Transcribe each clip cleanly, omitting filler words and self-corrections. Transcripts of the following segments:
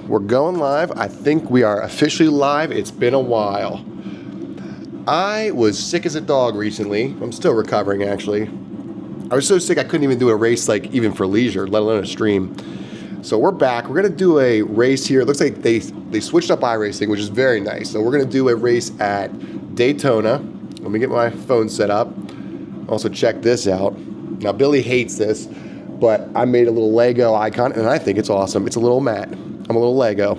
we're going live. I think we are officially live. It's been a while. I was sick as a dog recently. I'm still recovering, actually. I was so sick I couldn't even do a race, like, even for leisure, let alone a stream. So we're back. We're going to do a race here. It looks like they switched up iRacing, which is very nice. So we're going to do a race at Daytona. Let me get my phone set up. Also check this out. Now, Billy hates this, but I made a little Lego icon, and I think it's awesome. It's a little mat. I'm a little Lego.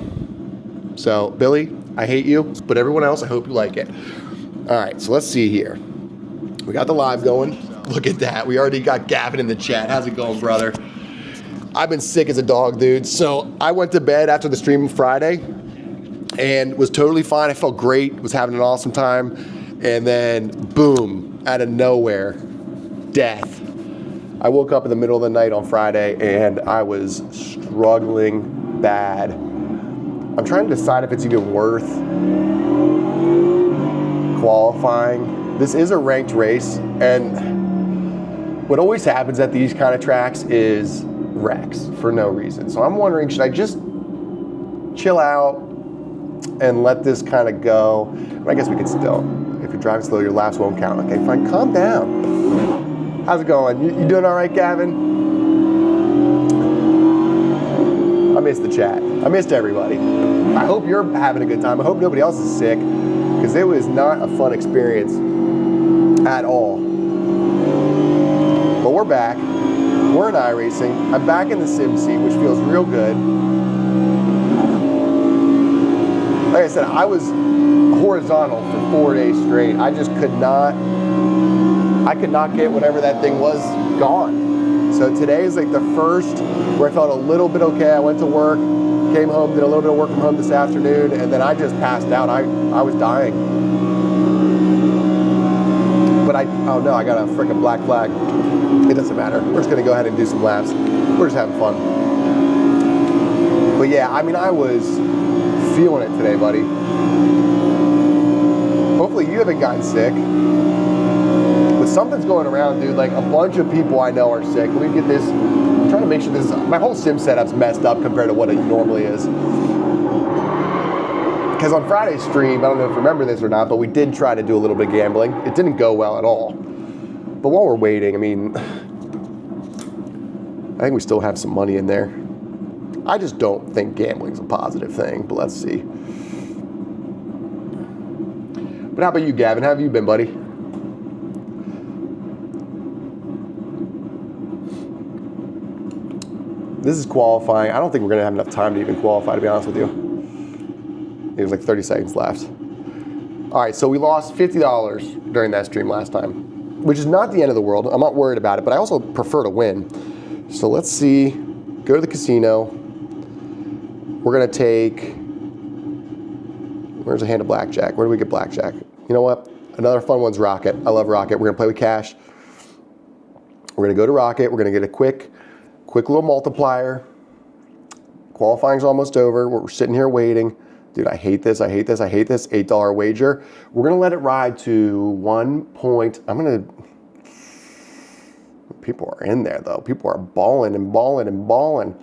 So, Billy, I hate you, but everyone else, I hope you like it. All right, so let's see here. We got the live going. Look at that. We already got Gavin in the chat. How's it going, brother? I've been sick as a dog, dude. So I went to bed after the stream Friday and was totally fine. I felt great, was having an awesome time. And then, boom, out of nowhere, death. I woke up in the middle of the night on Friday and I was struggling bad. I'm trying to decide if it's even worth qualifying. This is a ranked race, and what always happens at these kind of tracks is wrecks for no reason. So I'm wondering, should I just chill out and let this kind of go? I guess we could still. If you're driving slow, your laps won't count. Okay, fine, calm down. How's it going? You doing all right, Gavin? I missed the chat. I missed everybody. I hope you're having a good time. I hope nobody else is sick, because it was not a fun experience at all. But we're back. We're in iRacing. I'm back in the sim seat, which feels real good. Like I said, I was horizontal for 4 days straight. I just could not get whatever that thing was gone. So today is like the first where I felt a little bit okay. I went to work, came home, did a little bit of work from home this afternoon, and then I just passed out. I was dying. But oh no, I got a freaking black flag. It doesn't matter. We're just gonna go ahead and do some laps. We're just having fun. But yeah, I mean, I was feeling it today, buddy. Hopefully you haven't gotten sick. But something's going around, dude. Like, a bunch of people I know are sick. Let me get this. I'm trying to make sure this is, my whole sim setup's messed up compared to what it normally is. Because on Friday's stream, I don't know if you remember this or not, but we did try to do a little bit of gambling. It didn't go well at all. But while we're waiting, I mean, I think we still have some money in there. I just don't think gambling's a positive thing, but let's see. But how about you, Gavin? How have you been, buddy? This is qualifying. I don't think we're going to have enough time to even qualify, to be honest with you. It was like 30 seconds left. All right, so we lost $50 during that stream last time, which is not the end of the world. I'm not worried about it, but I also prefer to win. So let's see. Go to the casino. We're going to take... Where's a hand of blackjack? Where do we get blackjack? You know what? Another fun one's Rocket. I love Rocket. We're going to play with cash. We're going to go to Rocket. We're going to get a quick little multiplier. Qualifying's almost over. We're sitting here waiting. Dude, I hate this. I hate this. I hate this. $8 wager. We're going to let it ride to 1 point. I'm going to... People are in there, though. People are balling and balling and balling.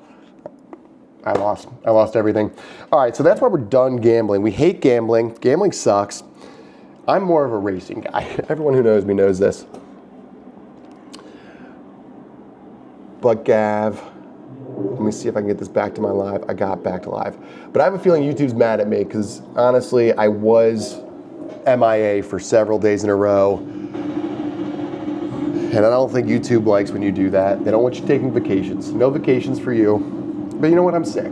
I lost everything. All right, so that's why we're done gambling. We hate gambling. Gambling sucks. I'm more of a racing guy. Everyone who knows me knows this. But Gav, let me see if I can get this back to my live. I got back to live. But I have a feeling YouTube's mad at me because, honestly, I was MIA for several days in a row. And I don't think YouTube likes when you do that. They don't want you taking vacations. No vacations for you. But you know what? I'm sick.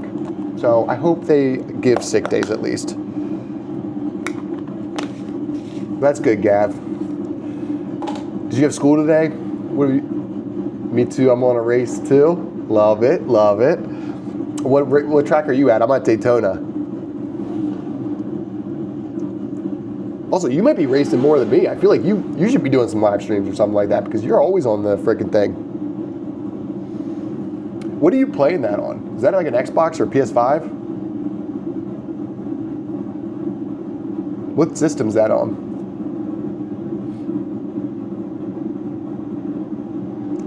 So I hope they give sick days at least. That's good, Gav. Did you have school today? Me too. I'm on a race too. Love it. Love it. What track are you at? I'm at Daytona. Also, you might be racing more than me. I feel like you should be doing some live streams or something like that because you're always on the freaking thing. What are you playing that on? Is that like an Xbox or PS5? What system's that on?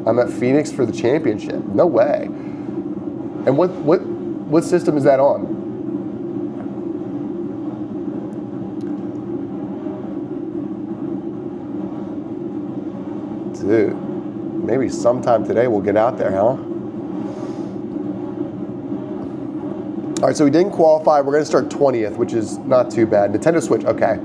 I'm at Phoenix for the championship. No way. And what system is that on? Dude, maybe sometime today we'll get out there, huh? All right, so we didn't qualify. We're gonna start 20th, which is not too bad. Nintendo Switch, okay.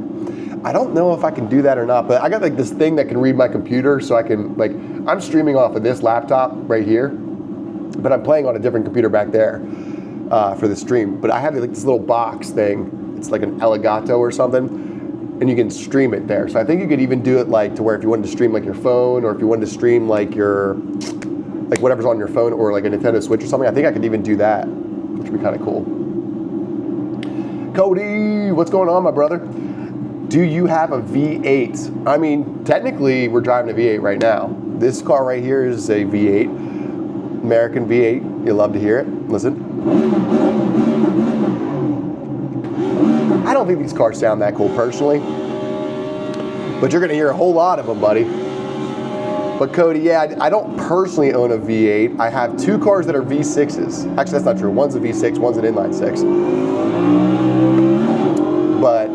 I don't know if I can do that or not, but I got like this thing that can read my computer, so I can, like, I'm streaming off of this laptop right here, but I'm playing on a different computer back there for the stream. But I have like this little box thing. It's like an Elgato or something, and you can stream it there. So I think you could even do it like to where if you wanted to stream like your phone, or if you wanted to stream like your, like whatever's on your phone, or like a Nintendo Switch or something, I think I could even do that, which would be kind of cool. Cody, what's going on, my brother? Do you have a V8? I mean, technically we're driving a V8 right now. This car right here is a V8, American V8. You'll love to hear it. Listen. I don't think these cars sound that cool personally, but you're gonna hear a whole lot of them, buddy. But Cody, yeah, I don't personally own a V8. I have two cars that are V6s. Actually, that's not true. One's a V6, one's an inline six. But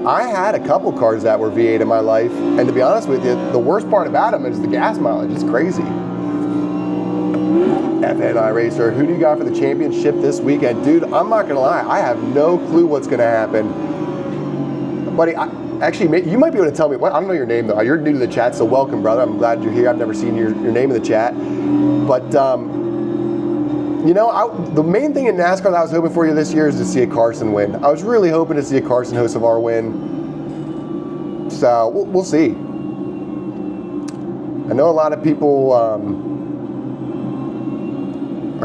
I had a couple cars that were V8 in my life, and to be honest with you, the worst part about them is the gas mileage. It's crazy. FN iRacer, who do you got for the championship this weekend? Dude, I'm not gonna lie, I have no clue what's gonna happen. Buddy, actually, you might be able to tell me, I don't know your name though. You're new to the chat, so welcome, brother. I'm glad you're here. I've never seen your name in the chat. But, you know, the main thing in NASCAR that I was hoping for you this year is to see a Carson win. I was really hoping to see a Carson Hocevar win. So, we'll see. I know a lot of people are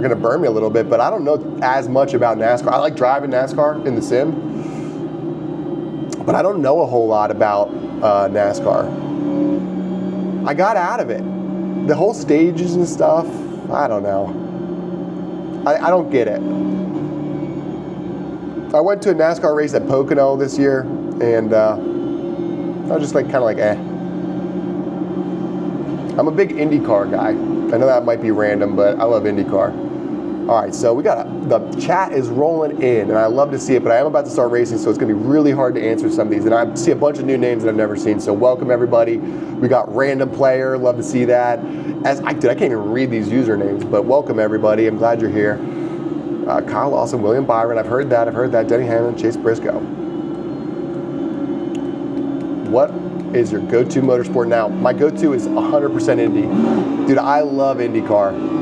going to burn me a little bit, but I don't know as much about NASCAR. I like driving NASCAR in the sim, but I don't know a whole lot about NASCAR. I got out of it. The whole stages and stuff, I don't know. I don't get it. I went to a NASCAR race at Pocono this year, and I was just like kind of like, eh. I'm a big IndyCar guy. I know that might be random, but I love IndyCar. All right, so the chat is rolling in, and I love to see it, but I am about to start racing, so it's gonna be really hard to answer some of these, and I see a bunch of new names that I've never seen, so welcome everybody. We got Random Player, love to see that. I can't even read these usernames, but welcome everybody, I'm glad you're here. Kyle Lawson, William Byron, I've heard that, Denny Hamlin, Chase Briscoe. What is your go-to motorsport now? My go-to is 100% Indy. Dude, I love IndyCar.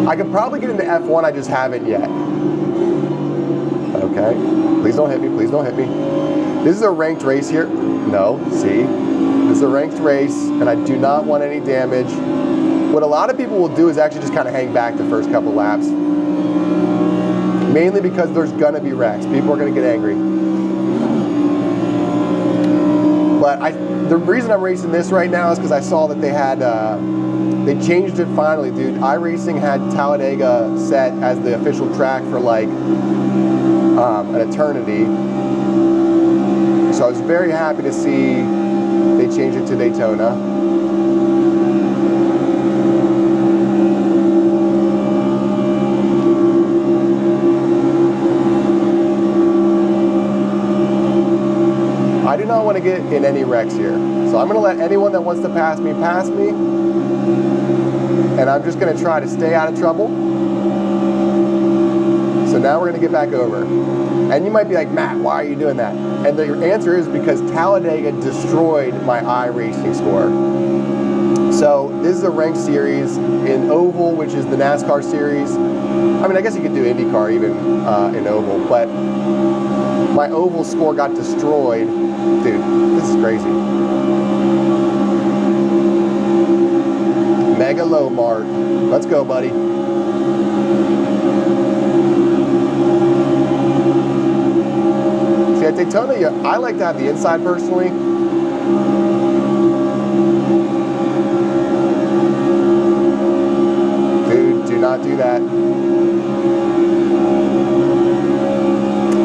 I could probably get into F1, I just haven't yet. Okay, please don't hit me, please don't hit me. This is a ranked race here. No, see? This is a ranked race, and I do not want any damage. What a lot of people will do is actually just kind of hang back the first couple laps. Mainly because there's gonna be wrecks. People are gonna get angry. But the reason I'm racing this right now is because I saw that they had, they changed it finally, dude. iRacing had Talladega set as the official track for like an eternity. So I was very happy to see they changed it to Daytona. I do not want to get in any wrecks here. So I'm going to let anyone that wants to pass me. And I'm just going to try to stay out of trouble. So now we're going to get back over. And you might be like, Matt, why are you doing that? And the answer is because Talladega destroyed my iRacing score. So this is a ranked series in Oval, which is the NASCAR series. I mean, I guess you could do IndyCar even in Oval, but my Oval score got destroyed. Dude, this is crazy. Mega Low Mart. Let's go, buddy. See, at Daytona, I like to have the inside personally. Dude, do not do that.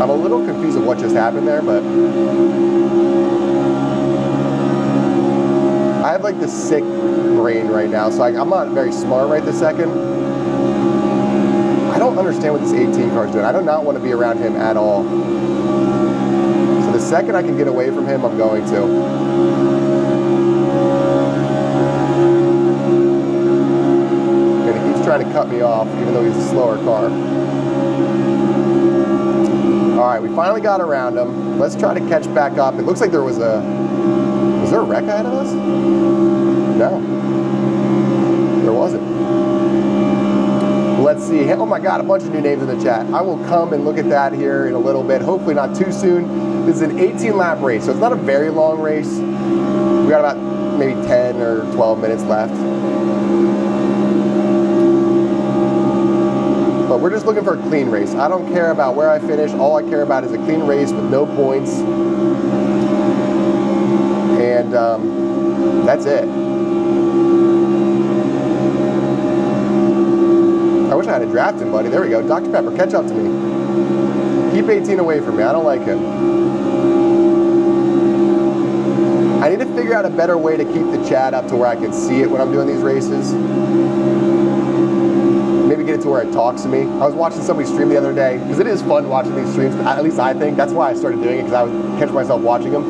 I'm a little confused of what just happened there, but I have like this sick brain right now, so I'm not very smart right this second. I don't understand what this 18 car is doing. I do not want to be around him at all. So The second I can get away from him, I'm going to. And he keeps trying to cut me off, even though he's a slower car. All right, we finally got around him. Let's try to catch back up. It looks like was there a wreck ahead of us? No, there wasn't. Let's see. Oh my God, a bunch of new names in the chat. I will come and look at that here in a little bit. Hopefully not too soon. This is an 18-lap race, so it's not a very long race. We got about maybe 10 or 12 minutes left. But we're just looking for a clean race. I don't care about where I finish. All I care about is a clean race with no points. And that's it. I wish I had a draft him, buddy. There we go. Dr. Pepper, catch up to me. Keep 18 away from me. I don't like him. I need to figure out a better way to keep the chat up to where I can see it when I'm doing these races. Maybe get it to where it talks to me. I was watching somebody stream the other day, because it is fun watching these streams, at least I think. That's why I started doing it, because I would catch myself watching them.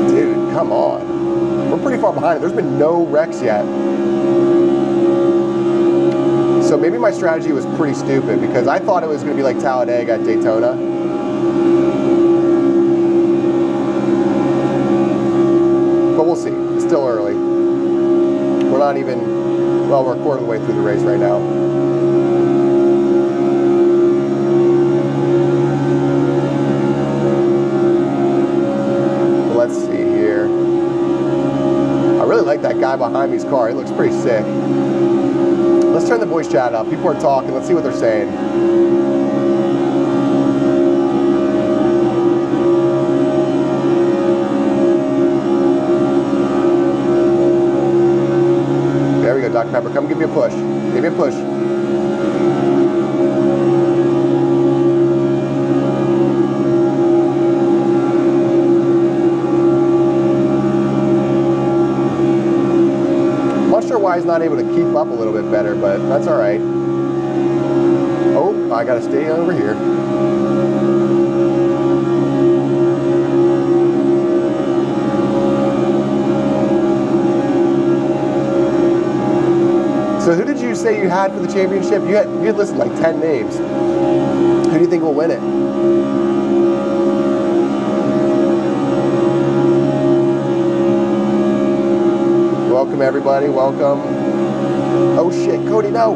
Dude, come on. We're pretty far behind. There's been no wrecks yet. So maybe my strategy was pretty stupid, because I thought it was going to be like Talladega at Daytona. But we'll see. It's still early. We're not even, well, we're a quarter of the way through the race right now. But let's see here. I really like that guy behind me's car. He looks pretty sick. Let's turn the voice chat up. People are talking. Let's see what they're saying. There we go, Dr. Pepper. Come give me a push. Give me a push. Why he's not able to keep up a little bit better, but that's all right. Oh, I gotta stay over here. So who did you say you had for the championship? You had listed like 10 names. Who do you think will win it? Welcome everybody, welcome. Oh shit, Cody, no.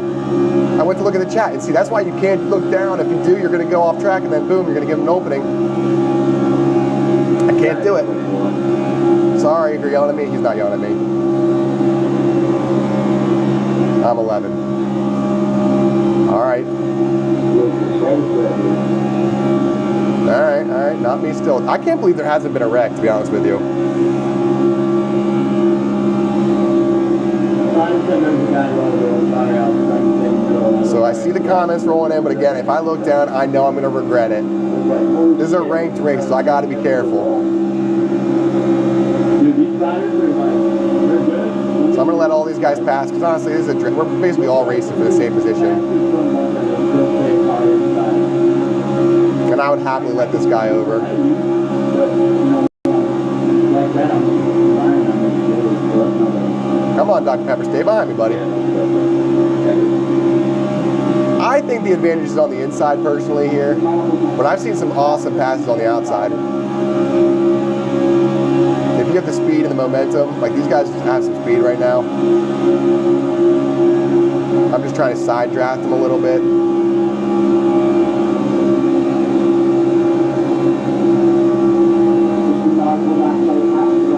I went to look at the chat, and see, that's why you can't look down. If you do, you're gonna go off track, and then boom, you're gonna give him an opening. I can't do it. Sorry if you're yelling at me. He's not yelling at me. I'm 11. All right. All right, not me still. I can't believe there hasn't been a wreck, to be honest with you. So I see the comments rolling in, but again, if I look down, I know I'm going to regret it. This is a ranked race, so I got to be careful. So I'm going to let all these guys pass, because honestly, this is we're basically all racing for the same position. And I would happily let this guy over. Come on, Dr. Pepper, stay behind me, buddy. I think the advantage is on the inside, personally, here. But I've seen some awesome passes on the outside. If you have the speed and the momentum, like these guys have some speed right now. I'm just trying to side draft them a little bit.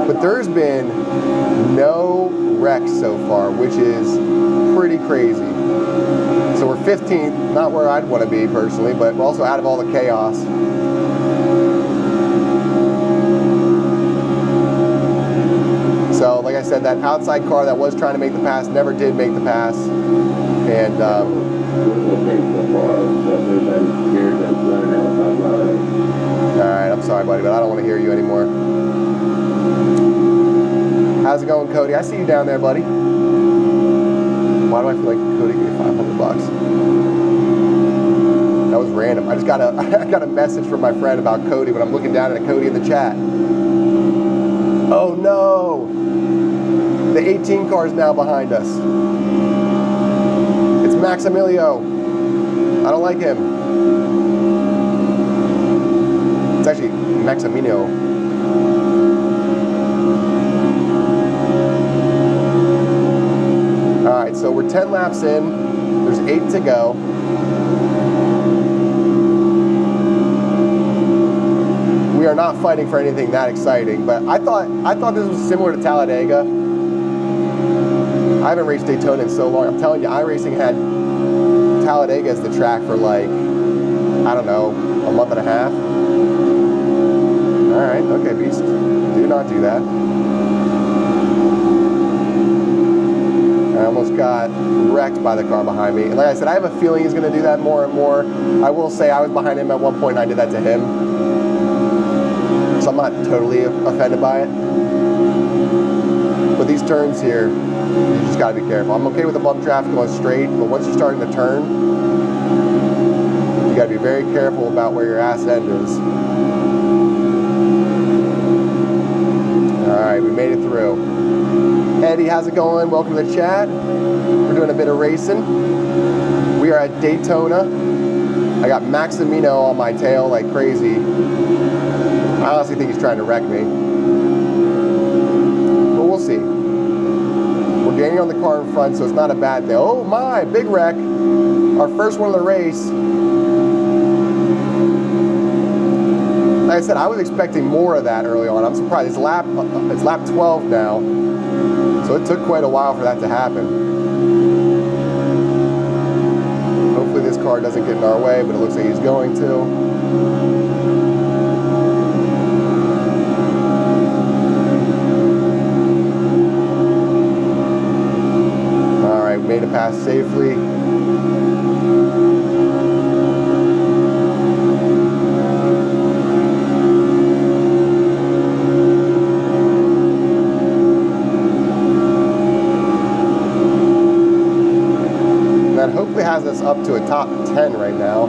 But there's been no wrecks so far, which is pretty crazy. So we're 15th, not where I'd want to be personally, but we're also out of all the chaos. So like I said, that outside car that was trying to make the pass never did make the pass. And alright, I'm sorry buddy, but I don't want to hear you anymore. How's it going, Cody? I see you down there, buddy. Why do I feel like Cody gave $500? That was random. random. I got a message from my friend about Cody when I'm looking down at Cody in the chat. Oh no! The 18 car is now behind us. It's Maximilio. I don't like him. It's actually Maximino. Alright, so we're 10 laps in. There's 8 to go. We are not fighting for anything that exciting, but I thought this was similar to Talladega. I haven't raced Daytona in so long. I'm telling you, iRacing had Talladega as the track for like, I don't know, a month and a half. Alright, okay, Beast. Do not do that. I almost got wrecked by the car behind me. And like I said, I have a feeling he's going to do that more and more. I will say I was behind him at one point and I did that to him. So I'm not totally offended by it. But these turns here, you just got to be careful. I'm okay with the bump traffic going straight, but once you're starting to turn, you got to be very careful about where your ass end is. Alright, we made it through. Eddie, how's it going? Welcome to the chat. We're doing a bit of racing. We are at Daytona. I got Maximino on my tail like crazy. I honestly think he's trying to wreck me. But we'll see. We're gaining on the car in front, so it's not a bad thing. Oh my, big wreck. Our first one of the race. Like I said, I was expecting more of that early on. I'm surprised. It's lap 12 now. So it took quite a while for that to happen. Hopefully this car doesn't get in our way, but it looks like he's going to. Alright, we made it past safely. Hopefully has us up to a top 10 right now.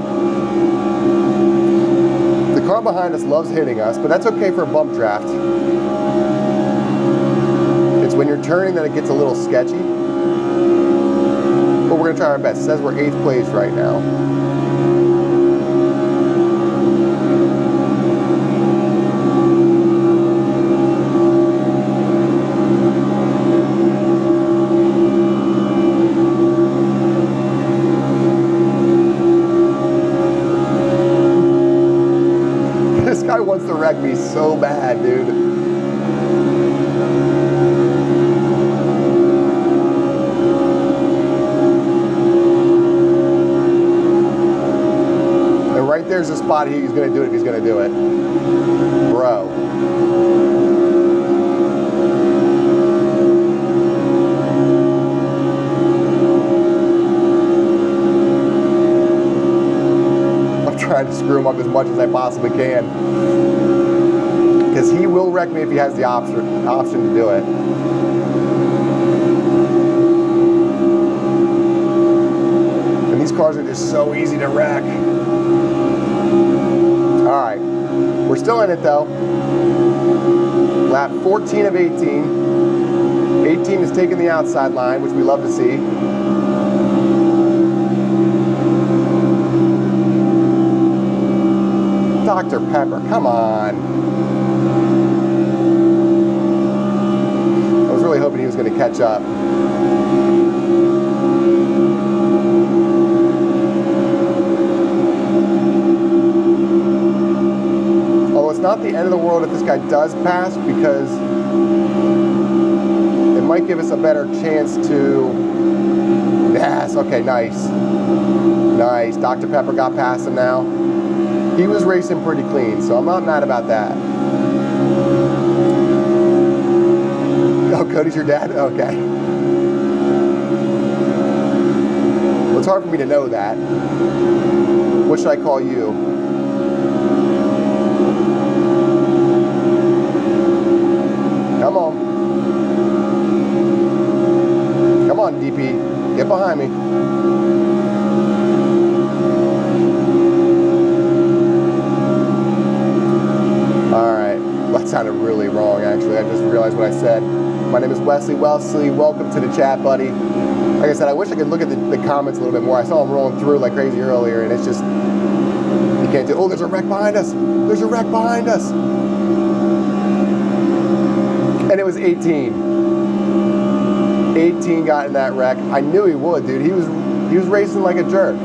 The car behind us loves hitting us, but that's okay for a bump draft. It's when you're turning that it gets a little sketchy. But we're going to try our best. It says we're 8th place right now. Wants to wreck me so bad, dude. And right there's a spot he's going to do it if he's going to do it. Bro. I'm trying to screw him up as much as I possibly can. Because he will wreck me if he has the option to do it. And these cars are just so easy to wreck. Alright. We're still in it though. Lap 14 of 18. 18 is taking the outside line, which we love to see. Dr. Pepper, come on. I was really hoping he was going to catch up. Although it's not the end of the world if this guy does pass, because it might give us a better chance to... Yes, okay, nice. Nice. Dr. Pepper got past him now. He was racing pretty clean, so I'm not mad about that. Oh, Cody's your dad? Okay. Well, it's hard for me to know that. What should I call you? Come on. Come on, DP. Get behind me. sounded really wrong, actually. I just realized what I said. My name is Wesley. Wesley, welcome to the chat, buddy. Like I said, I wish I could look at the comments a little bit more. I saw them rolling through like crazy earlier, and it's just, you can't do, oh, there's a wreck behind us. There's a wreck behind us. And it was 18. 18 got in that wreck. I knew he would, dude. He was racing like a jerk.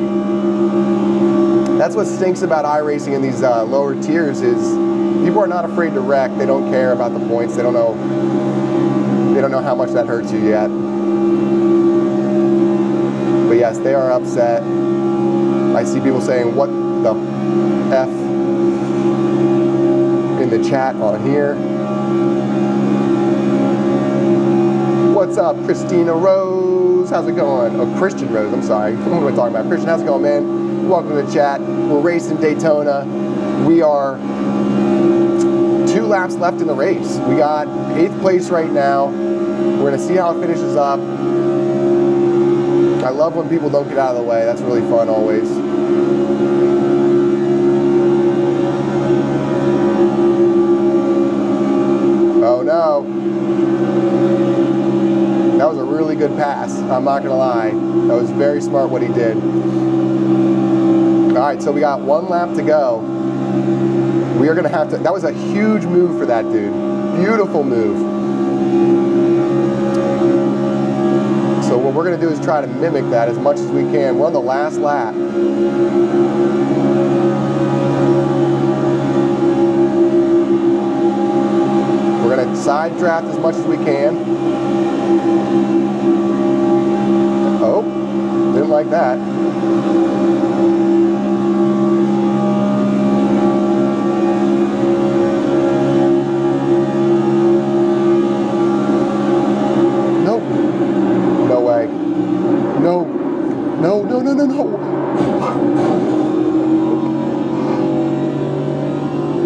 That's what stinks about iRacing in these lower tiers is people are not afraid to wreck. They don't care about the points. They don't know how much that hurts you yet. But yes, they are upset. I see people saying, what the F in the chat on here. What's up, Christina Rose? How's it going? Oh, Christian Rose, I'm sorry. What am I talking about? Christian, how's it going, man? Welcome to the chat. We're racing Daytona. We are 2 laps left in the race. We got 8th place right now. We're gonna see how it finishes up. I love when people don't get out of the way. That's really fun always. Oh no. That was a really good pass. I'm not gonna lie. That was very smart what he did. All right, so we got 1 lap to go. We are gonna have to, that was a huge move for that dude. Beautiful move. So what we're gonna do is try to mimic that as much as we can. We're on the last lap. We're gonna side draft as much as we can. Oh, didn't like that.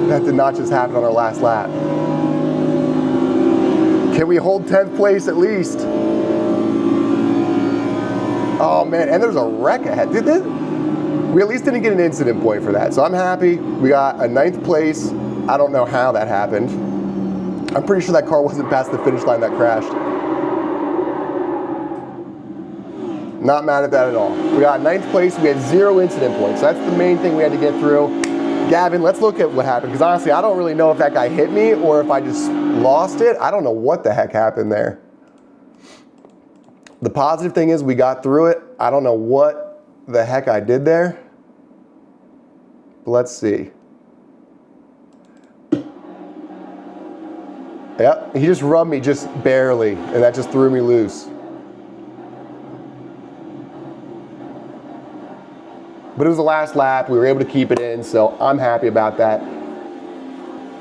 That did not just happen on our last lap. Can we hold 10th place at least? Oh man, and there's a wreck ahead. We at least didn't get an incident point for that, so I'm happy. We got a 9th place. I don't know how that happened. I'm pretty sure that car wasn't past the finish line that crashed. Not mad at that at all. We got 9th place, we had 0 incident points. So that's the main thing we had to get through. Gavin, let's look at what happened, because honestly, I don't really know if that guy hit me or if I just lost it. I don't know what the heck happened there. The positive thing is we got through it. I don't know what the heck I did there. But let's see. Yep, he just rubbed me just barely, and that just threw me loose. But it was the last lap. We were able to keep it in, so I'm happy about that.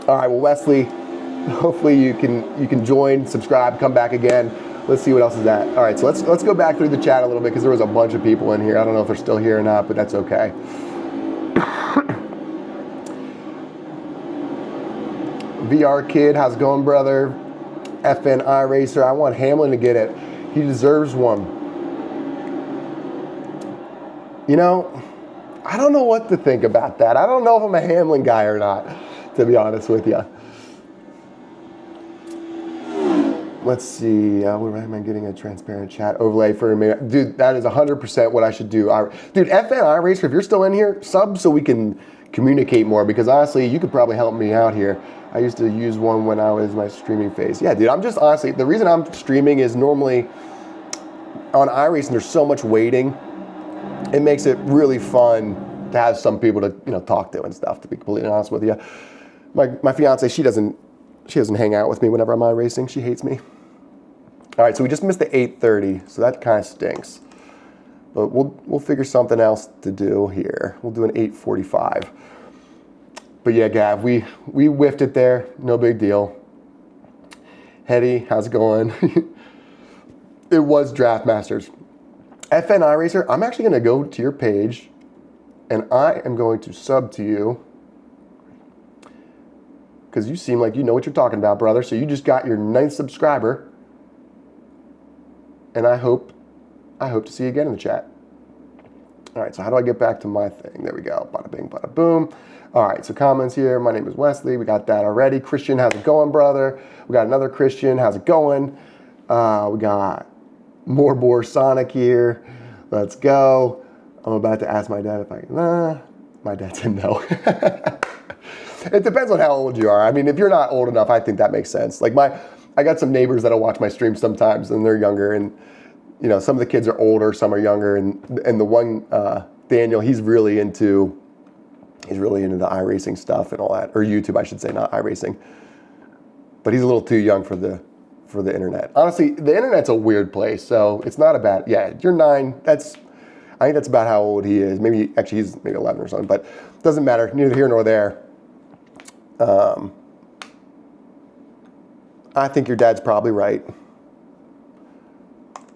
All right, well, Wesley, hopefully you can join, subscribe, come back again. Let's see what else is at. All right, so let's go back through the chat a little bit because there was a bunch of people in here. I don't know if they're still here or not, but that's okay. VR Kid, how's it going, brother? FN iRacer, I want Hamlin to get it. He deserves one. You know, I don't know what to think about that. I don't know if I'm a Hamlin guy or not, to be honest with you. Let's see, where am I getting a transparent chat overlay for a minute? Dude, that is 100% what I should do. Dude, FN iRacer, if you're still in here, sub so we can communicate more, because honestly, you could probably help me out here. I used to use one when I was my streaming phase. Yeah, dude, I'm just honestly, the reason I'm streaming is normally on iRacing, there's so much waiting. It makes it really fun to have some people to talk to and stuff, to be completely honest with you. My fiance, she doesn't hang out with me whenever I'm iRacing. She hates me. All right, so we just missed the 8:30, so that kind of stinks. But we'll figure something else to do here. We'll do an 8:45. But yeah, Gav, we whiffed it there. No big deal. Hetty, how's it going? It was Draft Masters. FN iRacer, I'm actually going to go to your page, and I am going to sub to you, because you seem like you know what you're talking about, brother. So you just got your 9th subscriber, and I hope to see you again in the chat. All right, so how do I get back to my thing? There we go. Bada bing, bada boom. All right, so comments here. My name is Wesley. We got that already. Christian, how's it going, brother? We got another Christian. How's it going? We got more Boar Sonic here. Let's go. I'm about to ask my dad if I can. My dad said no. It depends on how old you are. I mean, if you're not old enough, I think that makes sense. Like I got some neighbors that'll watch my streams sometimes, and they're younger, and you know, some of the kids are older, some are younger, and the one Daniel, he's really into the iRacing stuff and all that, or YouTube, I should say, not iRacing. But he's a little too young for the internet. Honestly, the internet's a weird place, so it's not a bad. Yeah, you're 9. I think that's about how old he is. Maybe actually he's maybe 11 or something, but it doesn't matter. Neither here nor there. I think your dad's probably right.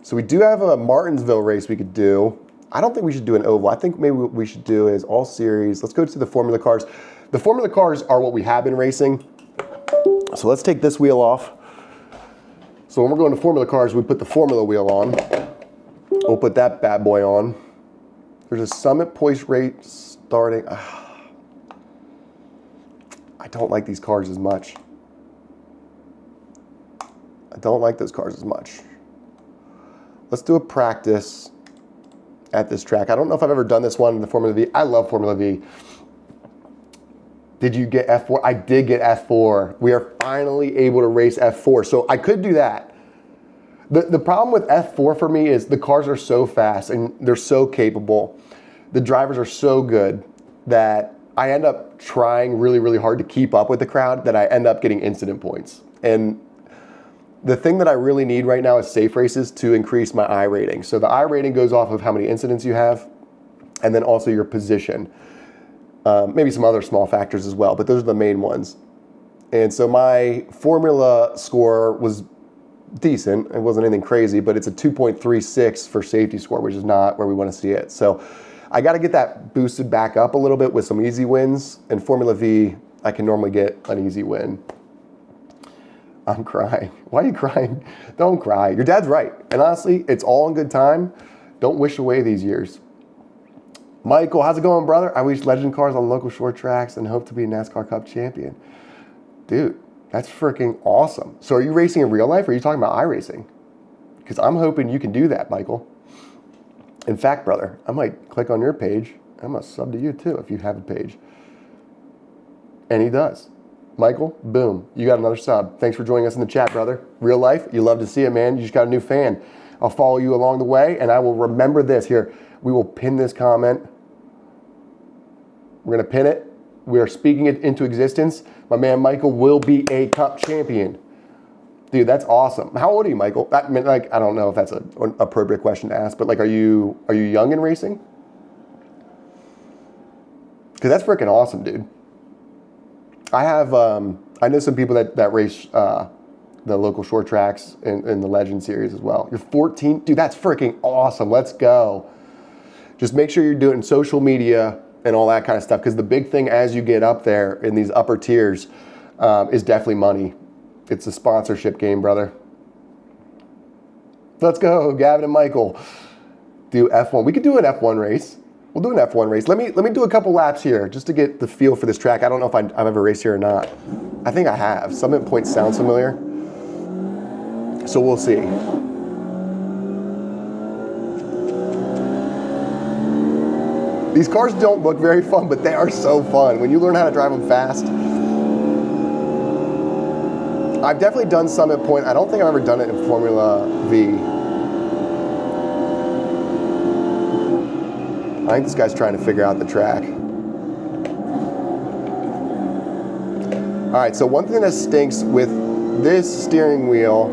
So we do have a Martinsville race we could do. I don't think we should do an oval. I think maybe what we should do is all series. Let's go to the Formula cars. The Formula cars are what we have been racing. So let's take this wheel off. So when we're going to Formula cars, we put the Formula wheel on. We'll put that bad boy on. There's a Summit Poise rate starting. I don't like these cars as much. I don't like those cars as much. Let's do a practice at this track. I don't know if I've ever done this one in the Formula V. I love Formula V. Did you get F4? I did get F4. We are finally able to race F4. So I could do that. The problem with F4 for me is the cars are so fast and they're so capable. The drivers are so good that I end up trying really, really hard to keep up with the crowd that I end up getting incident points. And the thing that I really need right now is safe races to increase my I rating. So the I rating goes off of how many incidents you have and then also your position. Maybe some other small factors as well, but those are the main ones. And so my Formula score was decent. It wasn't anything crazy, but it's a 2.36 for safety score, which is not where we want to see it. So I got to get that boosted back up a little bit with some easy wins. In Formula V, I can normally get an easy win. I'm crying. Why are you crying? Don't cry. Your dad's right. And honestly, it's all in good time. Don't wish away these years. Michael, how's it going, brother? I wish legend cars on local short tracks and hope to be a NASCAR Cup champion. Dude, that's freaking awesome. So are you racing in real life or are you talking about iRacing? Because I'm hoping you can do that, Michael. In fact, brother, I might click on your page. I'm going to sub to you too if you have a page. And he does. Michael, boom, you got another sub. Thanks for joining us in the chat, brother. Real life, you love to see it, man. You just got a new fan. I'll follow you along the way, and I will remember this. Here, we will pin this comment. We're going to pin it. We are speaking it into existence. My man Michael will be a Cup champion. Dude, that's awesome. How old are you, Michael? I mean, like, I don't know if that's an appropriate question to ask, but like, are you young in racing? Because that's freaking awesome, dude. I know some people that race the local short tracks in the Legend Series as well. You're 14? Dude, that's freaking awesome. Let's go. Just make sure you're doing social media and all that kind of stuff, because the big thing as you get up there in these upper tiers is definitely money. It's a sponsorship game, brother. Let's go, Gavin and Michael. Do F1. We could do an F1 race. We'll do an F1 race. Let me do a couple laps here just to get the feel for this track. I don't know if I've ever raced here or not. I think I have. Summit Point sounds familiar. So we'll see. These cars don't look very fun, but they are so fun. When you learn how to drive them fast. I've definitely done Summit Point. I don't think I've ever done it in Formula V. I think this guy's trying to figure out the track. All right, so one thing that stinks with this steering wheel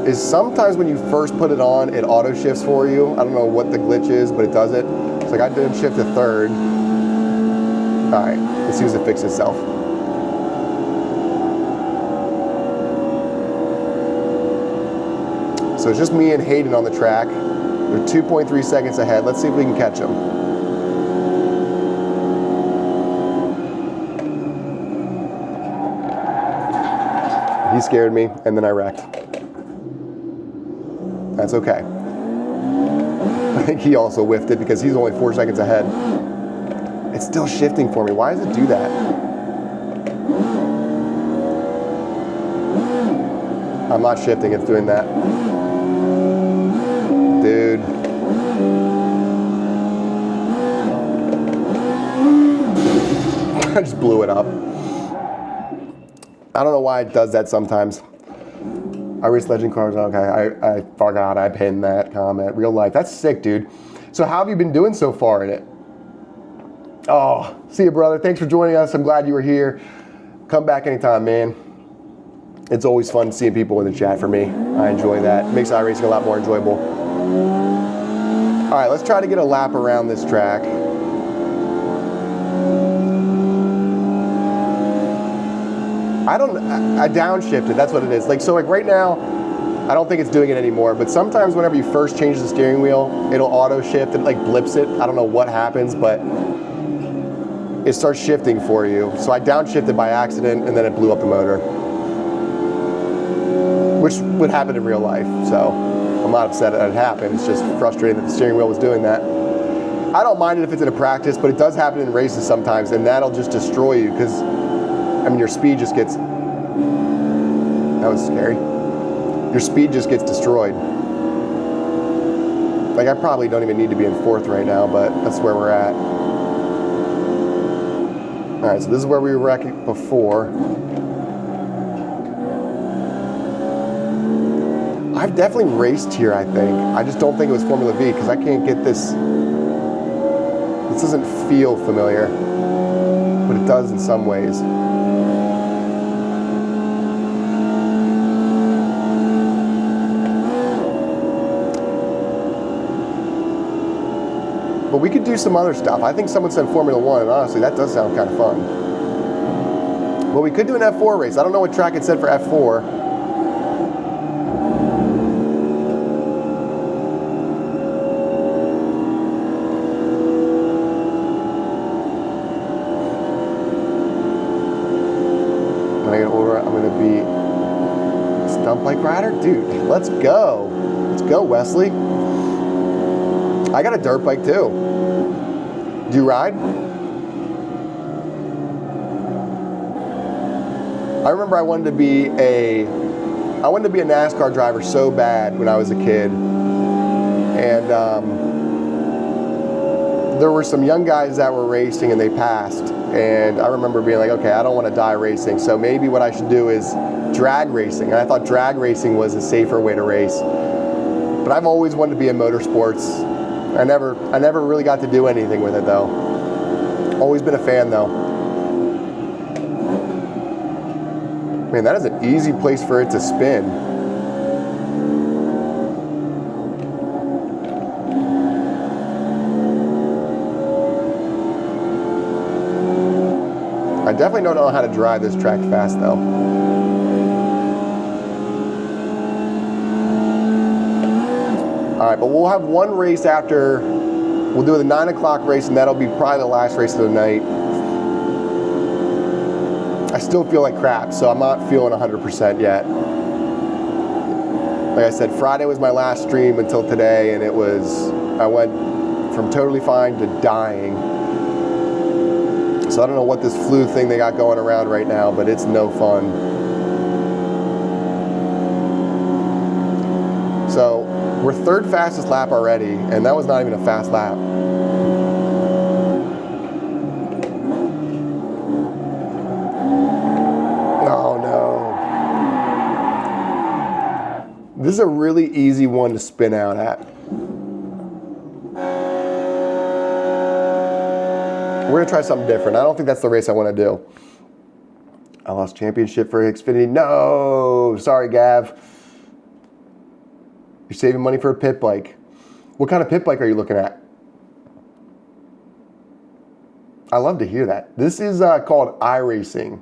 is sometimes when you first put it on, it auto shifts for you. I don't know what the glitch is, but it does it. It's like I did shift to third. All right, let's see if it fixes itself. So it's just me and Hayden on the track. We're 2.3 seconds ahead. Let's see if we can catch him. He scared me, and then I wrecked. That's okay. I think he also whiffed it because he's only 4 seconds ahead. It's still shifting for me. Why does it do that? I'm not shifting, it's doing that. Dude. I just blew it up. I don't know why it does that sometimes. I race legend cars. Okay, I forgot I pinned that comment. Real life. That's sick, dude. So how have you been doing so far in it? Oh, see you, brother. Thanks for joining us. I'm glad you were here. Come back anytime, man. It's always fun seeing people in the chat for me. I enjoy that. It makes iRacing a lot more enjoyable. All right, let's try to get a lap around this track. I downshifted, that's what it is. So right now, I don't think it's doing it anymore, but sometimes whenever you first change the steering wheel, it'll auto shift and blips it. I don't know what happens, but it starts shifting for you. So I downshifted by accident and then it blew up the motor, which would happen in real life. So I'm not upset that it happened. It's just frustrating that the steering wheel was doing that. I don't mind it if it's in a practice, but it does happen in races sometimes, and that'll just destroy you because your speed just gets, that was scary. Your speed just gets destroyed. I probably don't even need to be in 4th right now, but that's where we're at. All right, so this is where we were at before. I've definitely raced here, I think. I just don't think it was Formula V because I can't get this. This doesn't feel familiar, but it does in some ways. But we could do some other stuff. I think someone said Formula 1, and honestly, that does sound kind of fun. But we could do an F4 race. I don't know what track it said for F4. When I get older, I'm going to be a stump bike rider? Dude, let's go. Let's go, Wesley. I got a dirt bike too. Do you ride? I remember I wanted to be a NASCAR driver so bad when I was a kid. And there were some young guys that were racing and they passed. And I remember being like, okay, I don't want to die racing. So maybe what I should do is drag racing. And I thought drag racing was a safer way to race. But I've always wanted to be in motorsports. I never really got to do anything with it though. Always been a fan though. Man, that is an easy place for it to spin. I definitely don't know how to drive this track fast though. All right, but we'll have one race after. We'll do the 9 o'clock race, and that'll be probably the last race of the night. I still feel like crap, so I'm not feeling 100% yet. Like I said, Friday was my last stream until today, and I went from totally fine to dying. So I don't know what this flu thing they got going around right now, but it's no fun. So we're 3rd fastest lap already, and that was not even a fast lap. Oh no. This is a really easy one to spin out at. We're gonna try something different. I don't think that's the race I want to do. I lost championship for Xfinity. No, sorry, Gav. You're saving money for a pit bike. What kind of pit bike are you looking at? I love to hear that. This is called iRacing.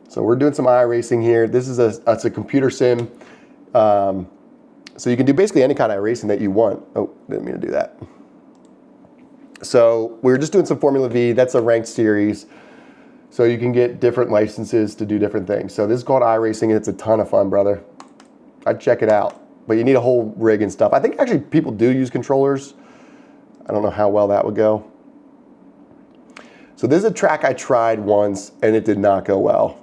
So we're doing some iRacing here. This is it's a computer sim. So you can do basically any kind of iRacing that you want. Oh, didn't mean to do that. So we were just doing some Formula V. That's a ranked series. So you can get different licenses to do different things. So this is called iRacing, and it's a ton of fun, brother. I'd check it out. But you need a whole rig and stuff. I think actually people do use controllers. I don't know how well that would go. So this is a track I tried once and it did not go well.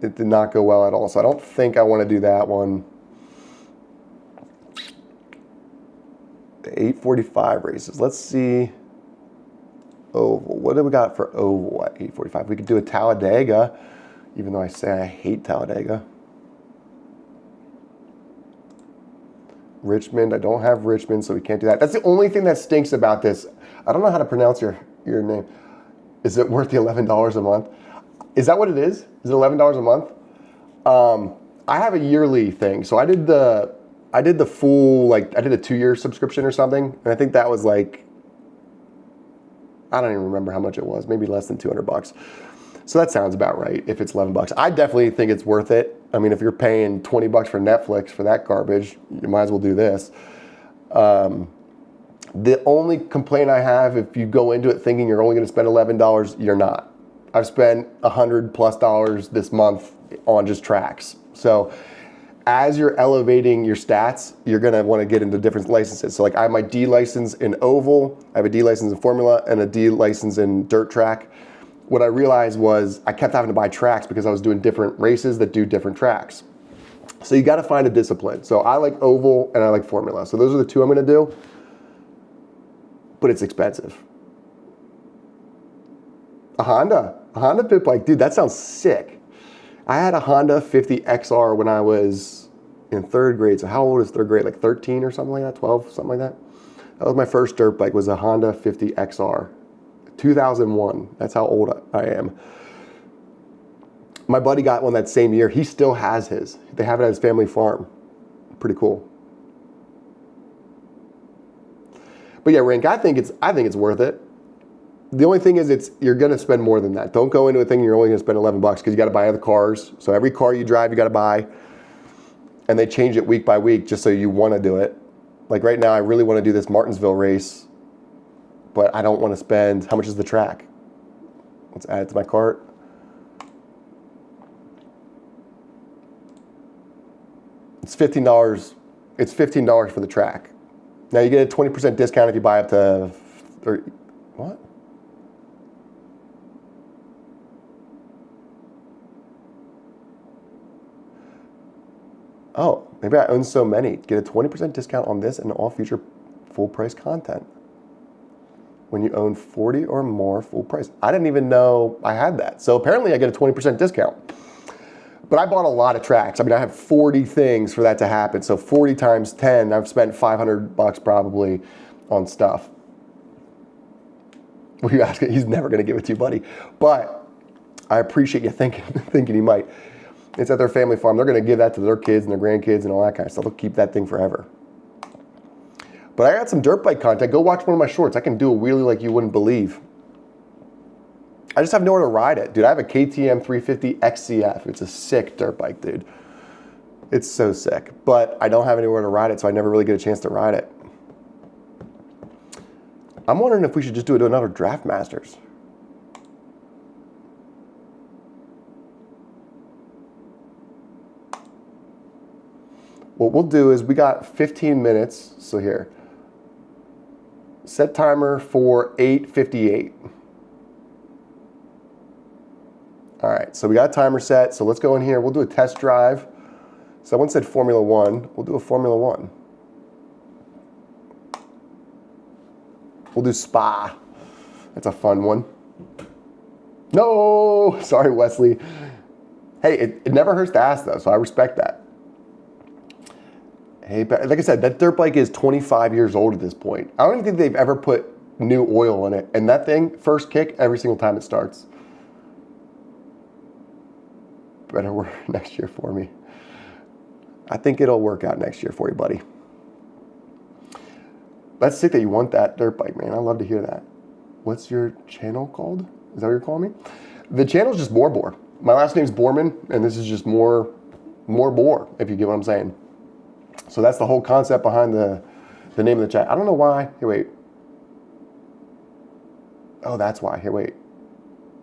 It did not go well at all. So I don't think I want to do that one. The 845 races. Let's see. Oval. What do we got for oval at 845? We could do a Talladega, even though I say I hate Talladega. Richmond. I don't have Richmond, so we can't do that. That's the only thing that stinks about this. I don't know how to pronounce your name. Is it worth the $11 a month? Is that what it is? Is it $11 a month? I have a yearly thing. So I did the full, like, I did a 2-year subscription or something. And I think that was like, I don't even remember how much it was. Maybe less than $200. So that sounds about right if it's $11. I definitely think it's worth it. I mean, if you're paying $20 for Netflix for that garbage, you might as well do this. The only complaint I have, if you go into it thinking you're only going to spend $11, you're not. I've spent $100+ this month on just tracks. So as you're elevating your stats, you're going to want to get into different licenses. So like I have my D license in oval, I have a D license in formula, and a D license in dirt track. What I realized was I kept having to buy tracks because I was doing different races that do different tracks. So you got to find a discipline. So I like oval and I like formula. So those are the two I'm going to do. But it's expensive. A Honda pit bike, dude, that sounds sick. I had a Honda 50 XR when I was in 3rd grade. So how old is 3rd grade? Like 13 or something like that, 12, something like that. That was my first dirt bike, was a Honda 50 XR. 2001. That's how old I am. My buddy got one that same year. He still has his. They have it at his family farm. Pretty cool. But yeah, Rink, I think it's worth it. The only thing is you're going to spend more than that. Don't go into a thing you're only going to spend $11 because you got to buy other cars. So every car you drive, you got to buy. And they change it week by week just so you want to do it. Like right now, I really want to do this Martinsville race, but I don't want to spend, how much is the track? Let's add it to my cart. It's $15. It's $15 for the track. Now you get a 20% discount if you buy up to 30. What? Oh, maybe I own so many. Get a 20% discount on this and all future full price content when you own 40 or more full price. I didn't even know I had that. So apparently I get a 20% discount. But I bought a lot of tracks. I mean, I have 40 things for that to happen. So 40 times 10, I've spent $500 probably on stuff. Well, you ask, he's never going to give it to you, buddy. But I appreciate you thinking he might. It's at their family farm. They're going to give that to their kids and their grandkids and all that kind of stuff. They'll keep that thing forever. But I got some dirt bike content. Go watch one of my shorts. I can do a wheelie like you wouldn't believe. I just have nowhere to ride it. Dude, I have a KTM 350 XCF. It's a sick dirt bike, dude. It's so sick. But I don't have anywhere to ride it, so I never really get a chance to ride it. I'm wondering if we should just do another Draft Masters. What we'll do is we got 15 minutes. So here. Set timer for 8:58. All right, so we got a timer set. So let's go in here. We'll do a test drive. Someone said Formula 1. We'll do a Formula 1. We'll do Spa. That's a fun one. No, sorry, Wesley. Hey, it never hurts to ask, though, so I respect that. Hey, like I said, that dirt bike is 25 years old at this point. I don't even think they've ever put new oil in it. And that thing, first kick, every single time it starts. Better work next year for me. I think it'll work out next year for you, buddy. That's sick that you want that dirt bike, man. I love to hear that. What's your channel called? Is that what you're calling me? The channel's just Bore. My last name's Borman, and this is just more bore, if you get what I'm saying. So that's the whole concept behind the name of the chat. I don't know why. Here, wait. Oh, that's why. Here, wait.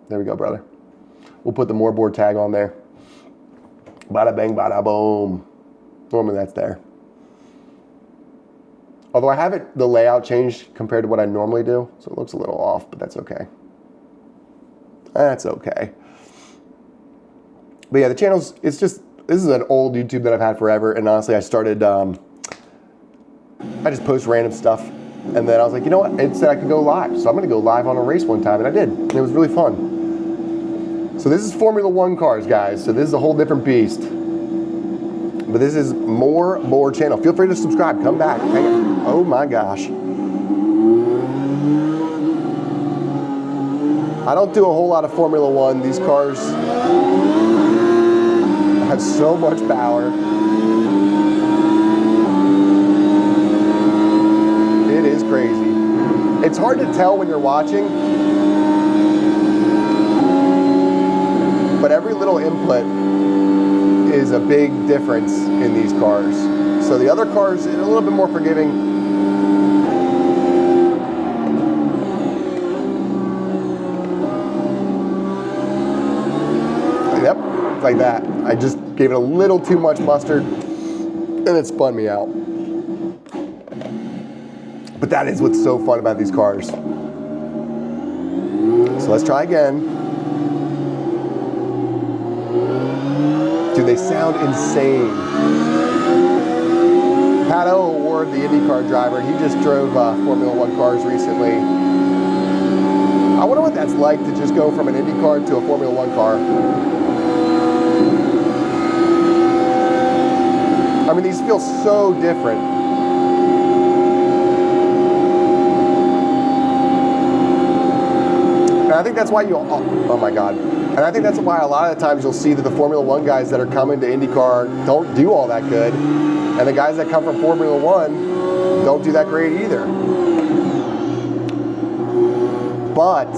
There we go, brother. We'll put the more board tag on there. Bada bang, bada boom. Normally that's there. Although I have the layout changed compared to what I normally do, so it looks a little off, but that's okay. That's okay. But yeah, the channel's, this is an old YouTube that I've had forever, and honestly I started, I just post random stuff, and then I was like, you know what, it said I could go live, so I'm gonna go live on a race one time, and I did, and it was really fun. So this is Formula One cars, guys, so this is a whole different beast. But this is more channel. Feel free to subscribe, come back. Oh my gosh. I don't do a whole lot of Formula One. These cars have so much power. It is crazy. It's hard to tell when you're watching, but every little input is a big difference in these cars. So the other cars are a little bit more forgiving. Yep, like that. I just gave it a little too much mustard and it spun me out. But that is what's so fun about these cars. So let's try again. Dude, they sound insane. Pato O'Ward, the IndyCar driver, he just drove Formula One cars recently. I wonder what that's like to just go from an IndyCar to a Formula One car. I mean, these feel so different. And I think that's why oh my God. And I think that's why a lot of the times you'll see that the Formula One guys that are coming to IndyCar don't do all that good. And the guys that come from Formula One don't do that great either. But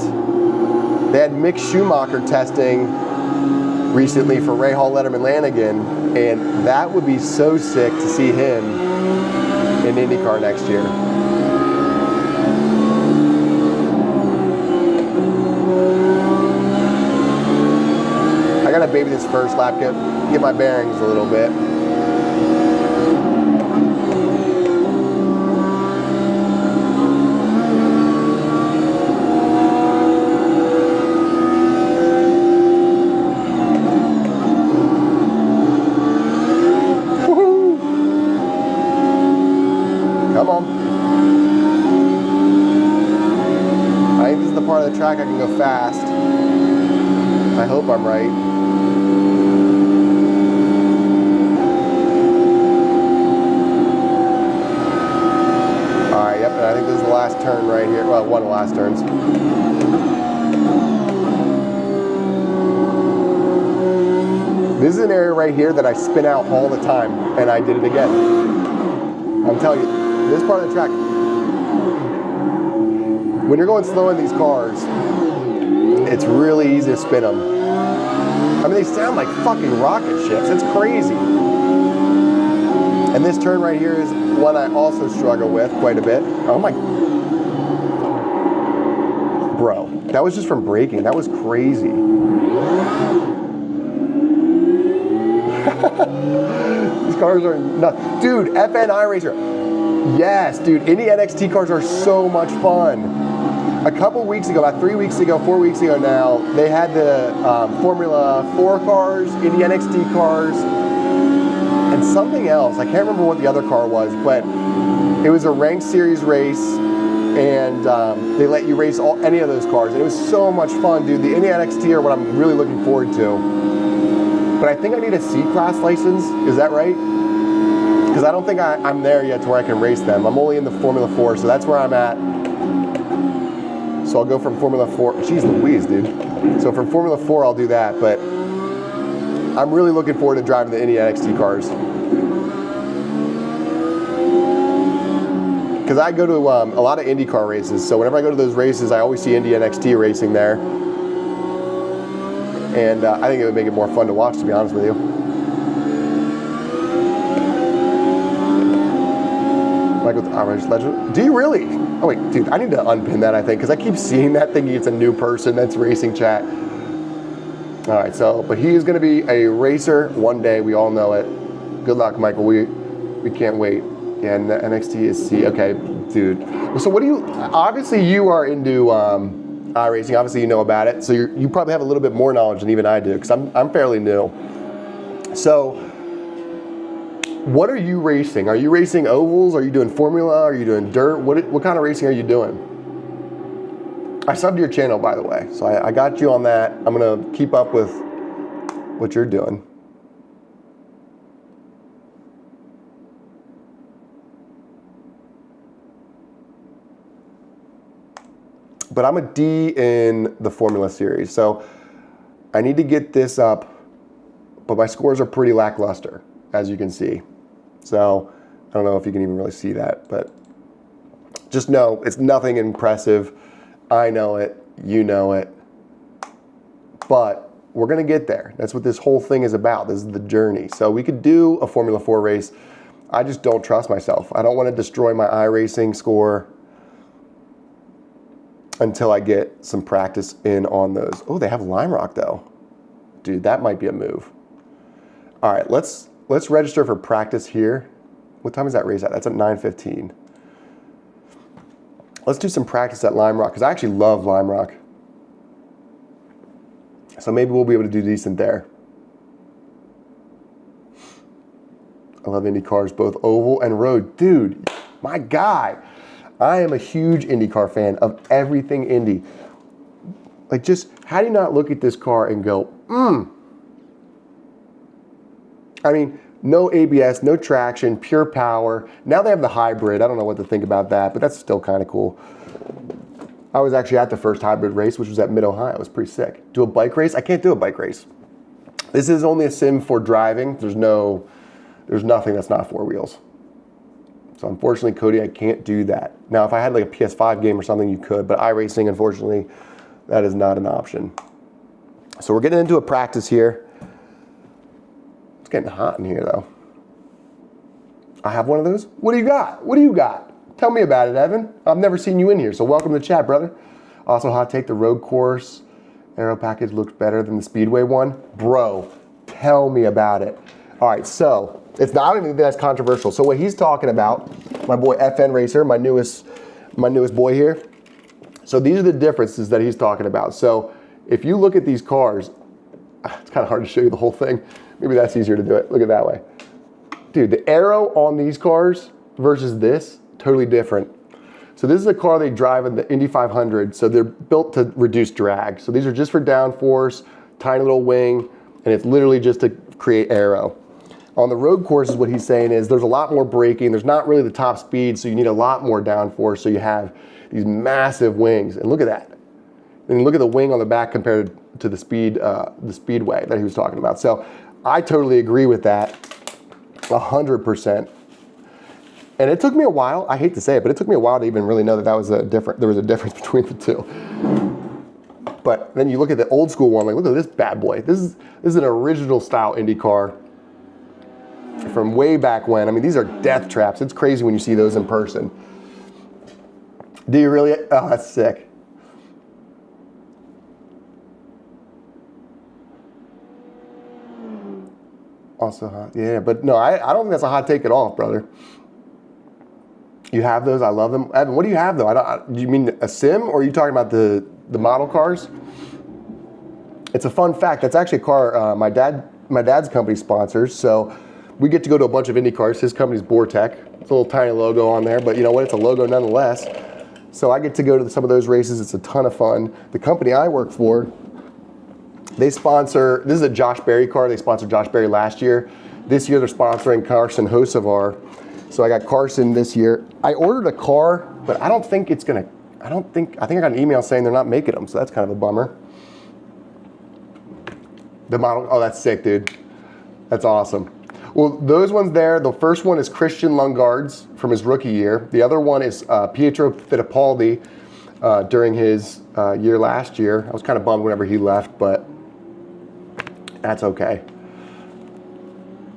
they had Mick Schumacher testing recently for Rahal Letterman Lanigan, and that would be so sick to see him in IndyCar next year. I gotta baby this first lap, get my bearings a little bit. Woohoo! Come on. I think this is the part of the track I can go fast. I hope I'm right. Yep, and I think this is the last turn right here. Well, one of the last turns. This is an area right here that I spin out all the time, and I did it again. I'm telling you, this part of the track, when you're going slow in these cars, it's really easy to spin them. I mean, they sound like fucking rocket ships. It's crazy. And this turn right here is one I also struggle with quite a bit. Oh my. Bro, that was just from braking. That was crazy. These cars are nuts. Dude, FN iRacer. Yes, dude, Indy NXT cars are so much fun. A couple weeks ago, about 3 weeks ago, 4 weeks ago now, they had the Formula 4 cars, Indy NXT cars, and something else. I can't remember what the other car was, but it was a ranked series race, and they let you race any of those cars, and it was so much fun, dude. The Indy NXT are what I'm really looking forward to. But I think I need a C-Class license. Is that right? Because I don't think I'm there yet to where I can race them. I'm only in the Formula 4, so that's where I'm at. So I'll go from Formula 4. Jeez Louise, dude. So from Formula 4, I'll do that, but I'm really looking forward to driving the Indy NXT cars. Because I go to a lot of IndyCar races, so whenever I go to those races, I always see Indy NXT racing there. And I think it would make it more fun to watch, to be honest with you. Michael Irish Legend. Do you really? Oh wait, dude, I need to unpin that, I think, because I keep seeing that thinking it's a new person that's racing chat. All right, so, but he is going to be a racer one day. We all know it. Good luck, Michael. We can't wait. Yeah, and NXT is C. Okay, dude. So what do you? Obviously, you are into iRacing. Obviously, you know about it. So you probably have a little bit more knowledge than even I do, because I'm fairly new. So, what are you racing? Are you racing ovals? Are you doing formula? Are you doing dirt? What kind of racing are you doing? I subbed to your channel, by the way, so I got you on that. I'm gonna keep up with what you're doing. But I'm a D in the Formula Series, so I need to get this up, but my scores are pretty lackluster, as you can see. So I don't know if you can even really see that, but just know it's nothing impressive. I know it, you know it, but we're gonna get there. That's what this whole thing is about. This is the journey. So we could do a Formula 4 race. I just don't trust myself. I don't want to destroy my iRacing score until I get some practice in on those. Oh, they have Lime Rock though. Dude, that might be a move. All right, let's register for practice here. What time is that race at? That's at 9:15. Let's do some practice at Lime Rock, because I actually love Lime Rock. So maybe we'll be able to do decent there. I love Indy cars, both oval and road. Dude, my guy. I am a huge IndyCar fan of everything Indy. Like, just, how do you not look at this car and go, I mean, no ABS, no traction, pure power. Now they have the hybrid. I don't know what to think about that, but that's still kind of cool. I was actually at the first hybrid race, which was at Mid-Ohio. It was pretty sick. Do a bike race? I can't do a bike race. This is only a sim for driving. There's nothing that's not four wheels. So unfortunately, Cody, I can't do that. Now, if I had like a PS5 game or something, you could, but iRacing, unfortunately, that is not an option. So we're getting into a practice here. It's getting hot in here, though. I have one of those. What do you got? What do you got? Tell me about it, Evan. I've never seen you in here, so welcome to the chat, brother. Also, hot take, the road course aero package looks better than the Speedway one. Bro, tell me about it. All right, so it's not, I don't even think that's controversial. So what he's talking about, my boy FN Racer, my newest boy here. So these are the differences that he's talking about. So if you look at these cars, it's kind of hard to show you the whole thing. Maybe that's easier to do it. Look at that way. Dude, the aero on these cars versus this, totally different. So this is a car they drive in the Indy 500. So they're built to reduce drag. So these are just for downforce, tiny little wing, and it's literally just to create aero. On the road courses, what he's saying is there's a lot more braking. There's not really the top speed, so you need a lot more downforce. So you have these massive wings, and look at that. And look at the wing on the back compared to the speedway that he was talking about. So I totally agree with that, 100%. And it took me a while. I hate to say it, but it took me a while to even really know that there was a difference between the two. But then you look at the old school one, like look at this bad boy. This is an original style Indy car from way back when. I mean, these are death traps. It's crazy when you see those in person. Do you really? Oh, that's sick. Also hot. Yeah, but no, I don't think that's a hot take at all, brother. You have those. I love them. Evan, what do you have though? Do you mean a sim, or are you talking about the model cars? It's a fun fact. That's actually a car my dad's company sponsors. So we get to go to a bunch of Indy cars. His company's Bortec. It's a little tiny logo on there, but you know what? It's a logo nonetheless. So I get to go to some of those races. It's a ton of fun. The company I work for, they sponsor, this is a Josh Berry car. They sponsored Josh Berry last year. This year they're sponsoring Carson Hocevar. So I got Carson this year. I ordered a car, but I think I got an email saying they're not making them. So that's kind of a bummer. The model, oh, that's sick, dude. That's awesome. Well, those ones there, the first one is Christian Lundgaard's from his rookie year. The other one is Pietro Fittipaldi during his year last year. I was kind of bummed whenever he left, but that's okay.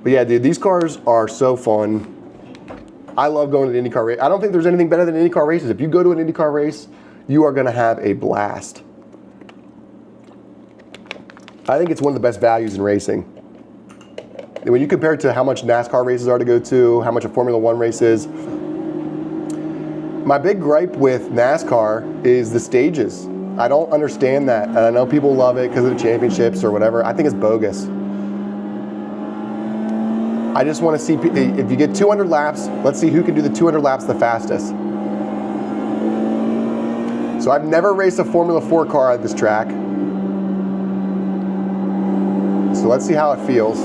But yeah, dude, these cars are so fun. I love going to the IndyCar race. I don't think there's anything better than IndyCar races. If you go to an IndyCar race, you are going to have a blast. I think it's one of the best values in racing. when you compare it to how much NASCAR races are to go to, how much a Formula One race is, my big gripe with NASCAR is the stages. I don't understand that. And I know people love it because of the championships or whatever. I think it's bogus. I just want to see, if you get 200 laps, let's see who can do the 200 laps the fastest. So I've never raced a Formula 4 car at this track. So let's see how it feels.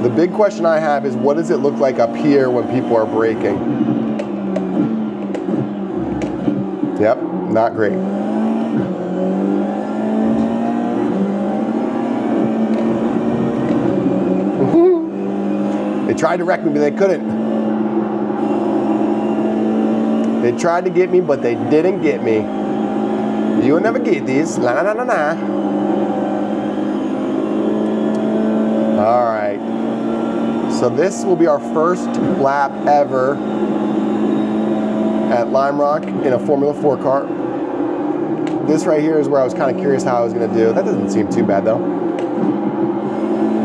The big question I have is, what does it look like up here when people are braking? Yep, not great. They tried to wreck me, but they couldn't. They tried to get me, but they didn't get me. You'll never get this. La la la la la. All right. So this will be our first lap ever at Lime Rock in a Formula 4 car. This right here is where I was kind of curious how I was going to do. That doesn't seem too bad though.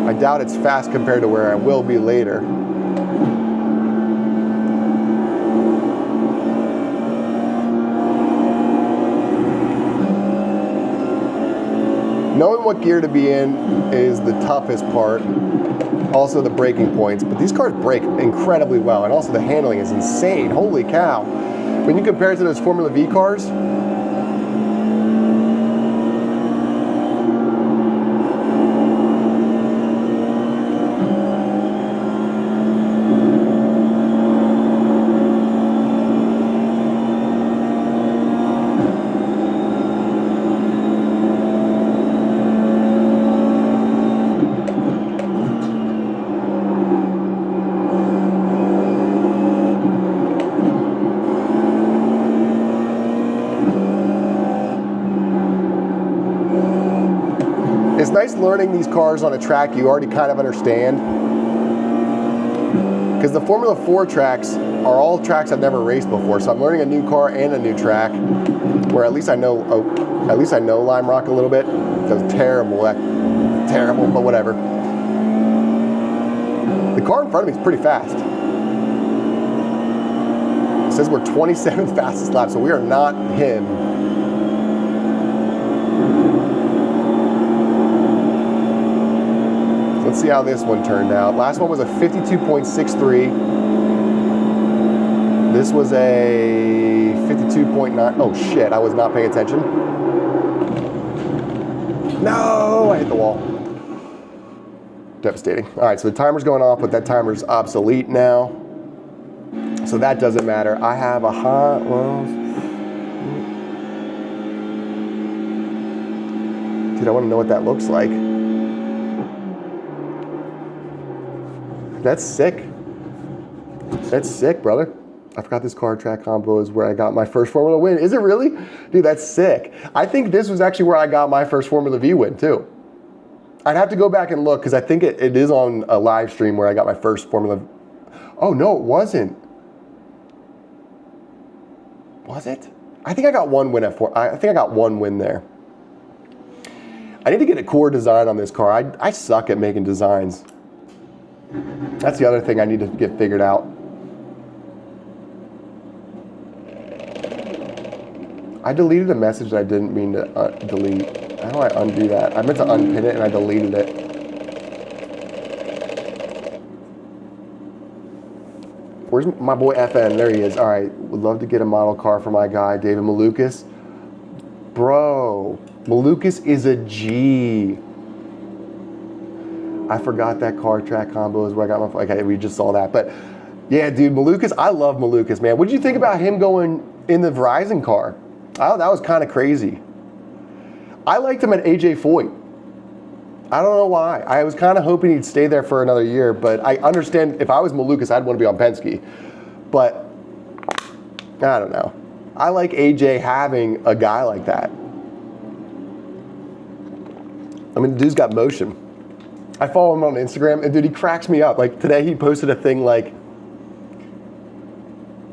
I doubt it's fast compared to where I will be later. Knowing what gear to be in is the toughest part. Also the braking points, but these cars brake incredibly well, and also the handling is insane. Holy cow. When you compare it to those Formula V cars, it's nice learning these cars on a track you already kind of understand. Because the Formula 4 tracks are all tracks I've never raced before, so I'm learning a new car and a new track, where at least I know Lime Rock a little bit. That was terrible, but whatever. The car in front of me is pretty fast. It says we're 27th fastest lap, so we are not him. Let's see how this one turned out. Last one was a 52.63. This was a 52.9. Oh shit, I was not paying attention. No, I hit the wall. Devastating. All right, so the timer's going off, but that timer's obsolete now. So that doesn't matter. I have a hot, well, dude, I want to know what that looks like. That's sick. That's sick, brother. I forgot this car track combo is where I got my first Formula win. Is it really? Dude, that's sick. I think this was actually where I got my first Formula V win too. I'd have to go back and look because I think it is on a live stream where I got my first Formula. Oh no, it wasn't. Was it? I think I got one win at I think I got one win there. I need to get a core design on this car. I suck at making designs. That's the other thing I need to get figured out. I deleted a message that I didn't mean to delete. How do I undo that? I meant to unpin it and I deleted it. Where's my boy FN? There he is. All right, would love to get a model car for my guy, David Malukas. Bro, Malukas is a G. I forgot that car track combo is where I got my, okay, we just saw that. But yeah, dude, Malukas, I love Malukas, man. What did you think about him going in the Verizon car? That was kind of crazy. I liked him at AJ Foyt. I don't know why. I was kind of hoping he'd stay there for another year, but I understand if I was Malukas, I'd want to be on Penske. But I don't know. I like AJ having a guy like that. I mean, the dude's got motion. I follow him on Instagram, and dude, he cracks me up. Like today, he posted a thing like,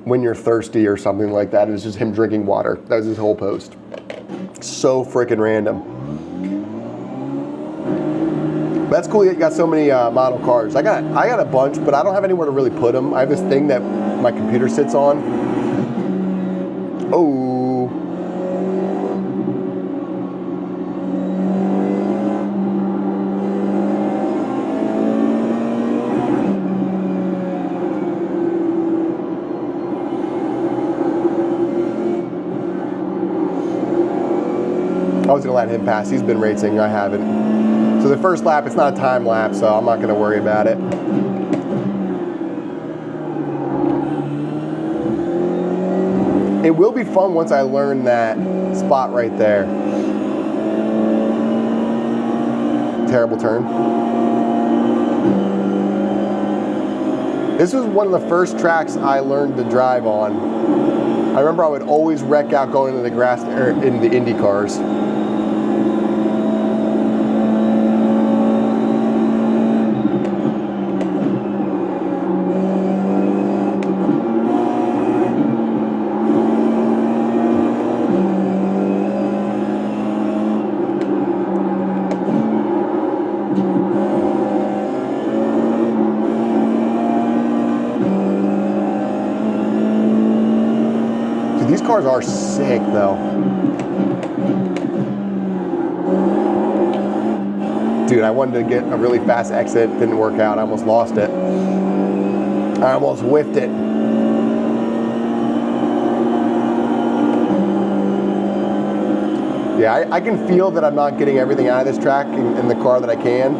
when you're thirsty or something like that. It was just him drinking water. That was his whole post. So freaking random. That's cool that you got so many model cars. I got a bunch, but I don't have anywhere to really put them. I have this thing that my computer sits on. Oh. I was gonna let him pass. He's been racing, I haven't. So the first lap, it's not a time lapse, so I'm not gonna worry about it. It will be fun once I learn that spot right there. Terrible turn. This was one of the first tracks I learned to drive on. I remember I would always wreck out going into the grass or in the Indy cars. These cars are sick, though. Dude, I wanted to get a really fast exit. Didn't work out. I almost lost it. I almost whiffed it. Yeah, I can feel that I'm not getting everything out of this track in the car that I can.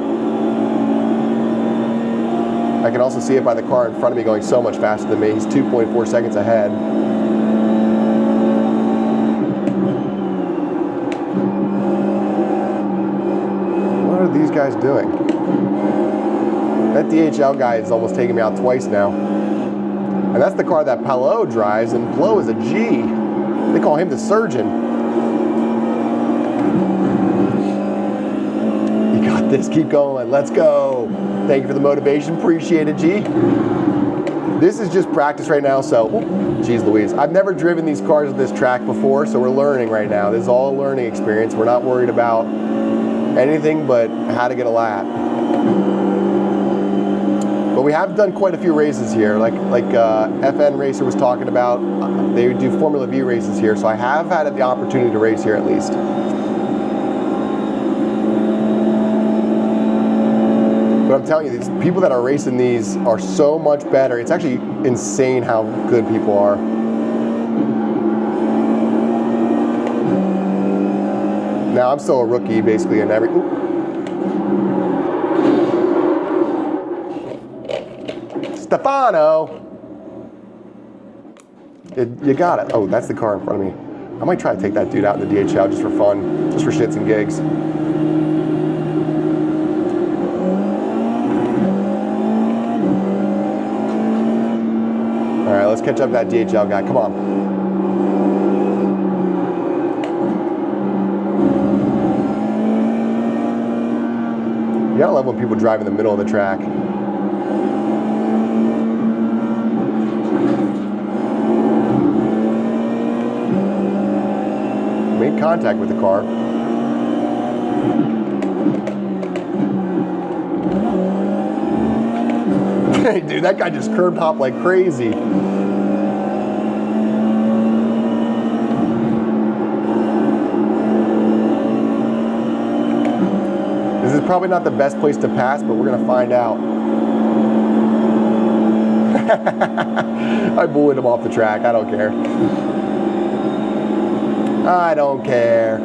I can also see it by the car in front of me going so much faster than me. He's 2.4 seconds ahead. What are these guys doing? That DHL guy is almost taking me out twice now. And that's the car that Palou drives, and Palou is a G. They call him the surgeon. You got this, keep going, let's go. Thank you for the motivation, appreciate it, G. This is just practice right now, so, geez Louise. I've never driven these cars at this track before, so we're learning right now. This is all a learning experience. We're not worried about anything but how to get a lap. But we have done quite a few races here, like FN Racer was talking about. They do Formula V races here, so I have had the opportunity to race here at least. But I'm telling you, these people that are racing these are so much better. It's actually insane how good people are. Now I'm still a rookie basically in every. Stefano! You got it. Oh, that's the car in front of me. I might try to take that dude out in the DHL just for fun, just for shits and gigs. All right, let's catch up that DHL guy. Come on. You gotta love when people drive in the middle of the track. Made contact with the car. Hey, dude, that guy just curb hopped like crazy. This is probably not the best place to pass, but we're gonna find out. I bullied him off the track. I don't care. I don't care.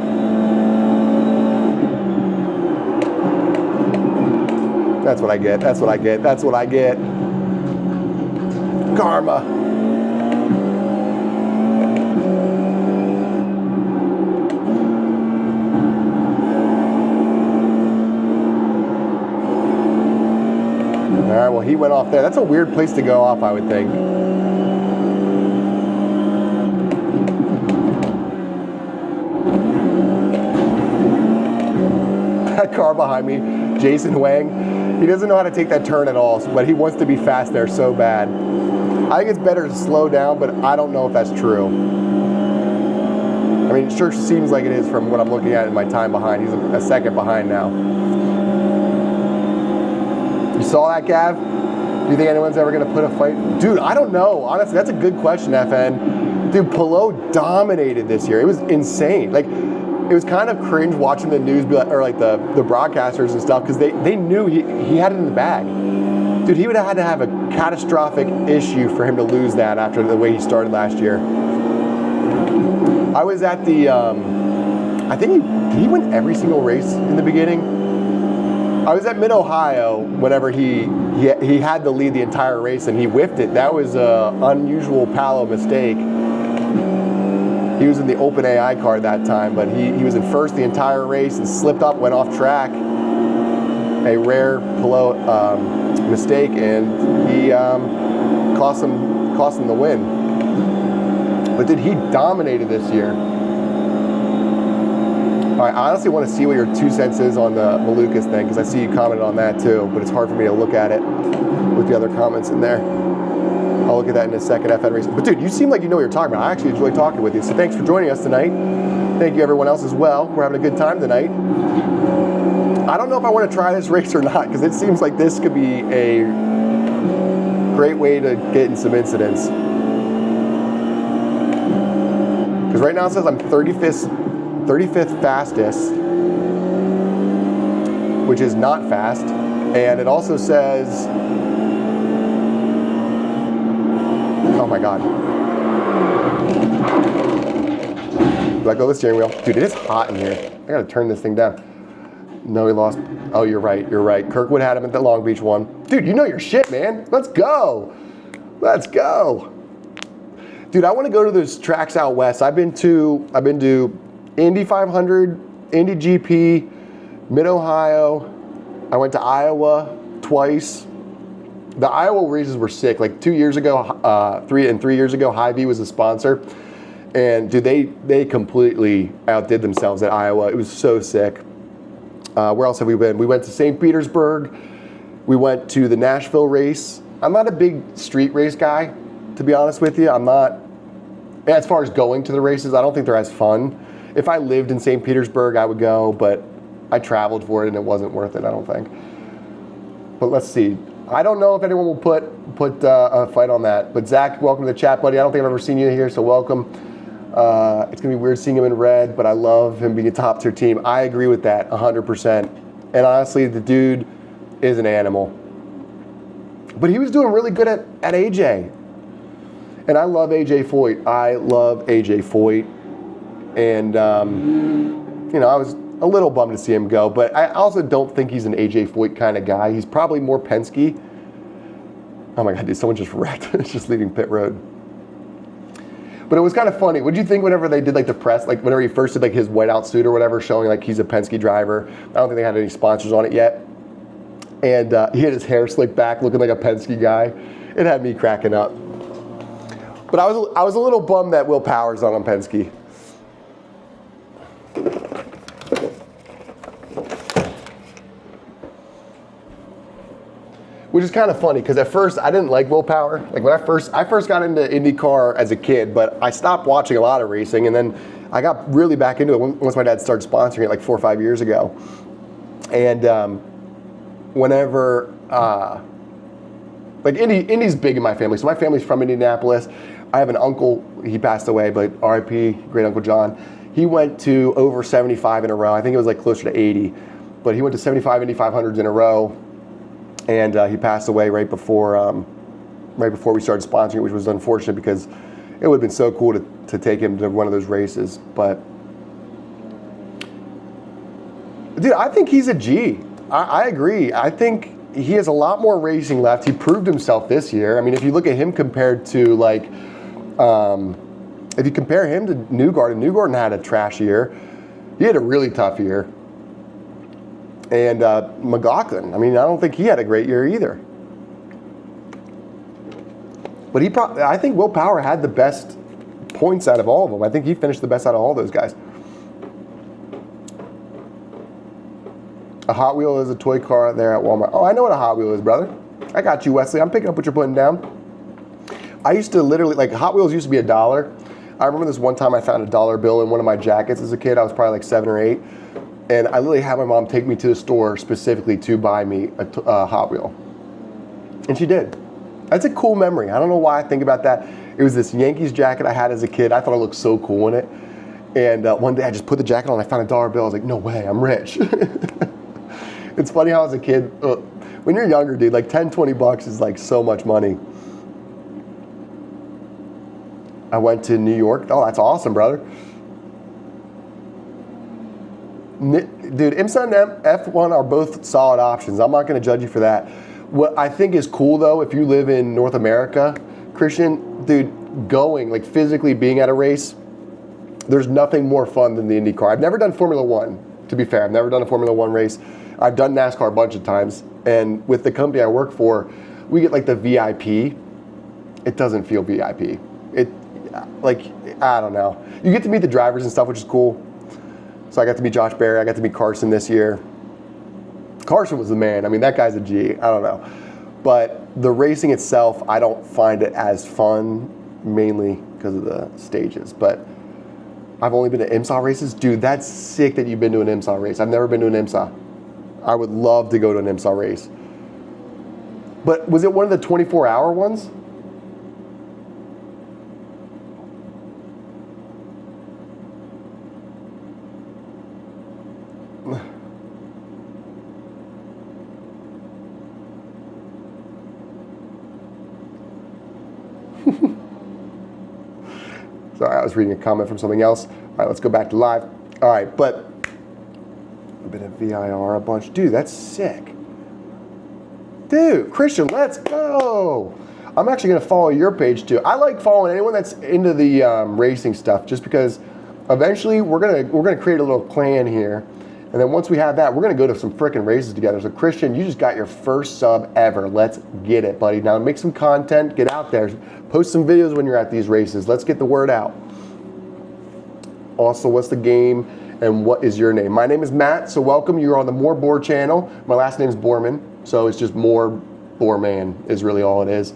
That's what I get. That's what I get. That's what I get. Karma. All right, well, he went off there. That's a weird place to go off, I would think. That car behind me, Jason Wang, he doesn't know how to take that turn at all, but he wants to be fast there so bad. I think it's better to slow down, but I don't know if that's true. I mean, it sure seems like it is from what I'm looking at in my time behind. He's a second behind now. You saw that, Gav? Do you think anyone's ever going to put a fight? Dude, I don't know. Honestly, that's a good question, FN. Dude, Palou dominated this year. It was insane. Like, it was kind of cringe watching the news, or like the broadcasters and stuff, because they knew he had it in the bag. Dude, he would have had to have a catastrophic issue for him to lose that after the way he started last year. I was at the, I think did he win every single race in the beginning? I was at Mid-Ohio whenever he had to lead the entire race and he whiffed it. That was an unusual Palou mistake. He was in the open AI car that time, but he was in first the entire race and slipped up, went off track. A rare Palou mistake, and he cost him the win. But dude, he dominated this year. I honestly want to see what your 2 cents is on the Malukas thing, because I see you commented on that too, but it's hard for me to look at it with the other comments in there. I'll look at that in a second, FN Racing. But dude, you seem like you know what you're talking about. I actually enjoy talking with you, so thanks for joining us tonight. Thank you everyone else as well. We're having a good time tonight. I don't know if I want to try this race or not, because it seems like this could be a great way to get in some incidents. Because right now it says I'm 35th fastest, which is not fast, and it also says, oh my god, let go of the steering wheel. Dude, it is hot in here. I gotta turn this thing down. No, he lost. Oh, you're right. Kirkwood had him at the Long Beach one. Dude, you know your shit, man. Let's go. Dude, I want to go to those tracks out west. I've been to Indy 500, Indy GP, Mid-Ohio. I went to Iowa twice. The Iowa races were sick. Like 2 years ago, 3 years ago, Hy-Vee was a sponsor. And dude, they completely outdid themselves at Iowa. It was so sick. Where else have we been? We went to St. Petersburg. We went to the Nashville race. I'm not a big street race guy, to be honest with you. I'm not, as far as going to the races, I don't think they're as fun. If I lived in St. Petersburg, I would go, but I traveled for it and it wasn't worth it, I don't think. But let's see. I don't know if anyone will put a fight on that. But Zach, welcome to the chat, buddy. I don't think I've ever seen you here, so welcome. It's going to be weird seeing him in red, but I love him being a top tier team. I agree with that 100%. And honestly, the dude is an animal. But he was doing really good at AJ. And I love AJ Foyt. And, you know, I was a little bummed to see him go, but I also don't think he's an AJ Foyt kind of guy. He's probably more Penske. Oh my God, dude, someone just wrecked. It's just leaving pit road. But it was kind of funny. What did you think whenever they did like the press, like whenever he first did like his whiteout suit or whatever, showing like he's a Penske driver? I don't think they had any sponsors on it yet. And he had his hair slicked back, looking like a Penske guy. It had me cracking up. But I was a little bummed that Will Power's not on Penske. Which is kind of funny, because at first I didn't like Will Power. Like when I first got into IndyCar as a kid, but I stopped watching a lot of racing, and then I got really back into it once my dad started sponsoring it like 4 or 5 years ago. And whenever, like Indy's big in my family. So my family's from Indianapolis. I have an uncle, he passed away, but RIP, great Uncle John. He went to over 75 in a row. I think it was like closer to 80, but he went to 75 Indy 500s in a row. And he passed away right before we started sponsoring, which was unfortunate because it would have been so cool to take him to one of those races. But dude, I think he's a G. I agree. I think he has a lot more racing left. He proved himself this year. I mean, if you look at him compared to like, if you compare him to Newgarden, Newgarden had a trash year. He had a really tough year. And McLaughlin, I mean, I don't think he had a great year either. But I think Will Power had the best points out of all of them. I think he finished the best out of all those guys. A Hot Wheel is a toy car there at Walmart. Oh, I know what a Hot Wheel is, brother. I got you, Wesley. I'm picking up what you're putting down. I used to literally, like, Hot Wheels used to be $1. I remember this one time I found a $1 bill in one of my jackets as a kid. I was probably like 7 or 8. And I literally had my mom take me to the store specifically to buy me a Hot Wheel. And she did. That's a cool memory. I don't know why I think about that. It was this Yankees jacket I had as a kid. I thought I looked so cool in it. And one day I just put the jacket on. I found a dollar bill. I was like, no way, I'm rich. It's funny how as a kid, when you're younger, dude, like 10, 20 bucks is like so much money. I went to New York. Oh, that's awesome, brother. Dude, IMSA and F1 are both solid options. I'm not going to judge you for that. What I think is cool, though, if you live in North America, Christian, dude, going, like physically being at a race, there's nothing more fun than the IndyCar. I've never done Formula One, to be fair. I've never done a Formula One race. I've done NASCAR a bunch of times. And with the company I work for, we get like the VIP. It doesn't feel VIP. Like, I don't know. You get to meet the drivers and stuff, which is cool. So I got to meet Josh Berry. I got to meet Carson this year. Carson was the man. I mean, that guy's a G. I don't know. But the racing itself, I don't find it as fun, mainly because of the stages. But I've only been to IMSA races. Dude, that's sick that you've been to an IMSA race. I've never been to an IMSA. I would love to go to an IMSA race. But was it one of the 24-hour ones? Sorry, I was reading a comment from something else. All right, let's go back to live. All right, but a bit of VIR, a bunch. Dude, that's sick. Dude, Christian, let's go. I'm actually going to follow your page too. I like following anyone that's into the racing stuff, just because eventually we're gonna create a little clan here, and then once we have that, we're gonna go to some freaking races together. So Christian, you just got your first sub ever. Let's get it, buddy. Now make some content, get out there, post some videos when you're at these races. Let's get the word out. Also, what's the game and what is your name? My name is Matt, so welcome. You're on the More Boar channel. My last name is Borman, so it's just More Boarman is really all it is.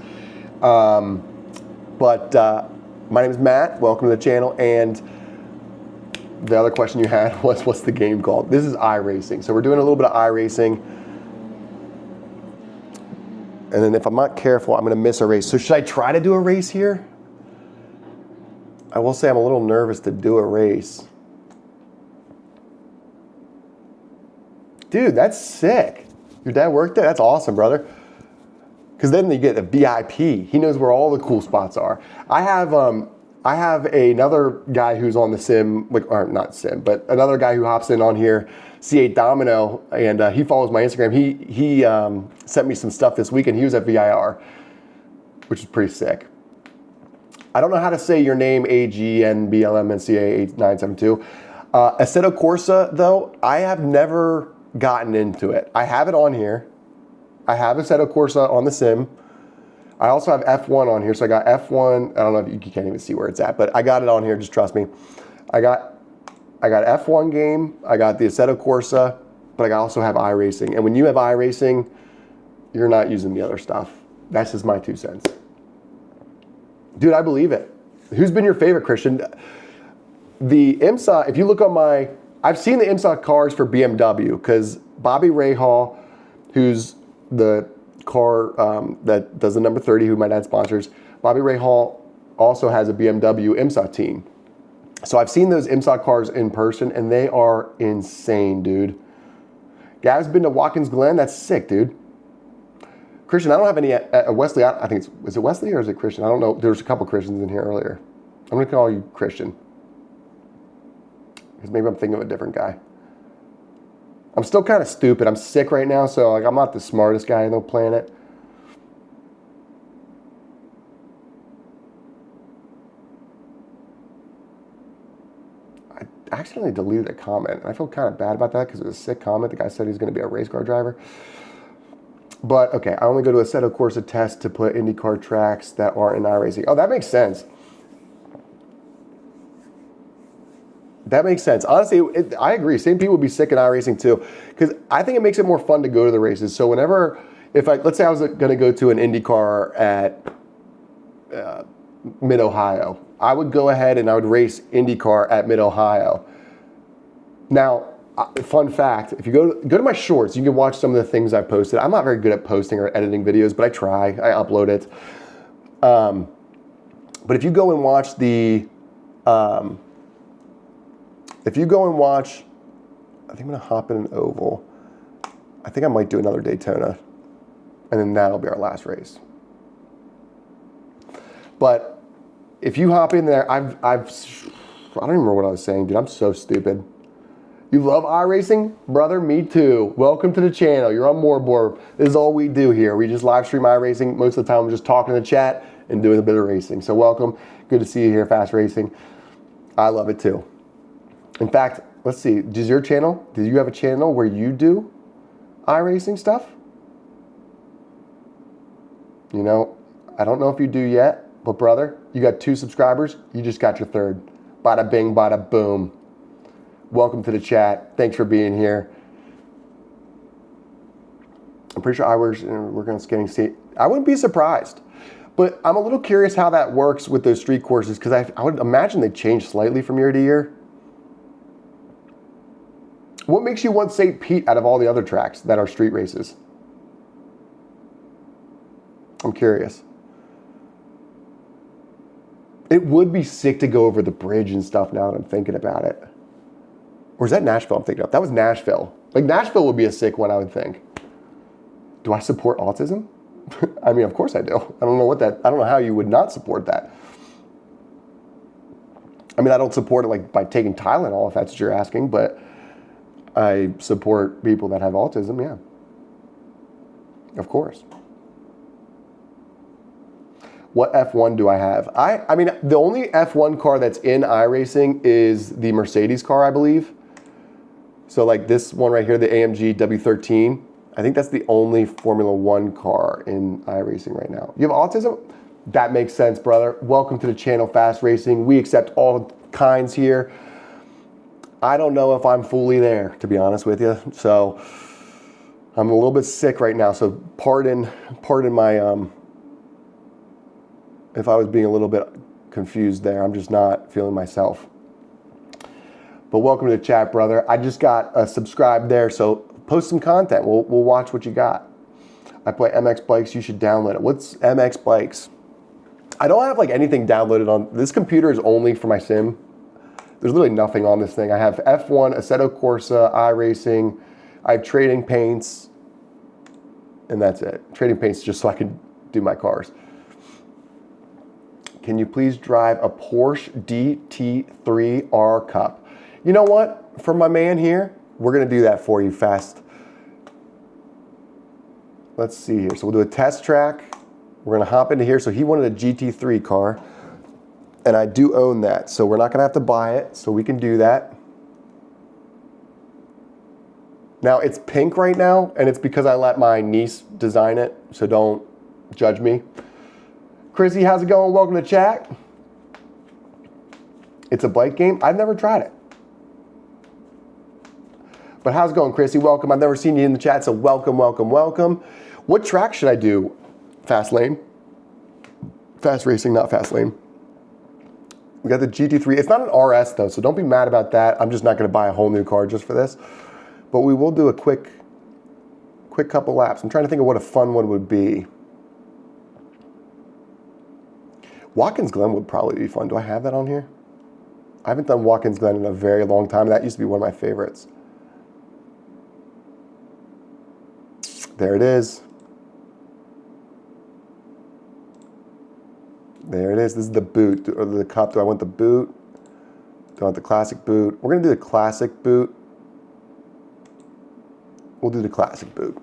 My name is Matt. Welcome to the channel. And the other question you had was, what's the game called? This is iRacing. So we're doing a little bit of iRacing. And then if I'm not careful, I'm going to miss a race. So should I try to do a race here? I will say I'm a little nervous to do a race. Dude, that's sick. Your dad worked there? That's awesome, brother. Because then you get a VIP. He knows where all the cool spots are. I have another guy who's on the sim, or not sim, but another guy who hops in on here, C8 Domino, and he follows my Instagram. He sent me some stuff this weekend. He was at VIR, which is pretty sick. I don't know how to say your name, AGNBLMNCA8972. Assetto Corsa, though, I have never gotten into it. I have it on here. I have Assetto Corsa on the sim. I also have F1 on here, so I got F1. I don't know if you can't even see where it's at, but I got it on here. Just trust me. I got F1 game. I got the Assetto Corsa, but I also have iRacing. And when you have iRacing, you're not using the other stuff. That's just my 2 cents. Dude, I believe it. Who's been your favorite, Christian? The IMSA, if you look on I've seen the IMSA cars for BMW, because Bobby Rahal, who's the car that does the number 30, who my dad sponsors, Bobby Rahal also has a BMW IMSA team. So I've seen those IMSA cars in person, and they are insane, dude. Gav's been to Watkins Glen. That's sick, dude. Christian, I don't have any at Wesley. I think is it Wesley or is it Christian? I don't know. There's a couple Christians in here earlier. I'm going to call you Christian, because maybe I'm thinking of a different guy. I'm still kind of stupid. I'm sick right now, so like I'm not the smartest guy on the planet. I accidentally deleted a comment. I feel kind of bad about that because it was a sick comment. The guy said he's going to be a race car driver. But okay, I only go to Assetto Corsa test to put IndyCar tracks that are in iRacing. Oh, that makes sense. That makes sense. Honestly, I agree. Same people would be sick in iRacing too, because I think it makes it more fun to go to the races. So whenever, let's say I was going to go to an IndyCar at Mid-Ohio, I would go ahead and I would race IndyCar at Mid-Ohio. Now, fun fact, if you go to my shorts, you can watch some of the things I've posted. I'm not very good at posting or editing videos, but I try. I upload it. But if you go and watch I think I'm going to hop in an oval. I think I might do another Daytona. And then that'll be our last race. But if you hop in there, I don't even remember what I was saying, dude. I'm so stupid. You love iRacing? Brother, me too. Welcome to the channel. You're on board. This is all we do here. We just live stream iRacing. Most of the time, I'm just talking in the chat and doing a bit of racing. So welcome. Good to see you here, Fast Racing. I love it too. In fact, let's see. Do you have a channel where you do iRacing stuff? You know, I don't know if you do yet, but brother, you got 2 subscribers. You just got your 3rd. Bada bing, bada boom. Welcome to the chat. Thanks for being here. I'm pretty sure we're going to skating seat. I wouldn't be surprised, but I'm a little curious how that works with those street courses because I would imagine they change slightly from year to year. What makes you want St. Pete out of all the other tracks that are street races? I'm curious. It would be sick to go over the bridge and stuff now that I'm thinking about it. Or is that Nashville I'm thinking of? That was Nashville. Like Nashville would be a sick one, I would think. Do I support autism? I mean, of course I do. I don't know how you would not support that. I mean, I don't support it like by taking Tylenol, if that's what you're asking, but I support people that have autism, yeah. Of course. What F1 do I have? I mean, the only F1 car that's in iRacing is the Mercedes car, I believe. So like this one right here, the AMG W13, I think that's the only Formula One car in iRacing right now. You have autism? That makes sense, brother. Welcome to the channel, Fast Racing. We accept all kinds here. I don't know if I'm fully there, to be honest with you. So I'm a little bit sick right now. So pardon my, if I was being a little bit confused there. I'm just not feeling myself. But welcome to the chat, brother. I just got subscribed there, so post some content. We'll watch what you got. I play MX Bikes. You should download it. What's MX Bikes? I don't have like anything downloaded on this computer. Is only for my sim. There's literally nothing on this thing. I have F1, Assetto Corsa, iRacing. I have Trading Paints, and that's it. Trading Paints just so I can do my cars. Can you please drive a Porsche DT3 R Cup? You know what? For my man here, we're going to do that for you fast. Let's see here. So we'll do a test track. We're going to hop into here. So he wanted a GT3 car, and I do own that. So we're not going to have to buy it, so we can do that. Now, it's pink right now, and it's because I let my niece design it, so don't judge me. Chrissy, how's it going? Welcome to chat. It's a bike game. I've never tried it. But how's it going, Chrissy? Welcome. I've never seen you in the chat, so welcome, welcome, welcome. What track should I do? Fast lane? Fast racing, not fast lane. We got the GT3. It's not an RS, though, so don't be mad about that. I'm just not going to buy a whole new car just for this. But we will do a quick couple laps. I'm trying to think of what a fun one would be. Watkins Glen would probably be fun. Do I have that on here? I haven't done Watkins Glen in a very long time. That used to be one of my favorites. There it is. There it is. This is the boot or the cup. Do I want the boot? Do I want the classic boot? We're going to do the classic boot. We'll do the classic boot.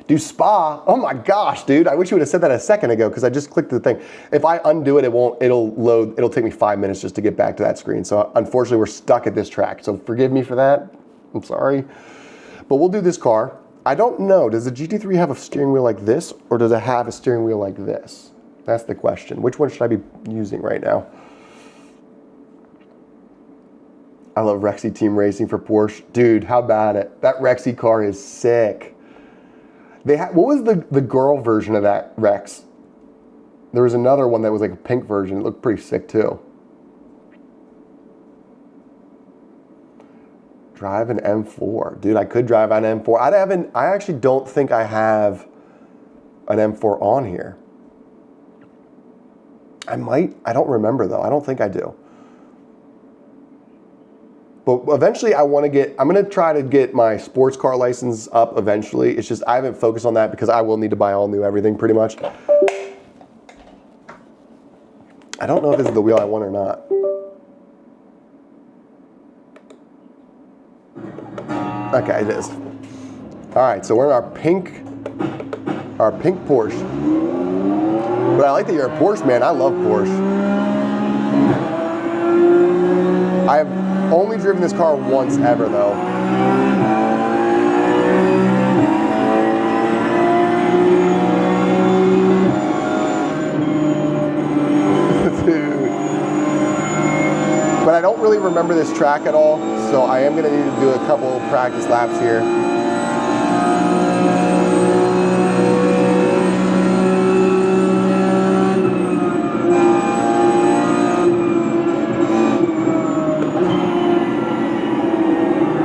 Do Spa. Oh my gosh, dude. I wish you would have said that a second ago because I just clicked the thing. If I undo it, it'll load. It'll take me 5 minutes just to get back to that screen. So unfortunately, we're stuck at this track. So forgive me for that. I'm sorry. But we'll do this car. I don't know. Does the GT3 have a steering wheel like this or does it have a steering wheel like this? That's the question. Which one should I be using right now? I love Rexy Team Racing for Porsche. Dude, how about it? That Rexy car is sick. What was the girl version of that Rex? There was another one that was like a pink version. It looked pretty sick too. Drive an M4. Dude, I could drive an M4. I actually don't think I have an M4 on here. I might. I don't remember though. I don't think I do. But eventually I'm going to try to get my sports car license up eventually. It's just I haven't focused on that because I will need to buy all new everything pretty much. I don't know if this is the wheel I want or not. Okay, it is. All right, so we're in our pink Porsche. But I like that you're a Porsche man. I love Porsche. I've only driven this car once ever though. Dude. But I don't really remember this track at all, so I am going to need to do a couple practice laps here.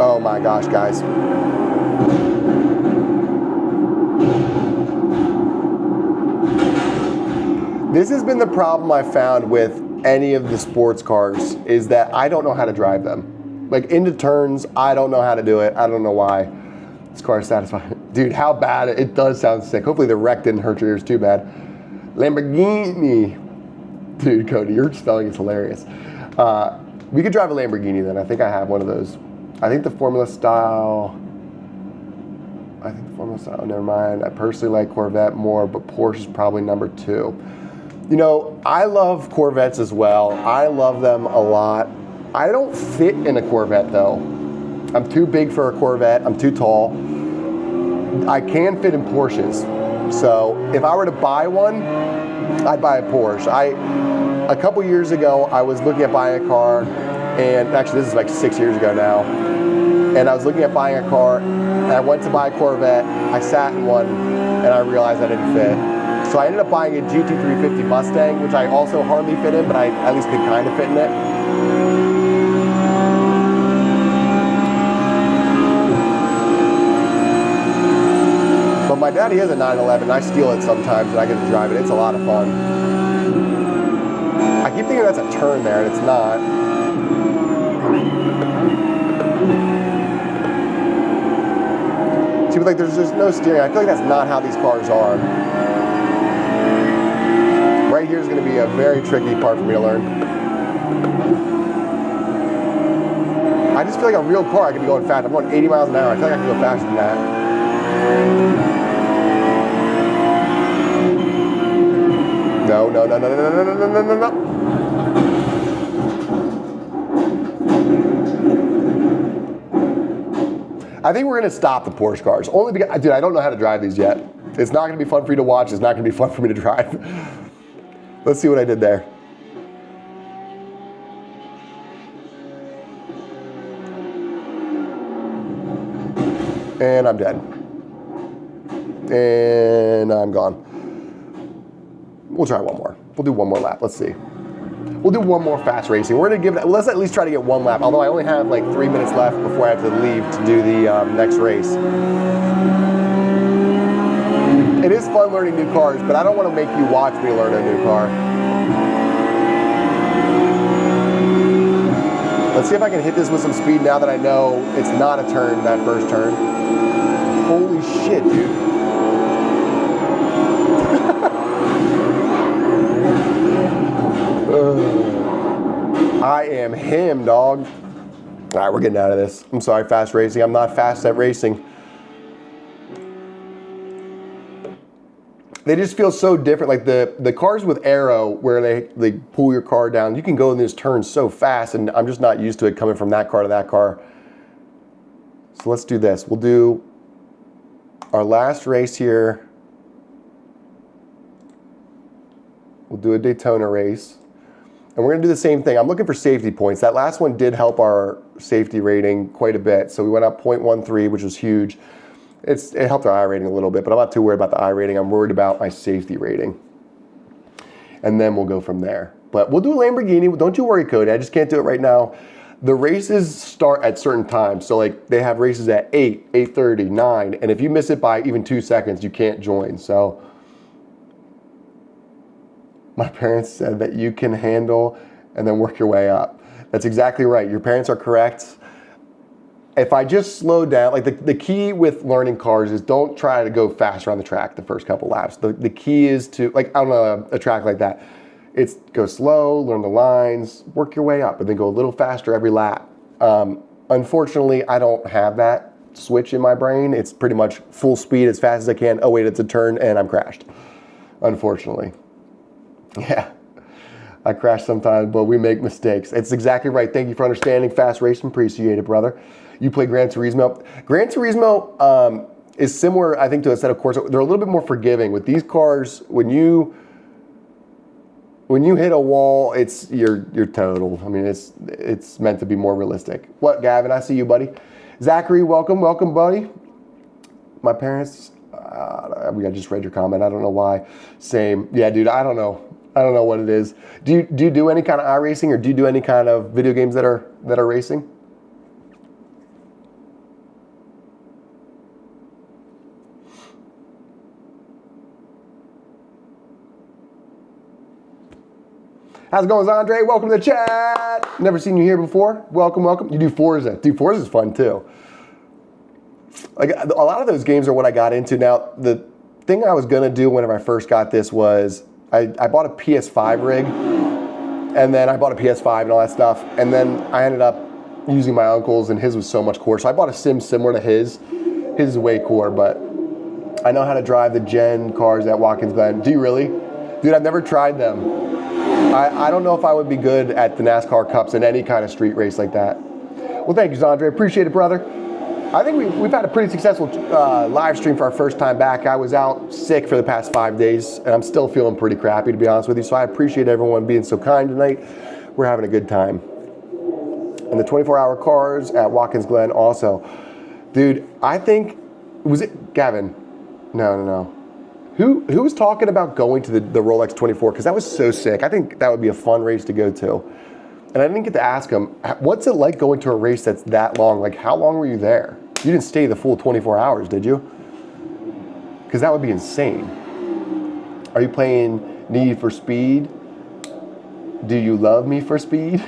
Oh my gosh, guys. This has been the problem I found with any of the sports cars is that I don't know how to drive them. Like into turns, I don't know how to do it. I don't know why. This car is satisfying. Dude, how bad it does sound sick. Hopefully the wreck didn't hurt your ears too bad. Lamborghini. Dude, Cody, your spelling is hilarious. We could drive a Lamborghini then. I think I have one of those. I think the Formula style, never mind. I personally like Corvette more, but Porsche is probably number 2. You know, I love Corvettes as well. I love them a lot. I don't fit in a Corvette though. I'm too big for a Corvette. I'm too tall. I can fit in Porsches. So if I were to buy one, I'd buy a Porsche. A couple years ago, I was looking at buying a car, and actually this is like 6 years ago now, and I was looking at buying a car, and I went to buy a Corvette. I sat in one, and I realized I didn't fit. So I ended up buying a GT350 Mustang, which I also hardly fit in, but I at least could kind of fit in it. But my daddy has a 911. I steal it sometimes, and I get to drive it. It's a lot of fun. I keep thinking that's a turn there, and it's not. See, but like there's just no steering. I feel like that's not how these cars are. Right here is going to be a very tricky part for me to learn. I just feel like a real car, I could be going fast. I'm going 80 miles an hour. I feel like I can go faster than that. No. I think we're going to stop the Porsche cars. Only because, dude, I don't know how to drive these yet. It's not going to be fun for you to watch. It's not going to be fun for me to drive. Let's see what I did there. And I'm dead. And I'm gone. We'll try one more. We'll do one more lap. Let's see. We'll do one more fast racing. We're gonna give it, let's at least try to get one lap, although I only have like 3 minutes left before I have to leave to do the next race. It is fun learning new cars, but I don't want to make you watch me learn a new car. Let's see if I can hit this with some speed now that I know it's not a turn, that first turn. Holy shit, dude. I am him, dog. All right, we're getting out of this. I'm sorry, fast racing. I'm not fast at racing. They just feel so different. Like the cars with aero, where they pull your car down, you can go in these turns so fast, and I'm just not used to it coming from that car to that car. So let's do this. We'll do our last race here. We'll do a Daytona race. And we're gonna do the same thing. I'm looking for safety points. That last one did help our safety rating quite a bit. So we went up 0.13, which was huge. It helped our iRating a little bit, but I'm not too worried about the iRating. I'm worried about my safety rating. And then we'll go from there. But we'll do a Lamborghini. Don't you worry, Cody. I just can't do it right now. The races start at certain times. So like they have races at 8, 8:30, 9. And if you miss it by even 2 seconds, you can't join. So my parents said that you can handle and then work your way up. That's exactly right. Your parents are correct. If I just slow down, like the key with learning cars is don't try to go fast around the track the first couple laps. The key is to, like, I don't know, a track like that. It's go slow, learn the lines, work your way up, and then go a little faster every lap. Unfortunately, I don't have that switch in my brain. It's pretty much full speed as fast as I can. Oh wait, it's a turn and I'm crashed. Unfortunately. Yeah, I crash sometimes, but we make mistakes. It's exactly right. Thank you for understanding. Fast racing, appreciate it, brother. You play Gran Turismo. Gran Turismo is similar, I think, to a set of cars. They're a little bit more forgiving. With these cars, when you hit a wall, you're total. I mean, it's meant to be more realistic. What, Gavin? I see you, buddy. Zachary, welcome, buddy. My parents. I just read your comment. I don't know why. Same. Yeah, dude. I don't know what it is. Do you do any kind of iRacing, or do you do any kind of video games that are racing? How's it going, Andre? Welcome to the chat. Never seen you here before. Welcome. You do Forza. Dude, Forza's fun too. Like a lot of those games are what I got into. Now, the thing I was gonna do whenever I first got this was I bought a PS5 rig, and then I bought a PS5 and all that stuff, and then I ended up using my uncle's, and his was so much cooler. So I bought a sim similar to his. His is way cooler, but I know how to drive the Gen cars at Watkins Glen. Do you really? Dude, I've never tried them. I don't know if I would be good at the NASCAR Cups in any kind of street race like that. Well, thank you, Andre. Appreciate it, brother. I think we've had a pretty successful live stream for our first time back. I was out sick for the past 5 days, and I'm still feeling pretty crappy, to be honest with you. So I appreciate everyone being so kind tonight. We're having a good time. And the 24-hour cars at Watkins Glen also. Dude, I think, was it Gavin? No. Who was talking about going to the Rolex 24? Because that was so sick. I think that would be a fun race to go to. And I didn't get to ask him, what's it like going to a race that's that long? Like, how long were you there? You didn't stay the full 24 hours, did you? Because that would be insane. Are you playing Need for Speed? Do you love me for speed?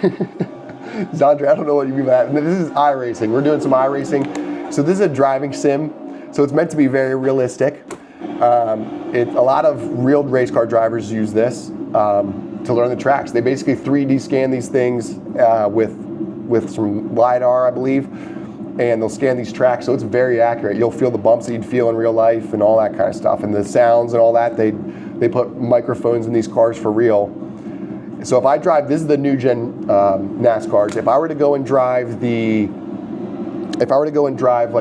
Zandra, I don't know what you mean by that. This is iRacing. We're doing some iRacing. So this is a driving sim. So it's meant to be very realistic. A lot of real race car drivers use this to learn the tracks. They basically 3D scan these things with some LiDAR, I believe, and they'll scan these tracks, so it's very accurate. You'll feel the bumps that you'd feel in real life and all that kind of stuff, and the sounds and all that. They put microphones in these cars for real. So if I drive, this is the new gen NASCARs. If I were to go and drive like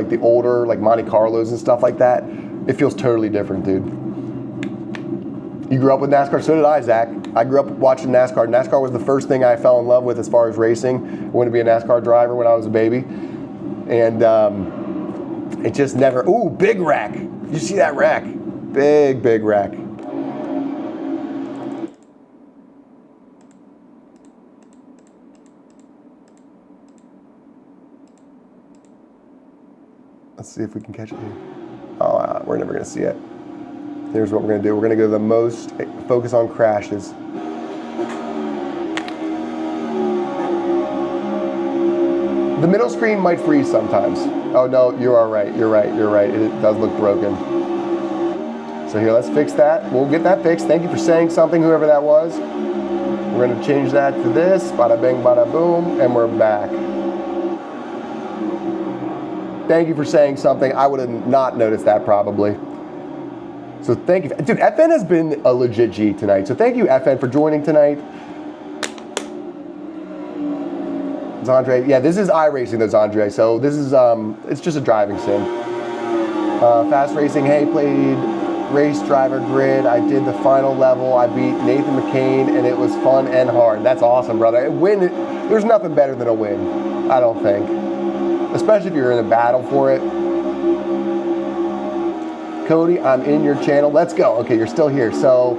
the older, like Monte Carlos and stuff like that, it feels totally different, dude. You grew up with NASCAR, so did I, Zach. I grew up watching NASCAR. NASCAR was the first thing I fell in love with as far as racing. I wanted to be a NASCAR driver when I was a baby. And it just never, ooh, big rack. You see that rack? Big rack. Let's see if we can catch it here. Oh, we're never gonna see it. Here's what we're gonna do. We're gonna go to the most, focus on crashes. The middle screen might freeze sometimes. Oh no, you are right, you're right. It does look broken. So here, let's fix that. We'll get that fixed. Thank you for saying something, whoever that was. We're gonna change that to this, bada bing, bada boom, and we're back. Thank you for saying something. I would have not noticed that probably. So thank you. Dude, FN has been a legit G tonight. So thank you, FN, for joining tonight. Zandre, yeah, this is iRacing though, Zandre. So this is, it's just a driving sim. Fast racing, hey, played race driver grid. I did the final level. I beat Nathan McCain and it was fun and hard. That's awesome, brother. There's nothing better than a win, I don't think. Especially if you're in a battle for it. Cody, I'm in your channel. Let's go. Okay, you're still here. So,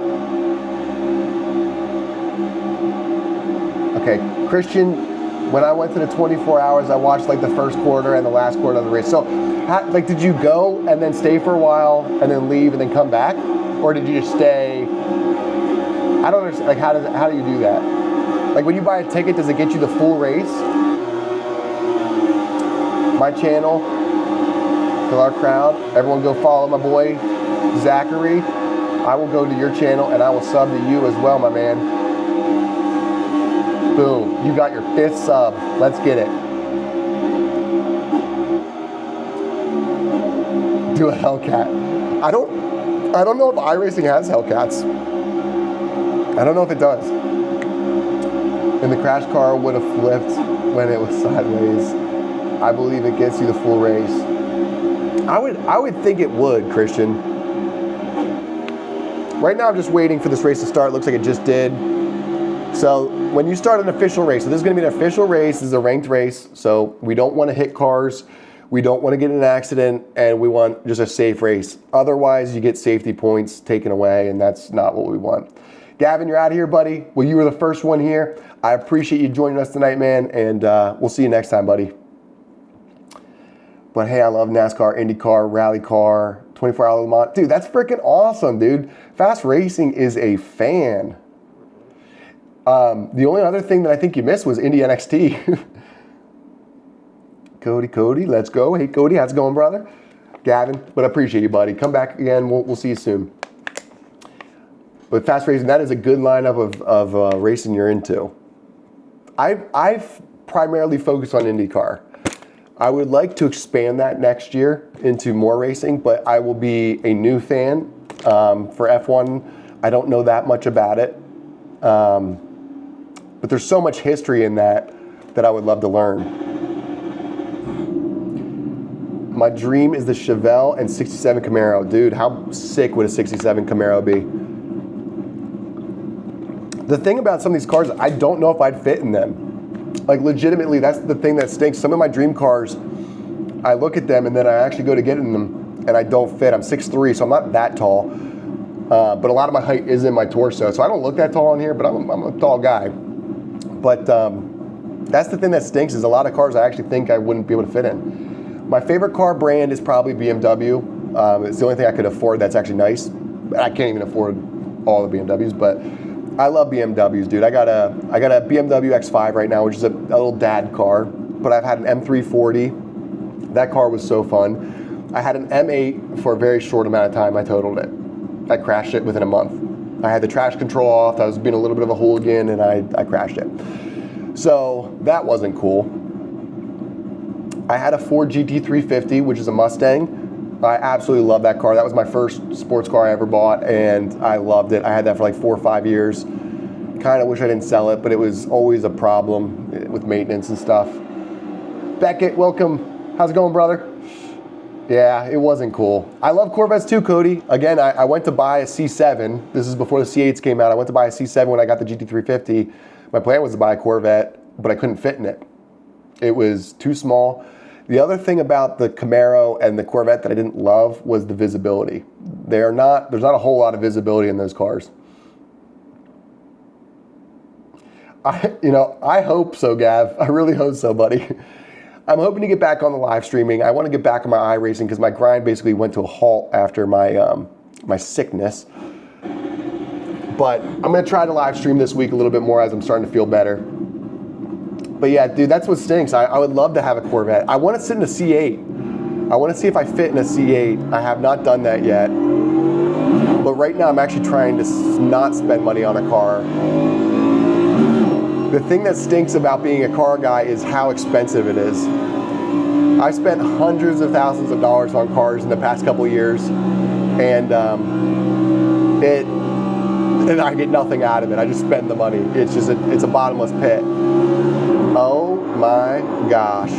okay, Christian When I went to the 24 hours, I watched like the first quarter and the last quarter of the race. So, like, did you go and then stay for a while and then leave and then come back, or did you just stay? I don't understand. Like, how do you do that? Like, when you buy a ticket, does it get you the full race? My channel, to our crowd, everyone go follow my boy Zachary. I will go to your channel and I will sub to you as well, my man. Boom, you got your 5th sub. Let's get it. Do a Hellcat. I don't know if iRacing has Hellcats. I don't know if it does. And the crash car would have flipped when it was sideways. I believe it gets you the full race. I would think it would, Christian. Right now I'm just waiting for this race to start. Looks like it just did. So when you start an official race, so this is going to be an official race. This is a ranked race. So we don't want to hit cars. We don't want to get in an accident, and we want just a safe race. Otherwise, you get safety points taken away, and that's not what we want. Gavin, you're out of here, buddy. Well, you were the first one here. I appreciate you joining us tonight, man, and we'll see you next time, buddy. But hey, I love NASCAR, IndyCar, Rally Car, 24-hour Le Mans. Dude, that's freaking awesome, dude. Fast Racing is a fan. The only other thing that I think you missed was Indy NXT. Cody, let's go. Hey, Cody, how's it going, brother? Gavin, but I appreciate you, buddy. Come back again. We'll see you soon. But Fast Racing, that is a good lineup of racing you're into. I've primarily focused on IndyCar. I would like to expand that next year into more racing, but I will be a new fan for F1. I don't know that much about it. But there's so much history in that I would love to learn. My dream is the Chevelle and 67 Camaro. Dude, how sick would a 67 Camaro be? The thing about some of these cars, I don't know if I'd fit in them. Like, legitimately, that's the thing that stinks. Some of my dream cars, I look at them and then I actually go to get in them and I don't fit. I'm 6'3", so I'm not that tall. But a lot of my height is in my torso. So I don't look that tall in here, but I'm a tall guy. But that's the thing that stinks, is a lot of cars I actually think I wouldn't be able to fit in. My favorite car brand is probably BMW. It's the only thing I could afford that's actually nice. I can't even afford all the BMWs, but I love BMWs, dude. I got a BMW X5 right now, which is a little dad car, but I've had an M340. That car was so fun. I had an M8 for a very short amount of time. I totaled it. I crashed it within a month. I had the traction control off. I was being a little bit of a hooligan, and I crashed it. So that wasn't cool. I had a Ford GT350, which is a Mustang. I absolutely love that car. That was my first sports car I ever bought, and I loved it. I had that for like 4 or 5 years. Kind of wish I didn't sell it, but it was always a problem with maintenance and stuff. Beckett, welcome. How's it going, brother? Yeah, it wasn't cool. I love Corvettes too, Cody. Again, I went to buy a C7. This is before the C8s came out. I went to buy a C7 when I got the GT350. My plan was to buy a Corvette, but I couldn't fit in it. It was too small. The other thing about the Camaro and the Corvette that I didn't love was the visibility. There's not a whole lot of visibility in those cars. I hope so, Gav. I really hope so, buddy. I'm hoping to get back on the live streaming. I want to get back on my iRacing because my grind basically went to a halt after my my sickness. But I'm going to try to live stream this week a little bit more as I'm starting to feel better. But yeah, dude, that's what stinks. I would love to have a Corvette. I want to sit in a C8. I want to see if I fit in a C8. I have not done that yet. But right now I'm actually trying to not spend money on a car. The thing that stinks about being a car guy is how expensive it is. I spent hundreds of thousands of dollars on cars in the past couple of years, and I get nothing out of it. I just spend the money. It's just it's a bottomless pit. Oh my gosh.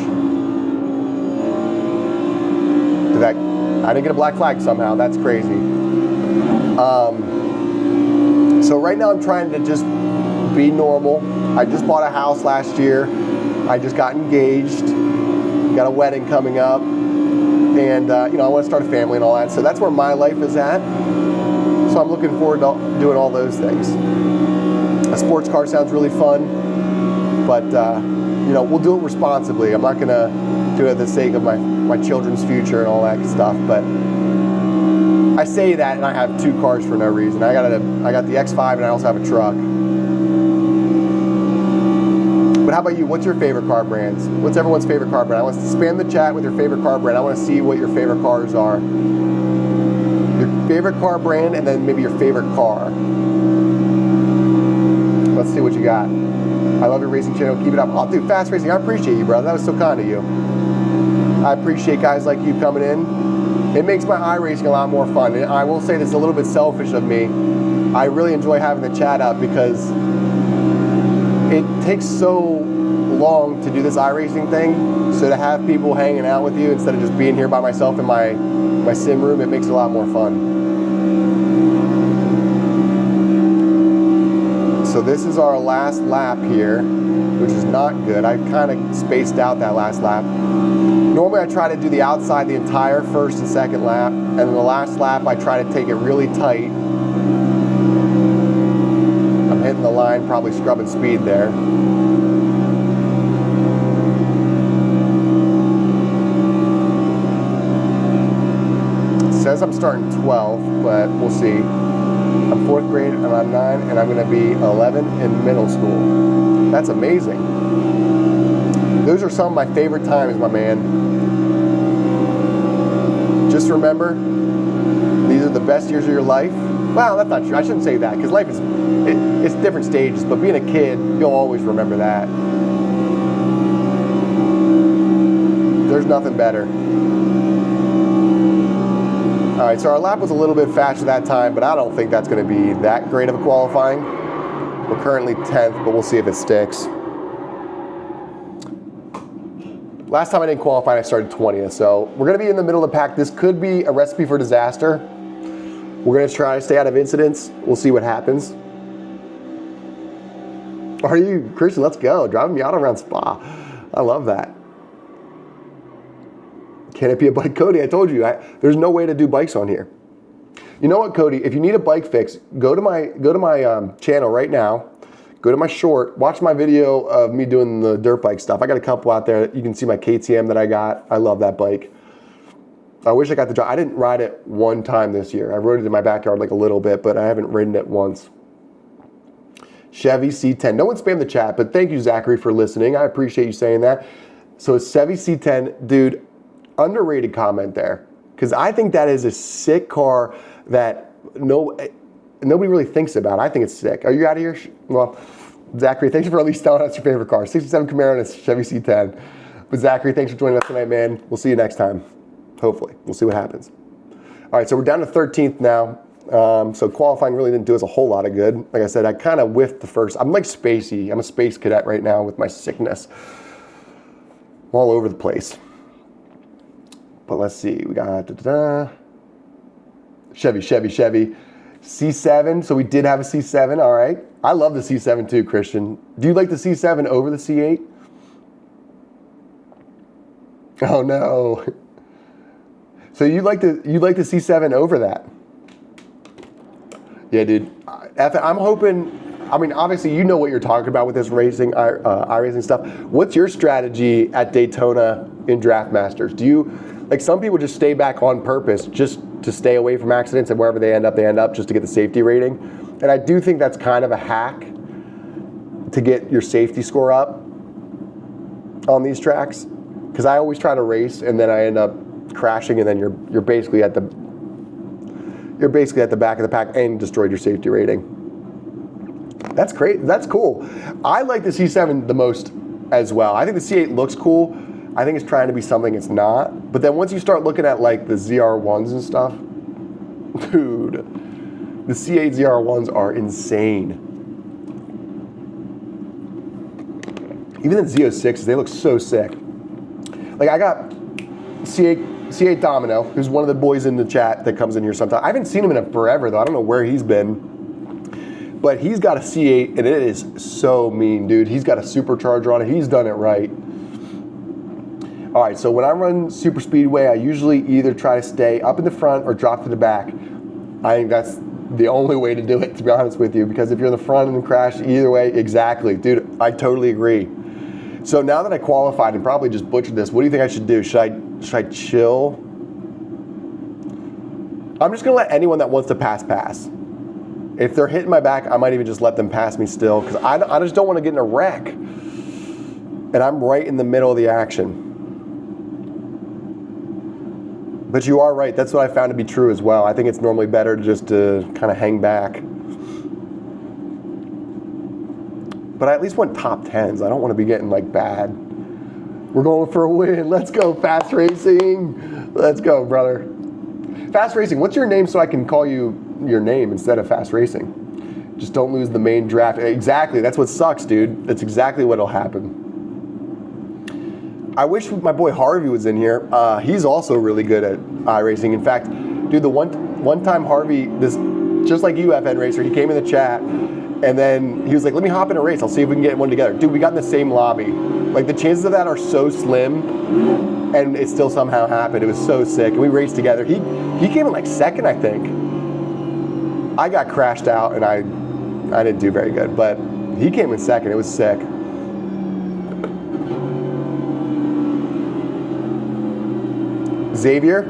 I didn't get a black flag somehow. That's crazy. So right now I'm trying to just be normal. I just bought a house last year. I just got engaged. Got a wedding coming up. And, I want to start a family and all that. So that's where my life is at. So I'm looking forward to doing all those things. A sports car sounds really fun. But you know, we'll do it responsibly. I'm not gonna do it at the sake of my children's future and all that stuff. But I say that, and I have 2 cars for no reason. I got the X5, and I also have a truck. But how about you? What's your favorite car brands? What's everyone's favorite car brand? I want to spam the chat with your favorite car brand. I want to see what your favorite cars are. Your favorite car brand, and then maybe your favorite car. Let's see what you got. I love your racing channel. Keep it up. Oh, dude, Fast Racing, I appreciate you, brother. That was so kind of you. I appreciate guys like you coming in. It makes my iRacing a lot more fun. And I will say this is a little bit selfish of me. I really enjoy having the chat up because it takes so long to do this iRacing thing. So to have people hanging out with you instead of just being here by myself in my sim room, it makes it a lot more fun. So this is our last lap here, which is not good. I kind of spaced out that last lap. Normally I try to do the outside the entire first and second lap, and then the last lap I try to take it really tight. I'm hitting the line, probably scrubbing speed there. It says I'm starting 12th, but we'll see. I'm 4th grade and I'm 9, and I'm going to be 11 in middle school. That's amazing. Those are some of my favorite times, my man. Just remember, these are the best years of your life. Well, that's not true. I shouldn't say that, because life is, it's different stages, but being a kid, you'll always remember that. There's nothing better. All right, so our lap was a little bit faster that time, but I don't think that's going to be that great of a qualifying. We're currently 10th, but we'll see if it sticks. Last time I didn't qualify, I started 20th, so we're going to be in the middle of the pack. This could be a recipe for disaster. We're going to try to stay out of incidents. We'll see what happens. Are you, Christian? Let's go. Driving me out around Spa. I love that. Can it be a bike? Cody, I told you, there's no way to do bikes on here. You know what, Cody? If you need a bike fix, go to my channel right now. Go to my short. Watch my video of me doing the dirt bike stuff. I got a couple out there. You can see my KTM that I got. I love that bike. I wish I got the job. I didn't ride it one time this year. I rode it in my backyard like a little bit, but I haven't ridden it once. Chevy C10. No one spammed the chat, but thank you, Zachary, for listening. I appreciate you saying that. So it's Chevy C10. Dude, underrated comment there, because I think that is a sick car that nobody really thinks about. I think it's sick. Are you out of here? Well, Zachary, thanks for at least telling us your favorite car. 67 Camaro and a Chevy C10. But Zachary, thanks for joining us tonight, man. We'll see you next time. Hopefully. We'll see what happens. All right, so we're down to 13th now. So qualifying really didn't do us a whole lot of good. Like I said, I kind of whiffed the first. I'm like spacey. I'm a space cadet right now with my sickness. I'm all over the place. But let's see. We got Chevy. C7. So we did have a C7. All right. I love the C7 too, Christian. Do you like the C7 over the C8? Oh no. So you like the C7 over that? Yeah, dude. I'm hoping. I mean, obviously, you know what you're talking about with this racing, iRacing stuff. What's your strategy at Daytona in Draft Masters? Do you, like, some people just stay back on purpose just to stay away from accidents, and wherever they end up just to get the safety rating? And I do think that's kind of a hack to get your safety score up on these tracks, because I always try to race and then I end up crashing, and then you're basically at the back of the pack and destroyed your safety rating. That's great. That's cool. I like the C7 the most as well. I think the C8 looks cool. I think it's trying to be something it's not. But then once you start looking at like the ZR1s and stuff, dude, the C8 ZR1s are insane. Even the Z06s, they look so sick. Like, I got C8 Domino, who's one of the boys in the chat that comes in here sometimes. I haven't seen him in forever, though. I don't know where he's been. But he's got a C8, and it is so mean, dude. He's got a supercharger on it. He's done it right. All right, so when I run super speedway, I usually either try to stay up in the front or drop to the back. I think that's the only way to do it, to be honest with you, because if you're in the front and crash either way, exactly. Dude, I totally agree. So now that I qualified and probably just butchered this, what do you think I should do? Should I chill? I'm just going to let anyone that wants to pass. If they're hitting my back, I might even just let them pass me still, because I just don't want to get in a wreck. And I'm right in the middle of the action. But you are right. That's what I found to be true as well. I think it's normally better just to kind of hang back. But I at least want top 10s. I don't want to be getting like bad. We're going for a win. Let's go, Fast Racing. Let's go, brother. Fast Racing, what's your name so I can call you your name instead of Fast Racing? Just don't lose the main draft. Exactly. That's what sucks, dude. That's exactly what'll happen. I wish my boy Harvey was in here. He's also really good at iRacing. In fact, dude, the one time Harvey, this just like you, FN Racer, he came in the chat, and then he was like, let me hop in a race. I'll see if we can get one together. Dude, we got in the same lobby. Like, the chances of that are so slim, and it still somehow happened. It was so sick. And we raced together. He came in like second, I think. I got crashed out, and I didn't do very good. But he came in second. It was sick. Xavier?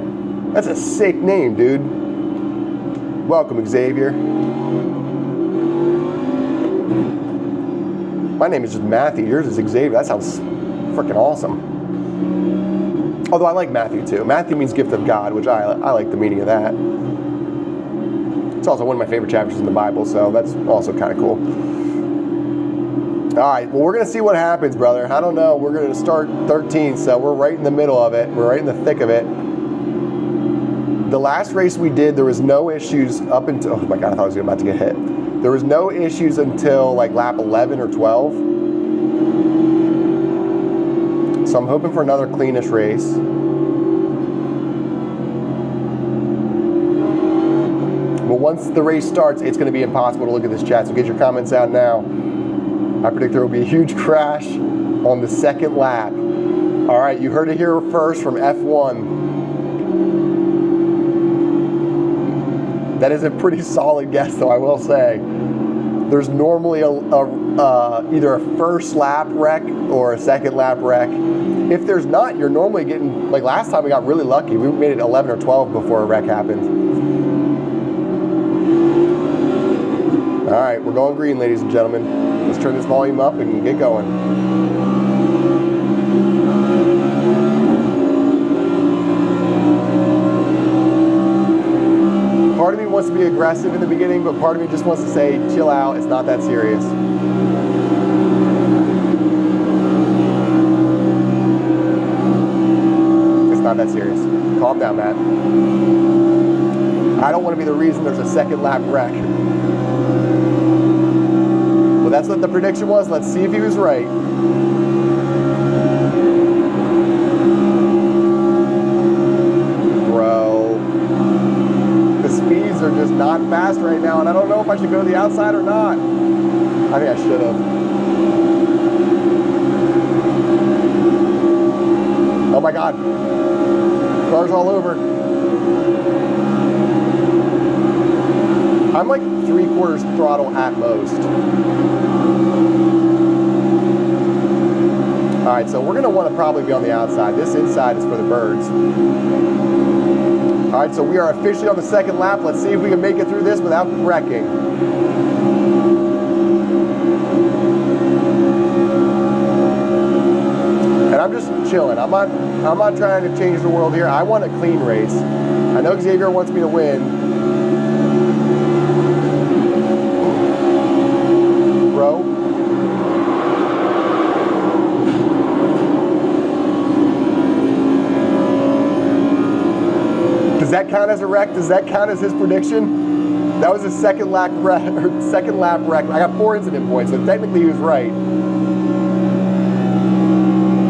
That's a sick name, dude. Welcome, Xavier. My name is just Matthew. Yours is Xavier. That sounds freaking awesome. Although I like Matthew too. Matthew means gift of God, which I like the meaning of that. It's also one of my favorite chapters in the Bible, so that's also kind of cool. All right, well, we're going to see what happens, brother. I don't know. We're going to start 13th, so we're right in the middle of it. We're right in the thick of it. The last race we did, there was no issues up until, oh my God, I thought I was about to get hit. There was no issues until like lap 11 or 12. So I'm hoping for another cleanish race. But once the race starts, it's going to be impossible to look at this chat, so get your comments out now. I predict there will be a huge crash on the second lap. All right, you heard it here first from F1. That is a pretty solid guess, though, I will say. There's normally either a first lap wreck or a second lap wreck. If there's not, you're normally getting, like last time we got really lucky. We made it 11 or 12 before a wreck happened. All right, we're going green, ladies and gentlemen. Let's turn this volume up and get going. Part of me wants to be aggressive in the beginning, but part of me just wants to say, chill out, it's not that serious. It's not that serious. Calm down, Matt. I don't want to be the reason there's a second lap wreck. Well, that's what the prediction was. Let's see if he was right. Are just not fast right now, and I don't know if I should go to the outside or not. I think I should have. Oh my God. Cars all over. I'm like 3/4 throttle at most. All right, so we're going to want to probably be on the outside. This inside is for the birds. All right, so we are officially on the second lap. Let's see if we can make it through this without wrecking. And I'm just chilling. I'm not trying to change the world here. I want a clean race. I know Xavier wants me to win. Bro. Does that count as a wreck? Does that count as his prediction? That was a second lap wreck. I got 4 incident points, so technically he was right.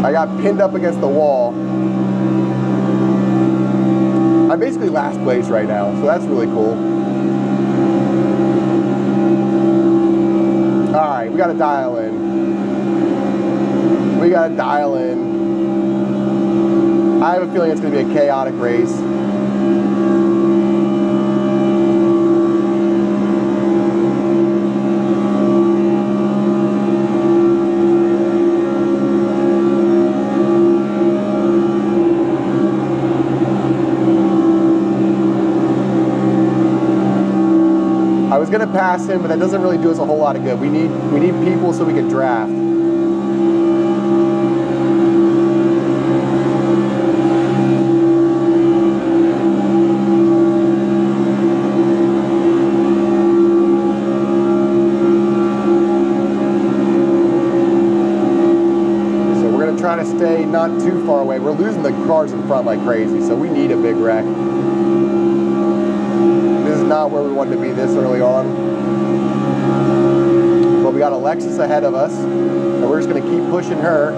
I got pinned up against the wall. I'm basically last place right now, so that's really cool. All right, we gotta dial in. We gotta dial in. I have a feeling it's gonna be a chaotic race. gonna pass him, but that doesn't really do us a whole lot of good. We need people so we can draft. Trying to stay not too far away. We're losing the cars in front like crazy, so we need a big wreck. This is not where we wanted to be this early on. But we got Alexis ahead of us, and we're just going to keep pushing her.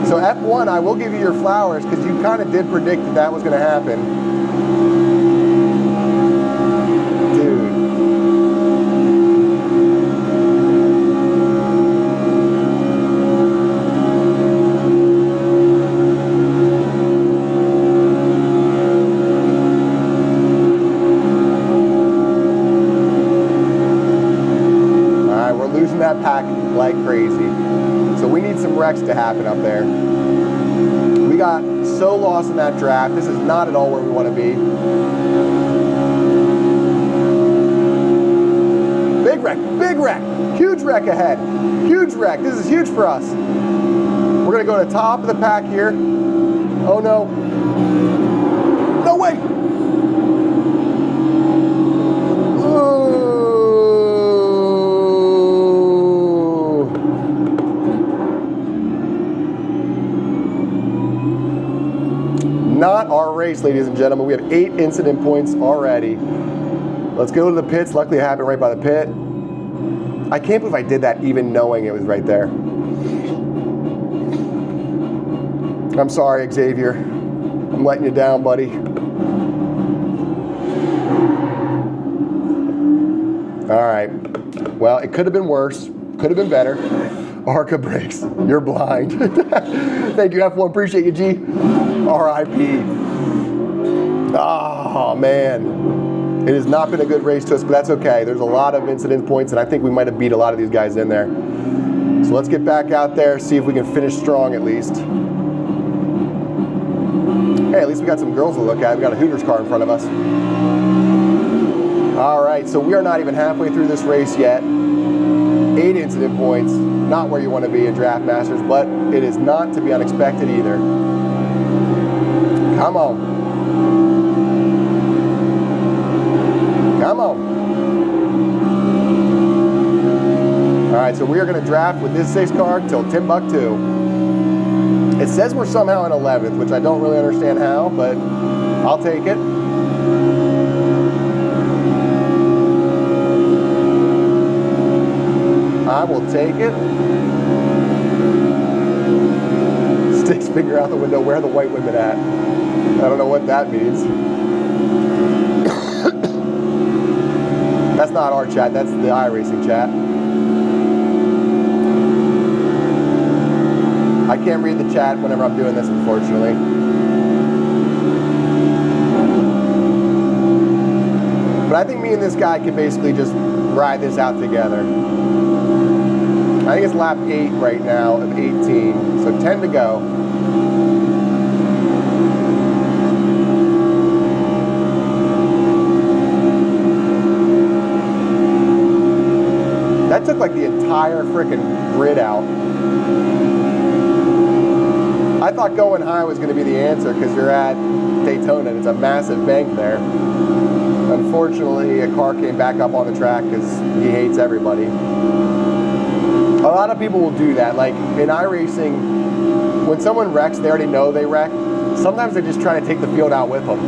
So F1, I will give you your flowers because you kind of did predict that that was going to happen. That pack like crazy. So we need some wrecks to happen up there. We got so lost in that draft. This is not at all where we want to be. Big wreck, huge wreck ahead. Huge wreck, this is huge for us. We're gonna go to the top of the pack here. Oh no. No way. Not our race, ladies and gentlemen. We have 8 incident points already. Let's go to the pits. Luckily it happened right by the pit. I can't believe I did that even knowing it was right there. I'm sorry, Xavier. I'm letting you down, buddy. All right. Well, it could have been worse. Could have been better. Arca brakes. You're blind. Thank you, F1. Appreciate you, G. R.I.P. Oh, man. It has not been a good race to us, but that's okay. There's a lot of incident points, and I think we might have beat a lot of these guys in there. So let's get back out there, see if we can finish strong at least. Hey, at least we got some girls to look at. We got a Hooters car in front of us. All right, so we are not even halfway through this race yet. 8 incident points. Not where you want to be in Draft Masters, but it is not to be unexpected either. Come on. Come on. All right, so we are going to draft with this 6 car till Timbuktu. It says we're somehow in 11th, which I don't really understand how, but I'll take it. I will take it. Sticks finger out the window, where are the white women at? I don't know what that means. That's not our chat, that's the iRacing chat. I can't read the chat whenever I'm doing this, unfortunately. But I think me and this guy can basically just ride this out together. I think it's lap 8 right now of 18, so 10 to go. That took like the entire freaking grid out. I thought going high was going to be the answer because you're at Daytona and it's a massive bank there. Unfortunately, a car came back up on the track because he hates everybody. A lot of people will do that. Like in iRacing, when someone wrecks, they already know they wreck. Sometimes they just try to take the field out with them.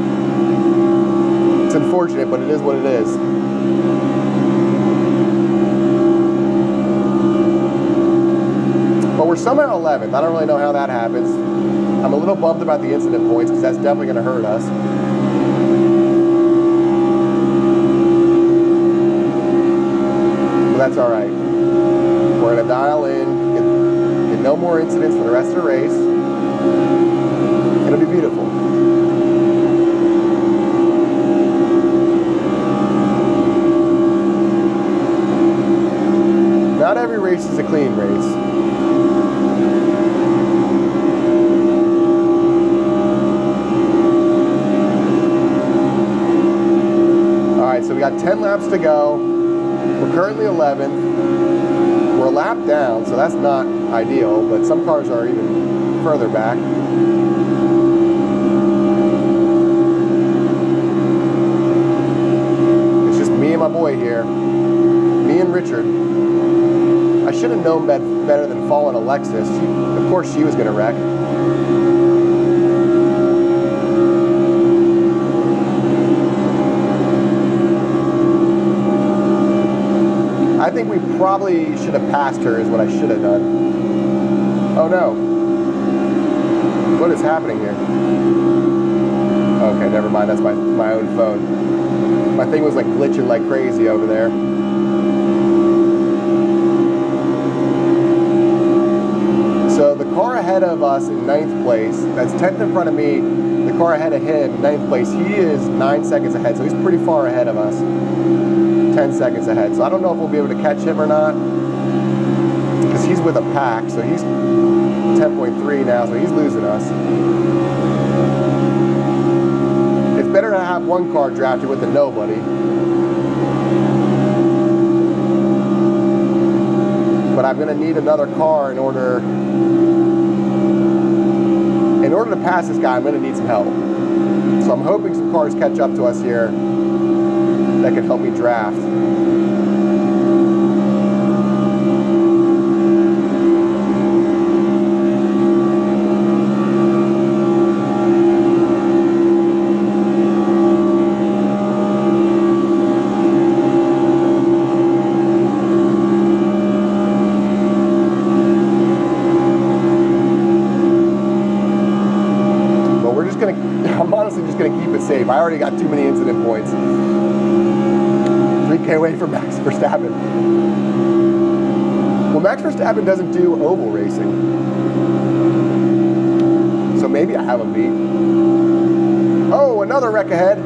It's unfortunate, but it is what it is. But we're somehow 11th. I don't really know how that happens. I'm a little bummed about the incident points because that's definitely going to hurt us. But that's all right. We're going to dial in, get no more incidents for the rest of the race. It'll be beautiful. Not every race is a clean race. got 10 laps to go. We're currently 11th. We're a lap down, so that's not ideal, but some cars are even further back. It's just me and my boy here. Me and Richard. I should have known better than following Alexis. Of course she was going to wreck. I think we probably should have passed her is what I should have done. Oh no. What is happening here? Okay, never mind. That's my own phone. My thing was like glitching like crazy over there. So the car ahead of us in 9th place, that's 10th in front of me. The car ahead of him, 9th place, he is 9 seconds ahead, so he's pretty far ahead of us. 10 seconds ahead. So I don't know if we'll be able to catch him or not, because he's with a pack, so he's 10.3 now, so he's losing us. It's better to have one car drafted with a nobody. But I'm going to need another car in order to pass this guy. I'm going to need some help. So I'm hoping some cars catch up to us here that can help me draft. I'm honestly just going to keep it safe. I already got too many incident points. 3K away from Max Verstappen. Well, Max Verstappen doesn't do oval racing. So maybe I have him beat. Oh, another wreck ahead.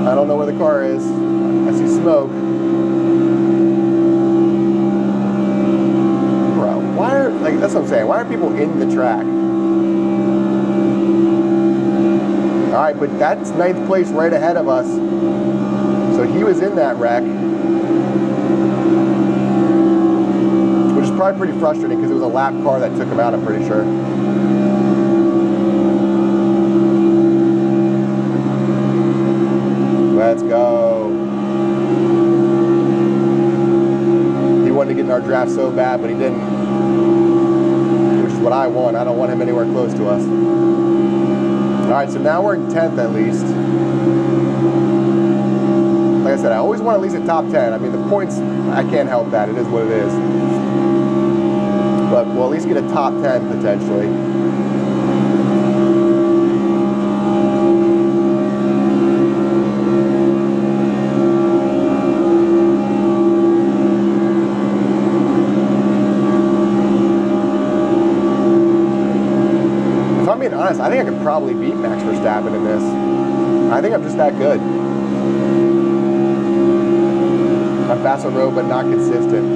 I don't know where the car is. I see smoke. Bro, why are, like, that's what I'm saying. Why are people in the track? Alright, but that's 9th place right ahead of us. So he was in that wreck. Which is probably pretty frustrating because it was a lap car that took him out, I'm pretty sure. Let's go. He wanted to get in our draft so bad, but he didn't. Which is what I want. I don't want him anywhere close to us. Alright, so now we're in 10th at least. Like I said, I always want at least a top 10. I mean, the points, I can't help that. It is what it is. But we'll at least get a top 10 potentially. If I'm being honest, I think I could probably beat Max Verstappen in this. I think I'm just that good. I'm fast on road, but not consistent.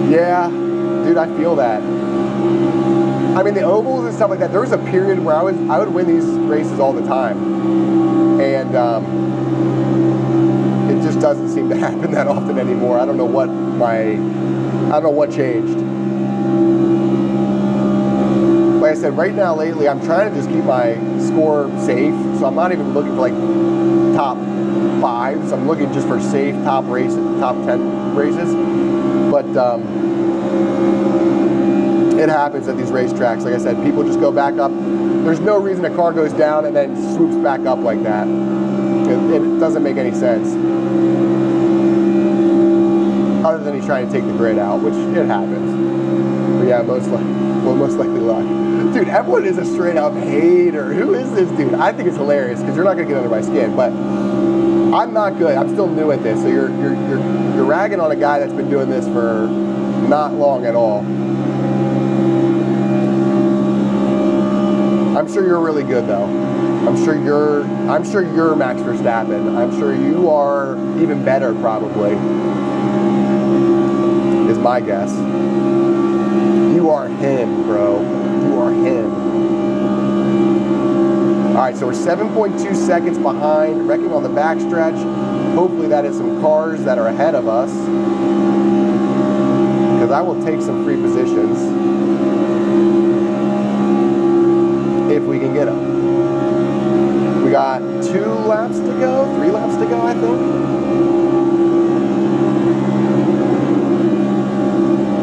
Yeah, dude, I feel that. I mean, the ovals and stuff like that, there was a period where I would win these races all the time. And it just doesn't seem to happen that often anymore. I don't know what changed. Like I said, right now, lately, I'm trying to just keep my score safe. So I'm not even looking for like top 5s. I'm looking just for safe top races, top 10 races. But it happens at these racetracks. Like I said, people just go back up. There's no reason a car goes down and then swoops back up like that. It doesn't make any sense. Other than he's trying to take the grid out, which it happens. But yeah, most likely luck. Dude, everyone is a straight up hater. Who is this dude? I think it's hilarious because you're not gonna get under my skin, but I'm not good. I'm still new at this. So you're ragging on a guy that's been doing this for not long at all. I'm sure you're really good though. I'm sure you're Max Verstappen. I'm sure you are even better probably. Is my guess. You are him, bro. You are him. All right, so we're 7.2 seconds behind, wrecking on the backstretch. Hopefully that is some cars that are ahead of us, because I will take some free positions if we can get them. We got 2 laps to go, 3 laps to go, I think.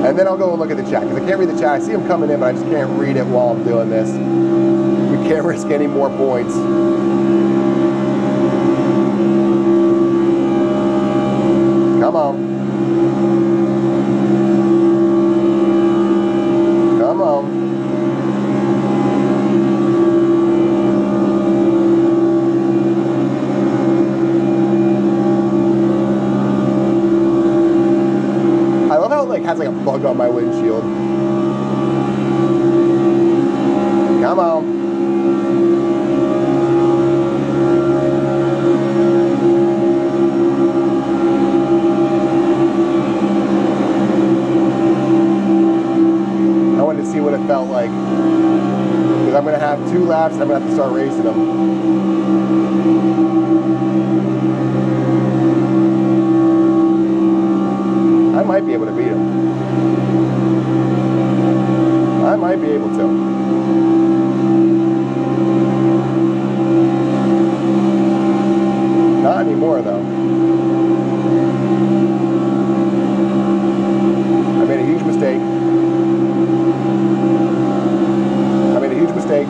And then I'll go and look at the chat, because I can't read the chat. I see them coming in, but I just can't read it while I'm doing this. We can't risk any more points. Come on. Come on. I love how it like has like a bug on my windshield. Come on. See what it felt like, because I'm going to have 2 laps and I'm going to have to start racing them. I might be able to beat him. I might be able to. Not anymore though. I made a huge mistake. I made a huge mistake.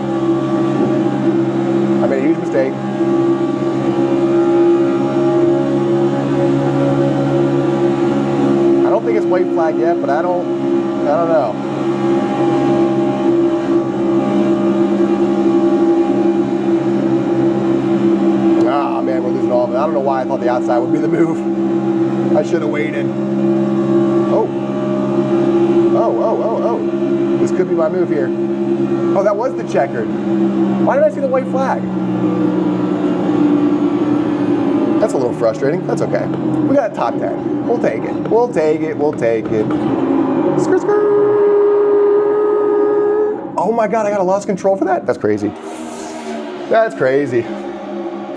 I don't think it's white flag yet, but I don't know. Ah, man, we're losing all of it. I don't know why I thought the outside would be the move. I should have waited. Oh. This could be my move here. Oh, that was the checkered. Why did I see the white flag? That's a little frustrating. That's okay. We got a top 10. We'll take it. We'll take it. We'll take it. Skirt, skirt. Oh my God, I got a lost control for that? That's crazy. That's crazy.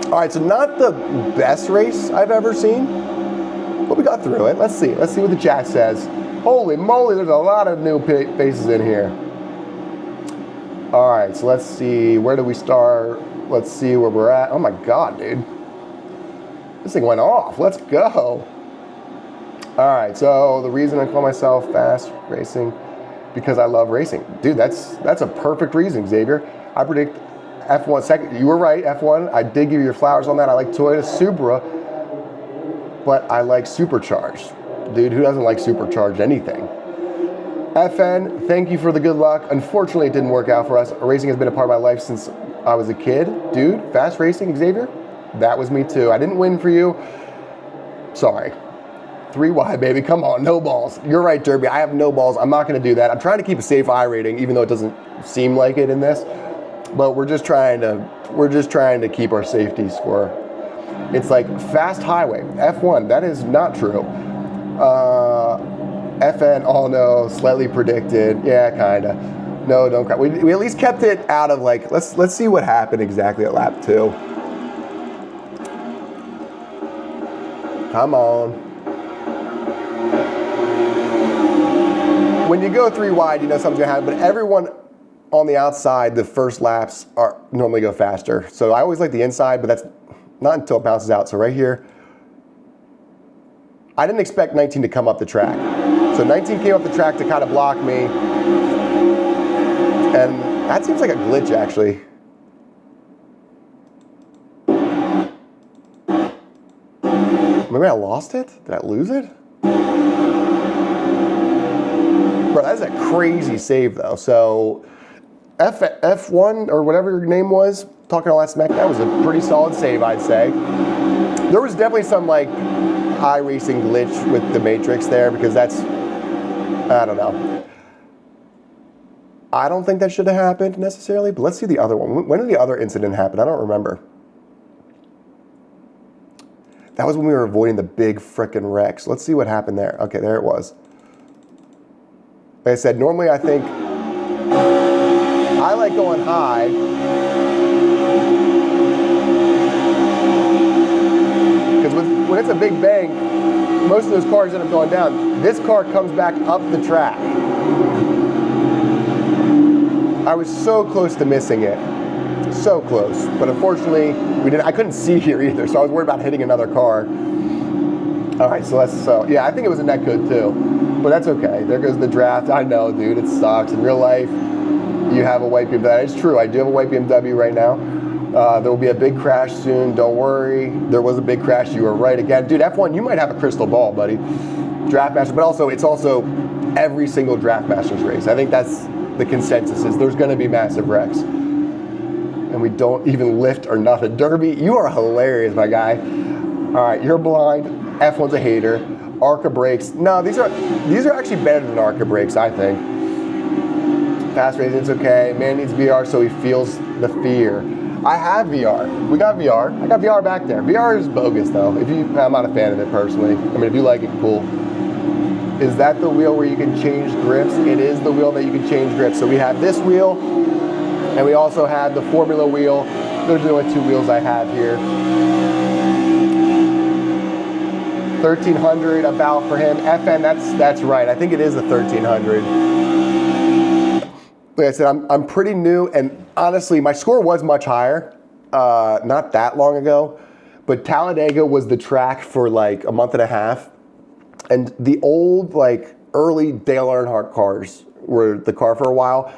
All right, so not the best race I've ever seen, but we got through it. Let's see. Let's see what the chat says. Holy moly, there's a lot of new faces in here. All right, so let's see. Where do we start? Let's see where we're at. Oh my God, dude. This thing went off. Let's go. All right, so the reason I call myself Fast Racing, because I love racing. Dude, that's a perfect reason, Xavier. I predict F1 second. You were right, F1. I did give you your flowers on that. I like Toyota Supra, but I like supercharged. Dude, who doesn't like supercharged anything? FN, thank you for the good luck. Unfortunately, it didn't work out for us. Racing has been a part of my life since I was a kid. Dude, Fast Racing, Xavier, that was me too. I didn't win for you. Sorry. 3 wide, baby. Come on, no balls. You're right, Derby. I have no balls. I'm not going to do that. I'm trying to keep a safe I rating, even though it doesn't seem like it in this. But we're just trying to keep our safety score. It's like fast highway, F1. That is not true. FN, oh no, slightly predicted. Yeah, kinda. No, don't cry. We at least kept it out of like, let's see what happened exactly at lap 2. Come on. When you go 3 wide, you know something's gonna happen, but everyone on the outside, the first laps normally go faster. So I always like the inside, but that's not until it bounces out. So right here, I didn't expect 19 to come up the track. So 19 came up the track to kind of block me. And that seems like a glitch, actually. Maybe I lost it? Did I lose it? Bro, that's a crazy save, though. So F1, or whatever your name was, talking all that smack, that was a pretty solid save, I'd say. There was definitely some, like, iRacing glitch with the Matrix there, because that's, I don't know. I don't think that should have happened necessarily, but let's see the other one. When did the other incident happen? I don't remember. That was when we were avoiding the big frickin' wrecks. Let's see what happened there. Okay, there it was. Like I said, normally I think I like going high. a big bank, most of those cars end up going down. This car comes back up the track. I was so close to missing it. So close. But unfortunately, I couldn't see here either, so I was worried about hitting another car. All right, so yeah, I think it was a net good too. But that's okay. There goes the draft. I know, dude, it sucks. In real life, you have a white BMW. That is true. I do have a white BMW right now. There will be a big crash soon. Don't worry. There was a big crash. You were right again. Dude, F1, you might have a crystal ball, buddy. Draft Master, but also, it's also every single Draft Masters race. I think that's the consensus is there's going to be massive wrecks. And we don't even lift or nothing. Derby, you are hilarious, my guy. All right, you're blind. F1's a hater. ARCA brakes. No, these are actually better than ARCA brakes, I think. Fast racing's okay. Man needs VR so he feels the fear. I have VR. We got VR. I got VR back there. VR is bogus though. I'm not a fan of it personally. I mean, if you like it, cool. Is that the wheel where you can change grips? It is the wheel that you can change grips. So we have this wheel, and we also have the Formula wheel. Those are the only two wheels I have here. 1300 about for him. FN, that's right. I think it is a 1300. Like I said, I'm pretty new, and honestly, my score was much higher, not that long ago, but Talladega was the track for like a month and a half, and the old, like, early Dale Earnhardt cars were the car for a while,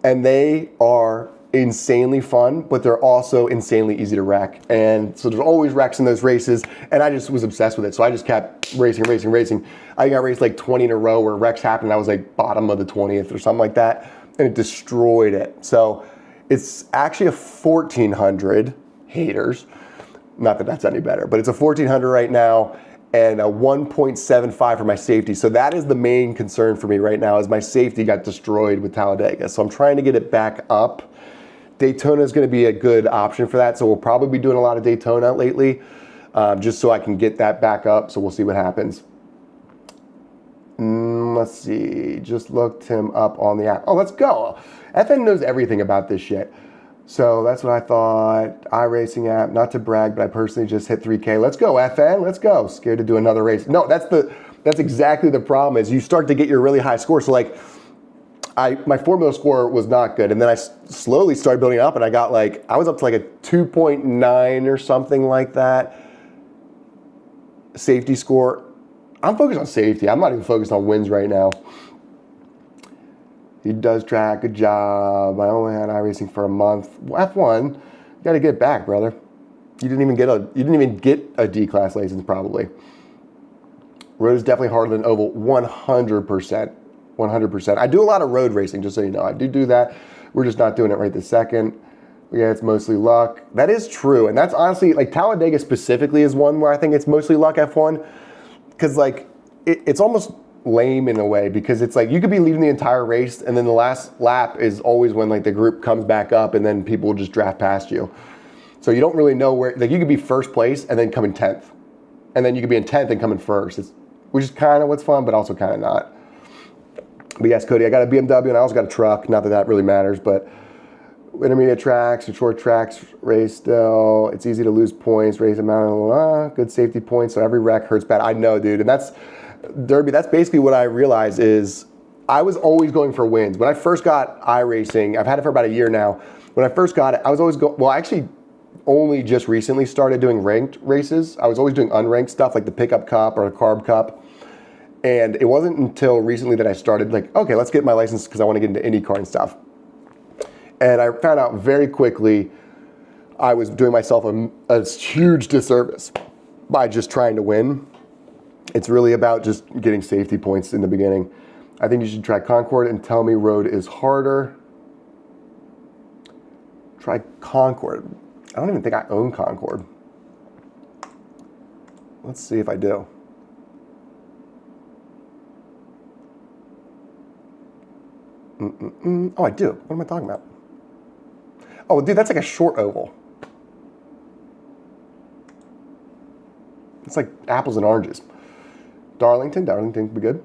and they are insanely fun, but they're also insanely easy to wreck, and so there's always wrecks in those races, and I just was obsessed with it, so I just kept racing. I got raced like 20 in a row where wrecks happened, I was like bottom of the 20th or something like that, and it destroyed it. So it's actually a 1400, haters. Not that that's any better, but it's a 1400 right now and a 1.75 for my safety. So that is the main concern for me right now is my safety got destroyed with Talladega. So I'm trying to get it back up. Daytona is going to be a good option for that. So we'll probably be doing a lot of Daytona lately just so I can get that back up. So we'll see what happens. Let's see, just looked him up on the app. Oh, let's go. FN knows everything about this shit. So that's what I thought. iRacing app, not to brag, but I personally just hit 3K. Let's go, FN, let's go. Scared to do another race. No, that's exactly the problem is you start to get your really high score. So like, my Formula score was not good. And then I slowly started building up and I got like, I was up to like a 2.9 or something like that. Safety score. I'm focused on safety. I'm not even focused on wins right now. He does track, good job. I only had iRacing for a month. F1, you got to get back, brother. You didn't even get a D-class license probably. Road is definitely harder than oval, 100%. 100%. I do a lot of road racing, just so you know. I do that. We're just not doing it right this second. Yeah, it's mostly luck. That is true, and that's honestly like Talladega specifically is one where I think it's mostly luck. F1. Because like it's almost lame in a way because it's like you could be leading the entire race and then the last lap is always when like the group comes back up and then people will just draft past you. So you don't really know where, like you could be first place and then come in 10th. And then you could be in 10th and come in first, which is kind of what's fun, but also kind of not. But yes, Cody, I got a BMW and I also got a truck. Not that that really matters, but intermediate tracks and short tracks race still. It's easy to lose points, race amount, good safety points. So every wreck hurts bad. I know, dude. And that's Derby. That's basically what I realized is I was always going for wins. When I first got iRacing, I've had it for about a year now. When I first got it, I was always I actually only just recently started doing ranked races. I was always doing unranked stuff like the Pickup Cup or the Carb Cup. And it wasn't until recently that I started like, okay, let's get my license because I want to get into IndyCar and stuff. And I found out very quickly I was doing myself a huge disservice by just trying to win. It's really about just getting safety points in the beginning. I think you should try Concord and tell me road is harder. Try Concord. I don't even think I own Concord. Let's see if I do. Oh, I do. What am I talking about? Oh, dude, that's like a short oval. It's like apples and oranges. Darlington would be good.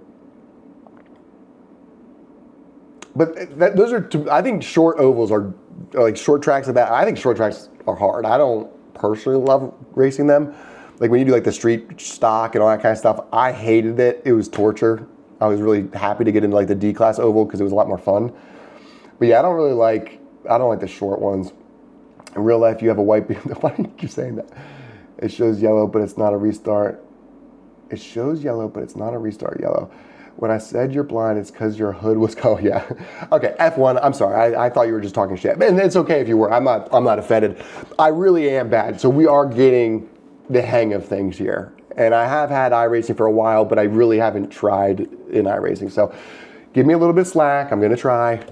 But those are two, I think short ovals are like short tracks like that. I think short tracks are hard. I don't personally love racing them, Like when you do like the street stock and all that kind of stuff, I hated it. It was torture. I was really happy to get into like the D-class oval because it was a lot more fun. But yeah, I don't like the short ones. In real life, you have a white beam. Why do you keep saying that? It shows yellow, but it's not a restart. It shows yellow, but it's not a restart yellow. When I said you're blind, it's because your hood was cold. Yeah. Okay, F1, I'm sorry. I thought you were just talking shit. And it's okay if you were. I'm not offended. I really am bad. So we are getting the hang of things here. And I have had iRacing for a while, but I really haven't tried in iRacing. So give me a little bit of slack. I'm going to try.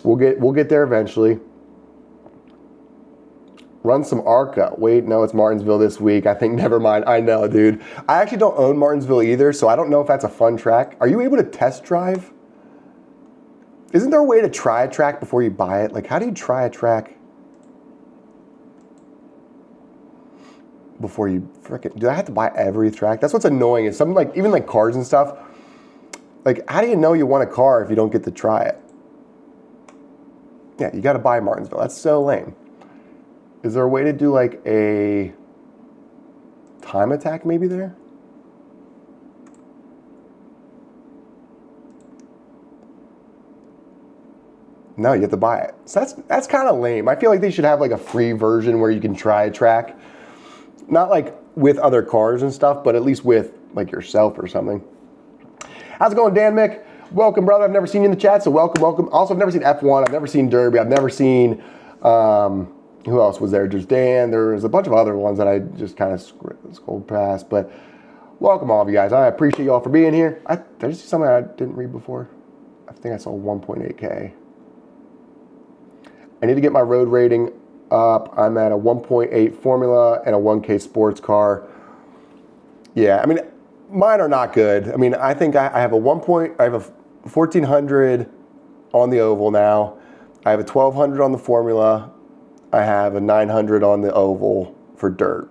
We'll get there eventually. Run some ARCA. Wait, no, it's Martinsville this week. I think, never mind. I know, dude. I actually don't own Martinsville either, so I don't know if that's a fun track. Are you able to test drive? Isn't there a way to try a track before you buy it? Like, how do you try a track before you frickin', do I have to buy every track? That's what's annoying is something like, even like cars and stuff. Like, how do you know you want a car if you don't get to try it? Yeah, you got to buy Martinsville. That's so lame. Is there a way to do like a time attack maybe there? No, you have to buy it. So that's kind of lame. I feel like they should have like a free version where you can try a track. Not like with other cars and stuff, but at least with like yourself or something. How's it going, Dan Mick? Welcome, brother. I've never seen you in the chat, so welcome, welcome. Also, I've never seen F1. I've never seen Derby. I've never seen, who else was there? Just Dan. There's a bunch of other ones that I just kind of scrolled past, but welcome all of you guys. I appreciate you all for being here. Did I see something I didn't read before? I think I saw 1.8K. I need to get my road rating up. I'm at a 1.8 Formula and a 1K sports car. Yeah, I mean, mine are not good. I mean, I think I have a 1400 on the oval now. I have a 1200 on the Formula. I have a 900 on the oval for dirt.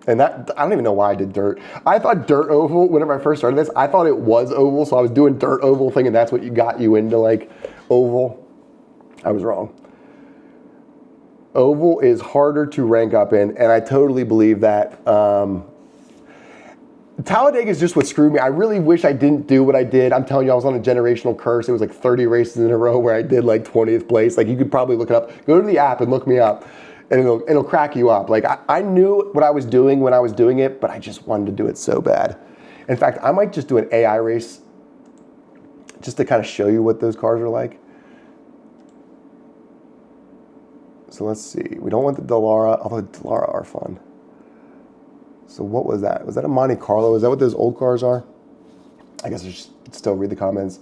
And that, I don't even know why I did dirt. I thought dirt oval, whenever I first started this, I thought it was oval, so I was doing dirt oval thinking that's what got you into like oval. I was wrong. Oval is harder to rank up in, and I totally believe that. Talladega is just what screwed me. I really wish I didn't do what I did. I'm telling you, I was on a generational curse. It was like 30 races in a row where I did like 20th place. Like, you could probably look it up. Go to the app and look me up, and it'll crack you up. Like, I knew what I was doing when I was doing it, but I just wanted to do it so bad. In fact, I might just do an AI race just to kind of show you what those cars are like. So let's see. We don't want the Dallara, although the Dallara are fun. So what was that? Was that a Monte Carlo? Is that what those old cars are? I guess I should still read the comments.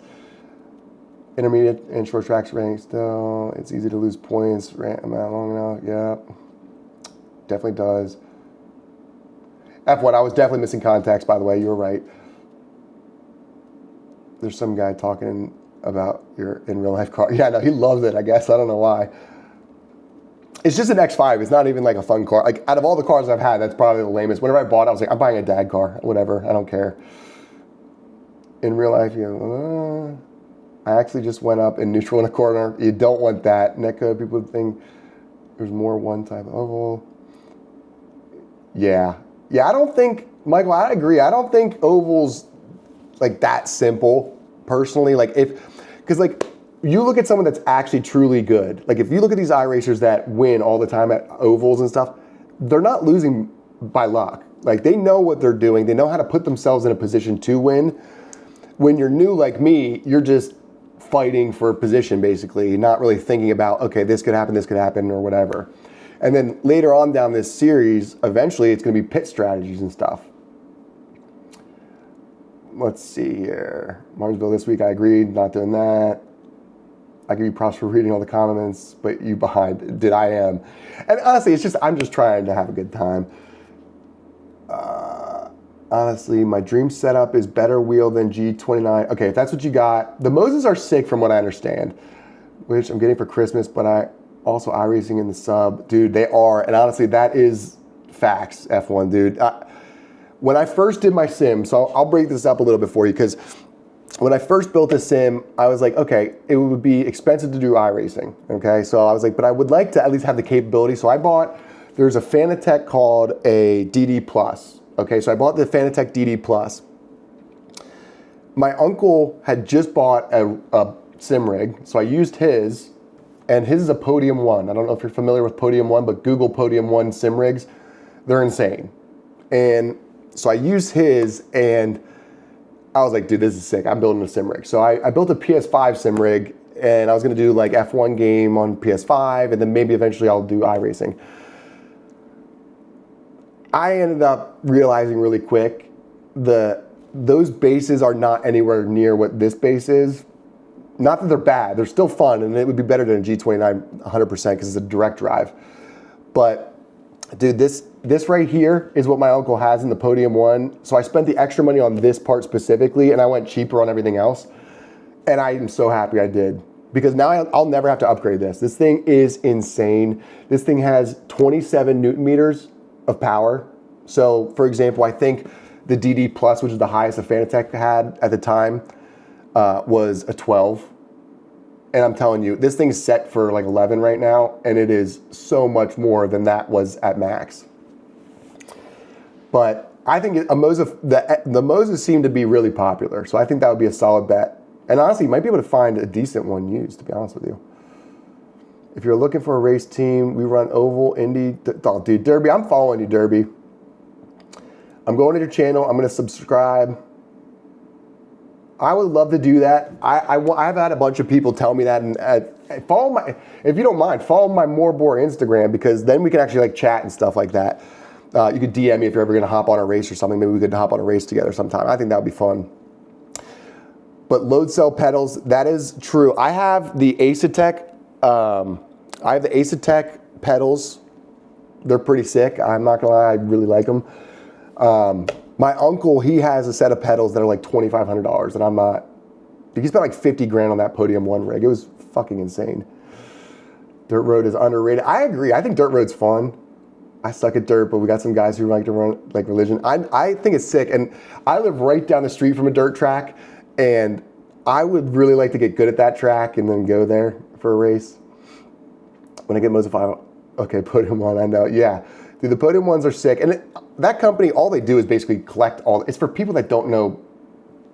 Intermediate and short tracks rank still. It's easy to lose points. Am I long enough? Yeah. Definitely does. F1, I was definitely missing contacts, by the way. You were right. There's some guy talking about your in real life car. Yeah, no, he loves it, I guess. I don't know why. It's just an X5. It's not even like a fun car. Like, out of all the cars I've had, that's probably the lamest. Whenever I bought it, I was like, I'm buying a dad car. Whatever. I don't care. In real life, I actually just went up in neutral in a corner. You don't want that. NECA, people think there's more one type of oval. Yeah. Yeah, I don't think, Michael, I agree. I don't think oval's like that simple, personally. Like, because like, you look at someone that's actually truly good. Like, if you look at these iRacers that win all the time at ovals and stuff, they're not losing by luck. Like, they know what they're doing. They know how to put themselves in a position to win. When you're new like me, you're just fighting for position, basically, not really thinking about, okay, this could happen, or whatever. And then later on down this series, eventually it's going to be pit strategies and stuff. Let's see here. Martinsville this week, I agreed, not doing that. I give you props for reading all the comments, but you behind. I am. And honestly, I'm just trying to have a good time. Honestly, my dream setup is better wheel than G29. Okay, if that's what you got. The Moses are sick from what I understand, which I'm getting for Christmas, but I also iRacing in the sub. Dude, they are. And honestly, that is facts, F1, dude. When I first did my sim, so I'll break this up a little bit for you, because when I first built a sim, I was like, okay, it would be expensive to do iRacing, okay? So I was like, but I would like to at least have the capability. So I bought there's a Fanatec called a DD Plus. Okay, so I bought the Fanatec DD Plus. My uncle had just bought a sim rig, so I used his, and his is a Podium 1. I don't know if you're familiar with Podium 1, but Google Podium 1 sim rigs. They're insane. And so I used his, and I was like, dude, this is sick. I'm building a sim rig. So I built a PS5 sim rig, and I was gonna do like F1 game on PS5, and then maybe eventually I'll do iRacing. I ended up realizing really quick those bases are not anywhere near what this base is. Not that they're bad, they're still fun, and it would be better than a G29 100% because it's a direct drive. But dude, this right here is what my uncle has in the Podium 1. So I spent the extra money on this part specifically, and I went cheaper on everything else. And I am so happy I did, because now I'll never have to upgrade this. This thing is insane. This thing has 27 Newton meters of power. So for example, I think the DD Plus, which is the highest a Fanatec had at the time, was a 12. And I'm telling you, this thing's set for like 11 right now, and it is so much more than that was at max. But I think the Moses seem to be really popular, so I think that would be a solid bet. And honestly, you might be able to find a decent one used, to be honest with you. If you're looking for a race team, we run Oval, Indy. Oh, dude, Derby, I'm following you, Derby. I'm going to your channel. I'm going to subscribe. I would love to do that. I've had a bunch of people tell me that. And follow my, if you don't mind, follow my Morebore Instagram, because then we can actually like chat and stuff like that. You could DM me if you're ever going to hop on a race or something. Maybe we could hop on a race together sometime. I think that would be fun. But load cell pedals, that is true. I have the Asetek. I have the Asetek pedals. They're pretty sick. I'm not gonna lie, I really like them. My uncle, he has a set of pedals that are like $2,500, and I'm not. He spent like 50 grand on that Podium 1 rig. It was fucking insane. Dirt road is underrated. I agree. I think dirt road's fun. I suck at dirt, but we got some guys who like to run like religion. I think it's sick, and I live right down the street from a dirt track, and I would really like to get good at that track and then go there for a race. When I get Moza 5, okay, Podium 1, I know, yeah. Dude, the Podium 1s are sick, and that company, all they do is basically collect all, it's for people that don't know,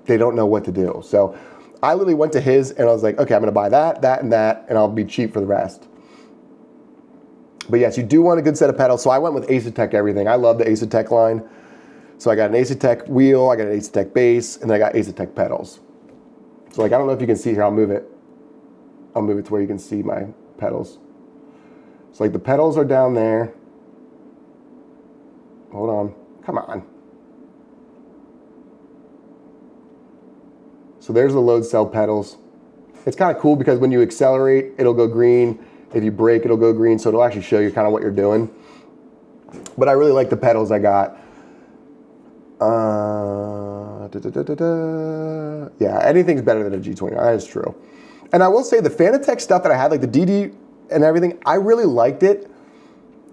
they don't know what to do. So I literally went to his, and I was like, okay, I'm gonna buy that, that, and that, and I'll be cheap for the rest. But yes, you do want a good set of pedals, so I went with Asetek everything. I love the Asetek line. So I got an Asetek wheel, I got an Asetek base, and then I got Asetek pedals. So like, I don't know if you can see here, I'll move it. I'll move it to where you can see my pedals. So like the pedals are down there. Hold on, come on. So there's the load cell pedals. It's kind of cool because when you accelerate, it'll go green. If you brake, it'll go green. So it'll actually show you kind of what you're doing. But I really like the pedals I got. Yeah, anything's better than a G29, that is true. And I will say the Fanatec stuff that I had, like the DD and everything, I really liked it.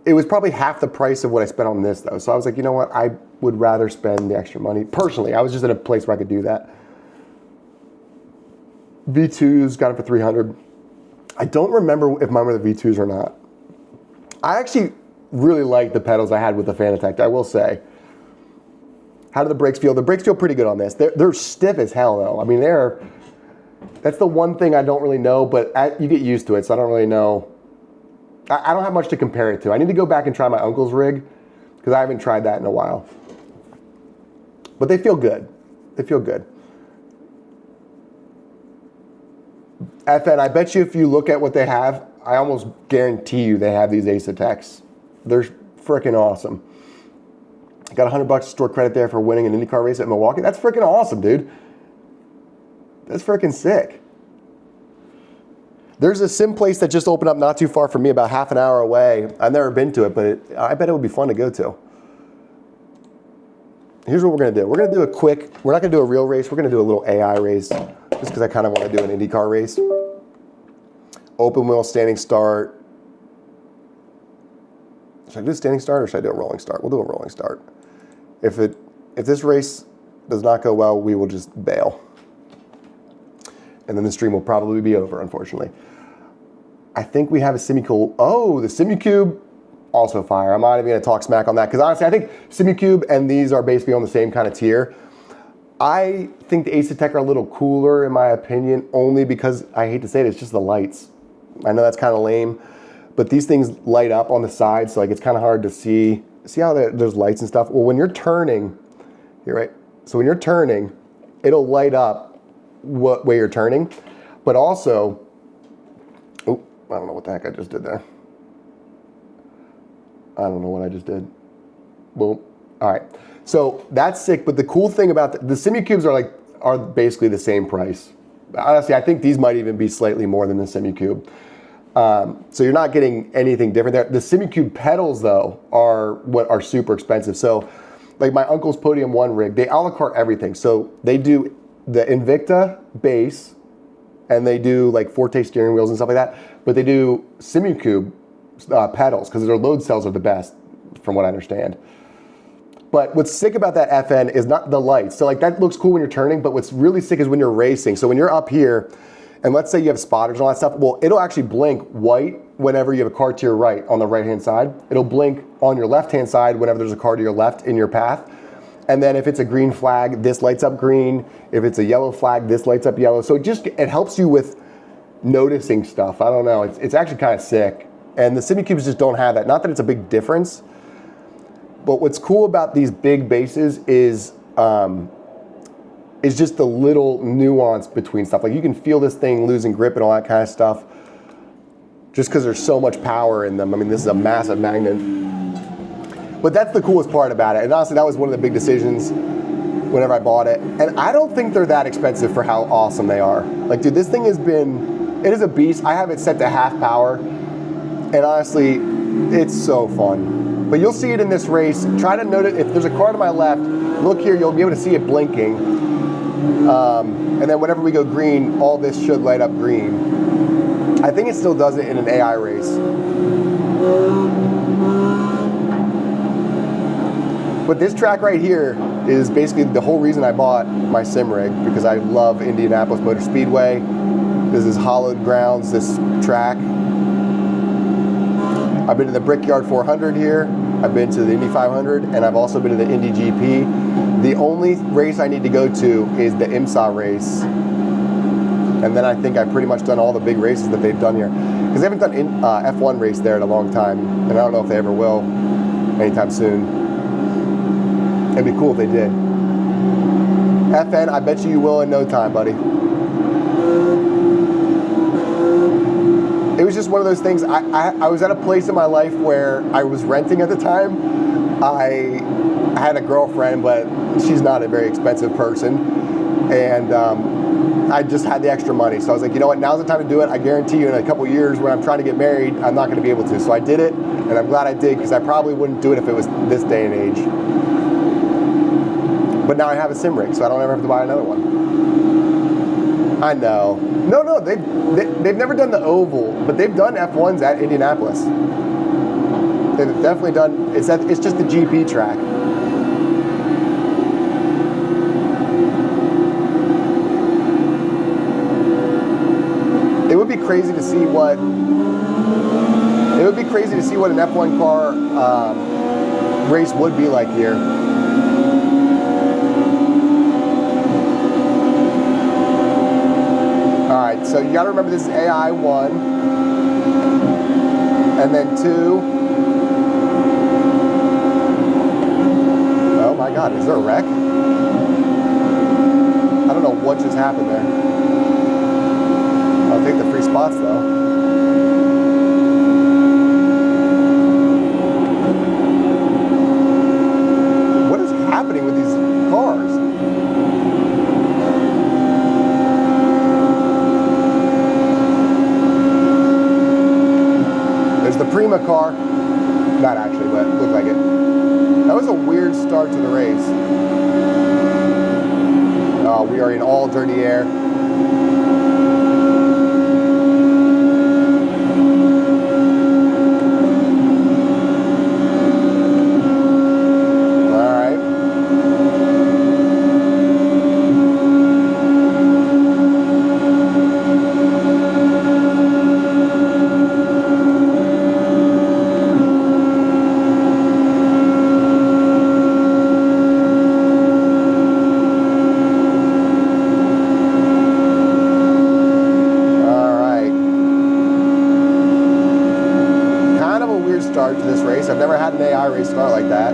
It was probably half the price of what I spent on this though. So I was like, you know what? I would rather spend the extra money. Personally, I was just in a place where I could do that. V2s, got it for 300. I don't remember if mine were the V2s or not. I actually really liked the pedals I had with the Fanatec, I will say. How do the brakes feel? The brakes feel pretty good on this. They're stiff as hell though. I mean, that's the one thing I don't really know, but you get used to it, so I don't really know. I don't have much to compare it to. I need to go back and try my uncle's rig, because I haven't tried that in a while. But they feel good. They feel good. FN, I bet you if you look at what they have, I almost guarantee you they have these Aseteks. They're freaking awesome. I got $100 store credit there for winning an IndyCar race at Milwaukee. That's freaking awesome, dude. That's freaking sick. There's a sim place that just opened up not too far from me, about half an hour away. I've never been to it, but I bet it would be fun to go to. Here's what we're gonna do. We're gonna do a quick, we're not gonna do a real race, we're gonna do a little AI race, just because I kind of want to do an IndyCar race. Open wheel, standing start. Should I do a standing start or should I do a rolling start? We'll do a rolling start. If this race does not go well, we will just bail. And then the stream will probably be over, unfortunately. I think we have a Simicube. Oh, the Simicube also fire. I'm not even going to talk smack on that because honestly, I think Simucube and these are basically on the same kind of tier. I think the Ace-Tech are a little cooler in my opinion, only because I hate to say it, it's just the lights. I know that's kind of lame, but these things light up on the side, so like it's kind of hard to see. See how there's lights and stuff? Well, when you're turning, here, right? So when you're turning, it'll light up what way you're turning, but also, oh, I don't know what the heck I just did there. I don't know what I just did. Boom. All right. So that's sick. But the cool thing about the Simucubes are basically the same price. Honestly, I think these might even be slightly more than the Simucube. So you're not getting anything different there. The Simucube pedals though are what are super expensive. So like my uncle's Podium 1 rig, they a la carte everything. So they do the Invicta base and they do like Forte steering wheels and stuff like that. But they do Simucube pedals because their load cells are the best from what I understand. But what's sick about that FN is not the lights. So like that looks cool when you're turning, but what's really sick is when you're racing. So when you're up here, and let's say you have spotters and all that stuff, well, it'll actually blink white whenever you have a car to your right on the right-hand side. It'll blink on your left-hand side whenever there's a car to your left in your path. And then if it's a green flag, this lights up green. If it's a yellow flag, this lights up yellow. So it helps you with noticing stuff. I don't know, it's actually kind of sick. And the Simucubes just don't have that. Not that it's a big difference, but what's cool about these big bases is just the little nuance between stuff. Like you can feel this thing losing grip and all that kind of stuff just because there's so much power in them. I mean, this is a massive magnet. But that's the coolest part about it. And honestly, that was one of the big decisions whenever I bought it. And I don't think they're that expensive for how awesome they are. Like, dude, this thing it is a beast. I have it set to half power. And honestly, it's so fun. But you'll see it in this race. Try to note it. If there's a car to my left, look here, you'll be able to see it blinking. And then whenever we go green, all this should light up green. I think it still does it in an AI race. But this track right here is basically the whole reason I bought my sim rig, because I love Indianapolis Motor Speedway. This is hollowed grounds, this track. I've been to the Brickyard 400 here, I've been to the Indy 500, and I've also been to the Indy GP. The only race I need to go to is the IMSA race. And then I think I've pretty much done all the big races that they've done here. Because they haven't done F1 race there in a long time, and I don't know if they ever will anytime soon. It'd be cool if they did. FN, I bet you will in no time, buddy. It was just one of those things. I was at a place in my life where I was renting at the time. I had a girlfriend, but she's not a very expensive person. And I just had the extra money. So I was like, you know what, now's the time to do it. I guarantee you in a couple years when I'm trying to get married, I'm not gonna be able to. So I did it, and I'm glad I did, because I probably wouldn't do it if it was this day and age. But now I have a sim rig, so I don't ever have to buy another one. I know. No, they've never done the oval, but they've done F1s at Indianapolis. They've definitely done, it's just the GP track. It would be crazy to see what an F1 car race would be like here. Alright, so you gotta remember this is AI 1, and then 2. Oh my god, is there a wreck? I don't know what just happened there. I'll take the free spots though. What is happening with these cars? There's the Prima car. Not actually, but it looked like it. That was a weird start to the race. Oh, we are in all dirty air. an iRacing car like that.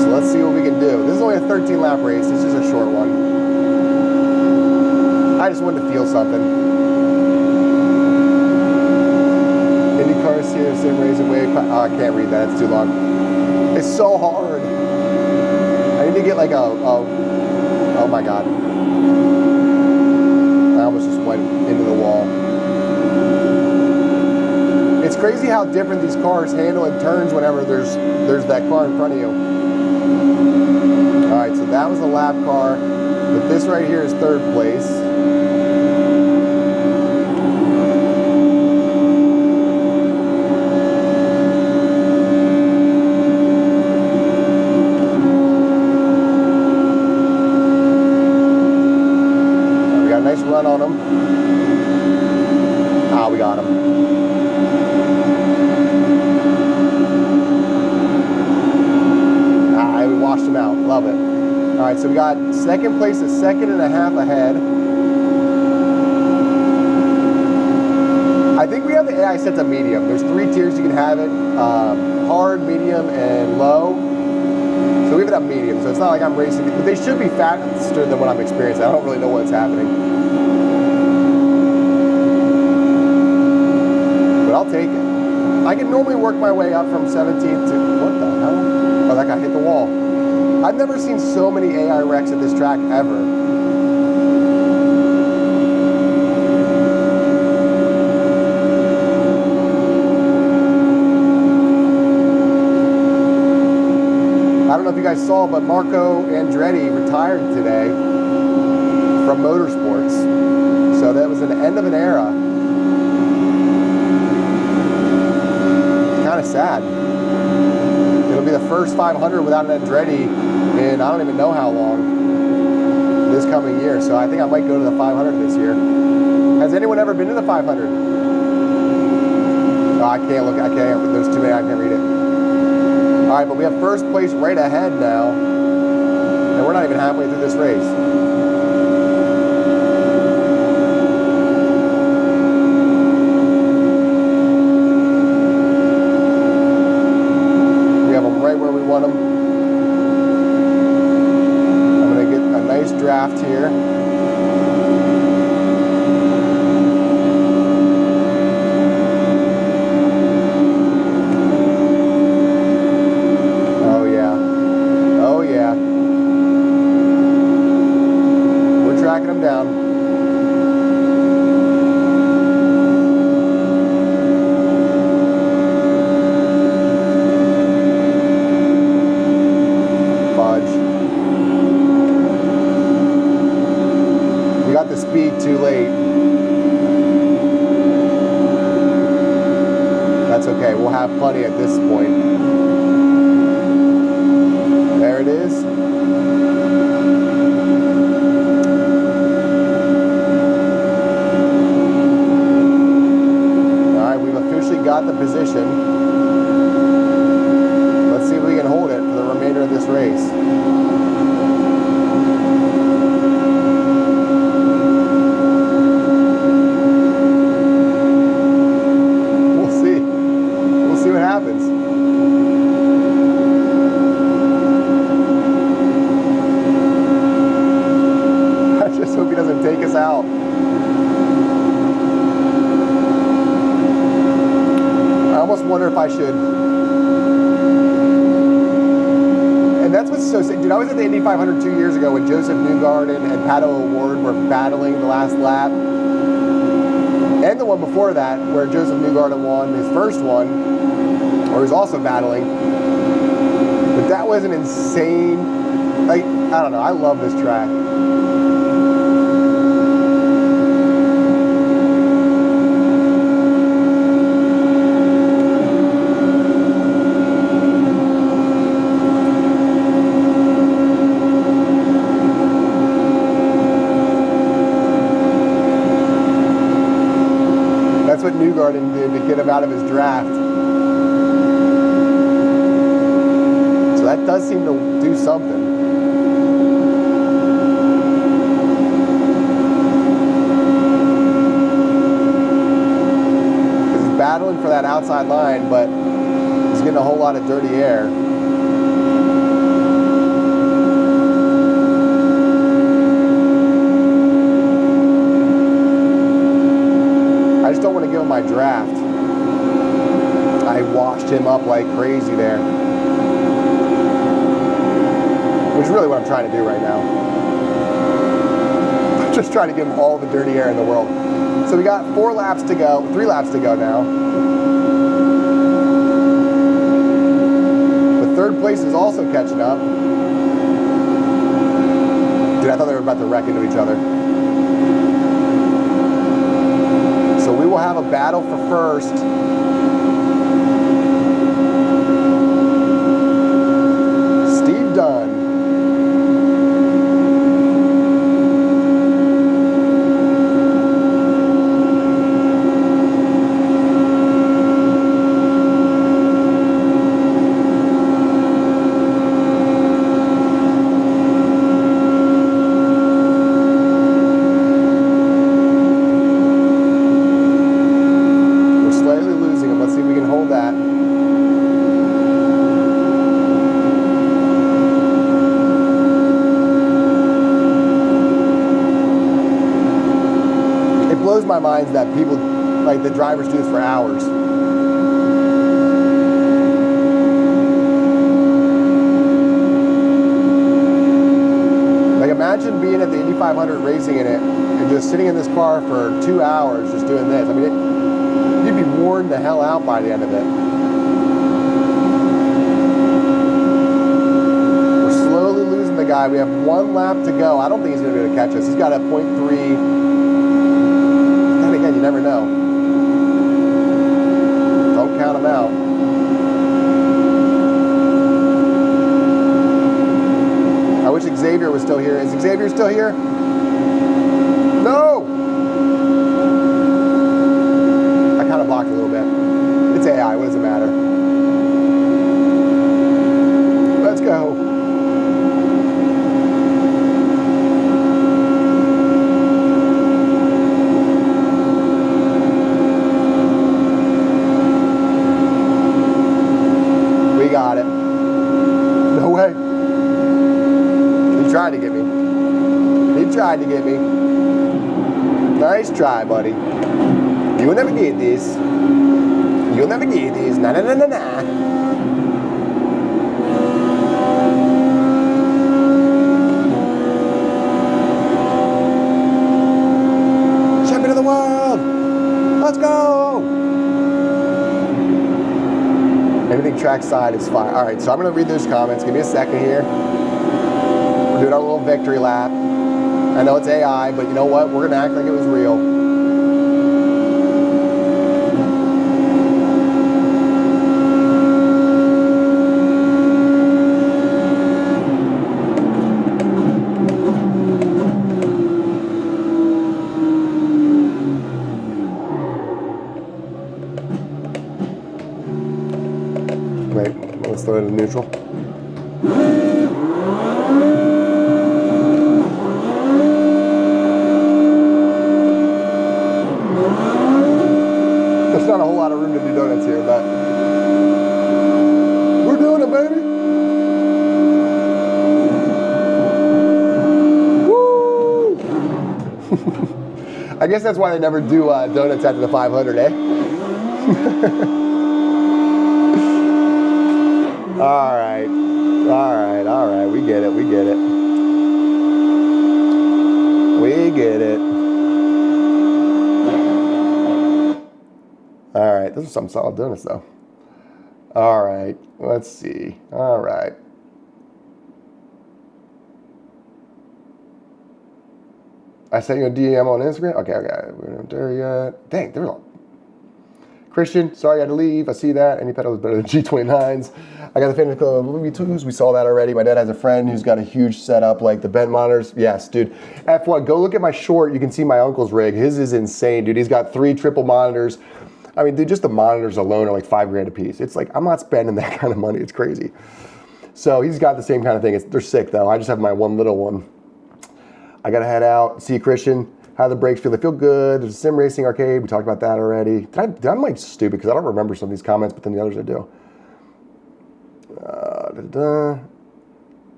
So let's see what we can do. This is only a 13 lap race. It's just a short one. I just wanted to feel something. IndyCars here, sim racing wave. Oh, I can't read that. It's too long. It's so hard. I need to get like oh my god. I almost just went into the wall. It's crazy how different these cars handle in turns whenever there's that car in front of you. Alright, so that was the lap car. But this right here is third place. Run on them. Ah, we got him. Ah, we washed him out. Love it. All right, so we got second place, a second and a half ahead. I think we have the AI set to medium. There's 3 tiers you can have it: hard, medium, and low. So we have it at medium. So it's not like I'm racing, but they should be faster than what I'm experiencing. I don't really know what's happening. I'll take it. I can normally work my way up from 17th to, what the hell? Oh, that guy hit the wall. I've never seen so many AI wrecks at this track ever. I don't know if you guys saw, but Marco Andretti retired today from motorsports. So that was an end of an era. Kind of sad. It'll be the first 500 without an Andretti in I don't even know how long this coming year. So I think I might go to the 500 this year. Has anyone ever been to the 500? Oh, I can't look. I can't. There's too many. I can't read it. All right, but we have first place right ahead now, and we're not even halfway through this race. Draft here. Oh yeah. Oh yeah. We're tracking them down. The speed too late. That's okay. We'll have plenty at this point. There it is. All right, we've officially got the position. Let's see if we can hold it for the remainder of this race. Wonder if I should, and that's what's so sick, dude. I was at the Indy 500 2 years ago when Joseph Newgarden and Pato O'Ward were battling the last lap, and the one before that where Joseph Newgarden won his first one, or he was also battling. But that was an insane, like, I don't know, I love this track. That's what Newgarden did to get him out of his draft. So that does seem to do something. battling for that outside line, but he's getting a whole lot of dirty air. I just don't want to give him my draft. I washed him up like crazy there. Which is really what I'm trying to do right now. I'm just trying to give him all the dirty air in the world. So we got 4 laps to go, 3 laps to go now. But third place is also catching up. Dude, I thought they were about to wreck into each other. So we will have a battle for first. Steve Dunn. My mind that people, like the drivers, do this for hours. Like imagine being at the Indy 500 racing in it and just sitting in this car for 2 hours just doing this. I mean, you'd be worn the hell out by the end of it. We're slowly losing the guy. We have 1 lap to go. I don't think he's going to be able to catch us. He's got a 0.3. Again, you never know. Don't count them out. I wish Xavier was still here. Is Xavier still here? No! I kind of blocked a little bit. It's AI, what does it matter? Let's go. Got it. No way. He tried to get me. He tried to get me. Nice try, buddy. You'll never get this. You'll never get this. Nah, nah, nah, nah, nah. Champion of the world. Let's go. Anything trackside is fine. All right, so I'm going to read those comments. Give me a second here. We're doing our little victory lap. I know it's AI, but you know what? We're going to act like it was real. Wait, let's throw it in neutral. There's not a whole lot of room to do donuts here, but we're doing it, baby. Woo! I guess that's why they never do donuts after the 500, eh? All right, we get it, we get it. We get it. All right, those are some solid donuts though. All right, let's see. All right. I sent you a DM on Instagram? Okay, we're not there yet. Dang, there's a Christian, sorry I had to leave. I see that. Any pedal is better than G29s. I got the Fitness Club V2s. We saw that already. My dad has a friend who's got a huge setup, like the bent monitors. Yes, dude. F1, go look at my short. You can see my uncle's rig. His is insane, dude. He's got 3 triple monitors. I mean, dude, just the monitors alone are like $5,000 a piece. It's like, I'm not spending that kind of money. It's crazy. So he's got the same kind of thing. They're sick, though. I just have my one little one. I got to head out. See you, Christian. How do the brakes feel? They feel good. There's a sim racing arcade. We talked about that already. I'm like stupid because I don't remember some of these comments, but then the others I do.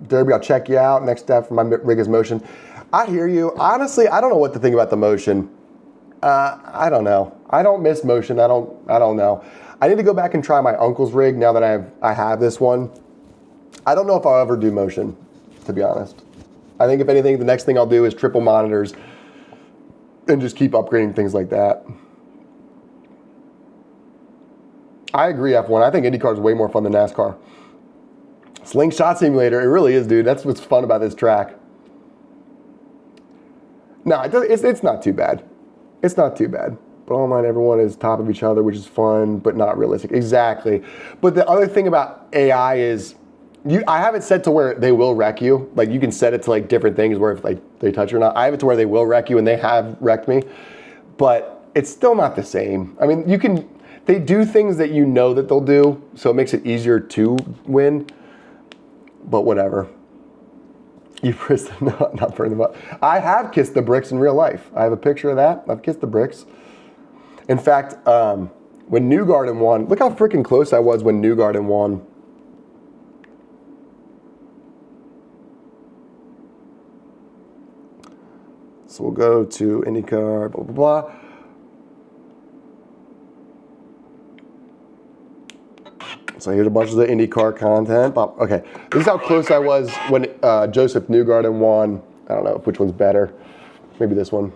Derby, I'll check you out. Next step for my rig is motion. I hear you. Honestly, I don't know what to think about the motion. I don't know. I don't miss motion. I don't know. I need to go back and try my uncle's rig now that I have this one. I don't know if I'll ever do motion, to be honest. I think if anything, the next thing I'll do is triple monitors and just keep upgrading things like that. I agree, F1. I think IndyCar is way more fun than NASCAR. Slingshot Simulator, it really is, dude. That's what's fun about this track. No, it's not too bad. It's not too bad. But online, everyone is top of each other, which is fun, but not realistic. Exactly. But the other thing about AI is, I have it set to where they will wreck you. Like, you can set it to like different things where if like they touch you or not. I have it to where they will wreck you, and they have wrecked me. But it's still not the same. I mean, they do things that you know that they'll do, so it makes it easier to win. But whatever. You press not burn them up. I have kissed the bricks in real life. I have a picture of that. I've kissed the bricks. In fact, when Newgarden won, look how freaking close I was when Newgarden won. So we'll go to IndyCar, blah, blah, blah. So here's a bunch of the IndyCar content. Okay, this is how close I was when Joseph Newgarden won. I don't know which one's better. Maybe this one.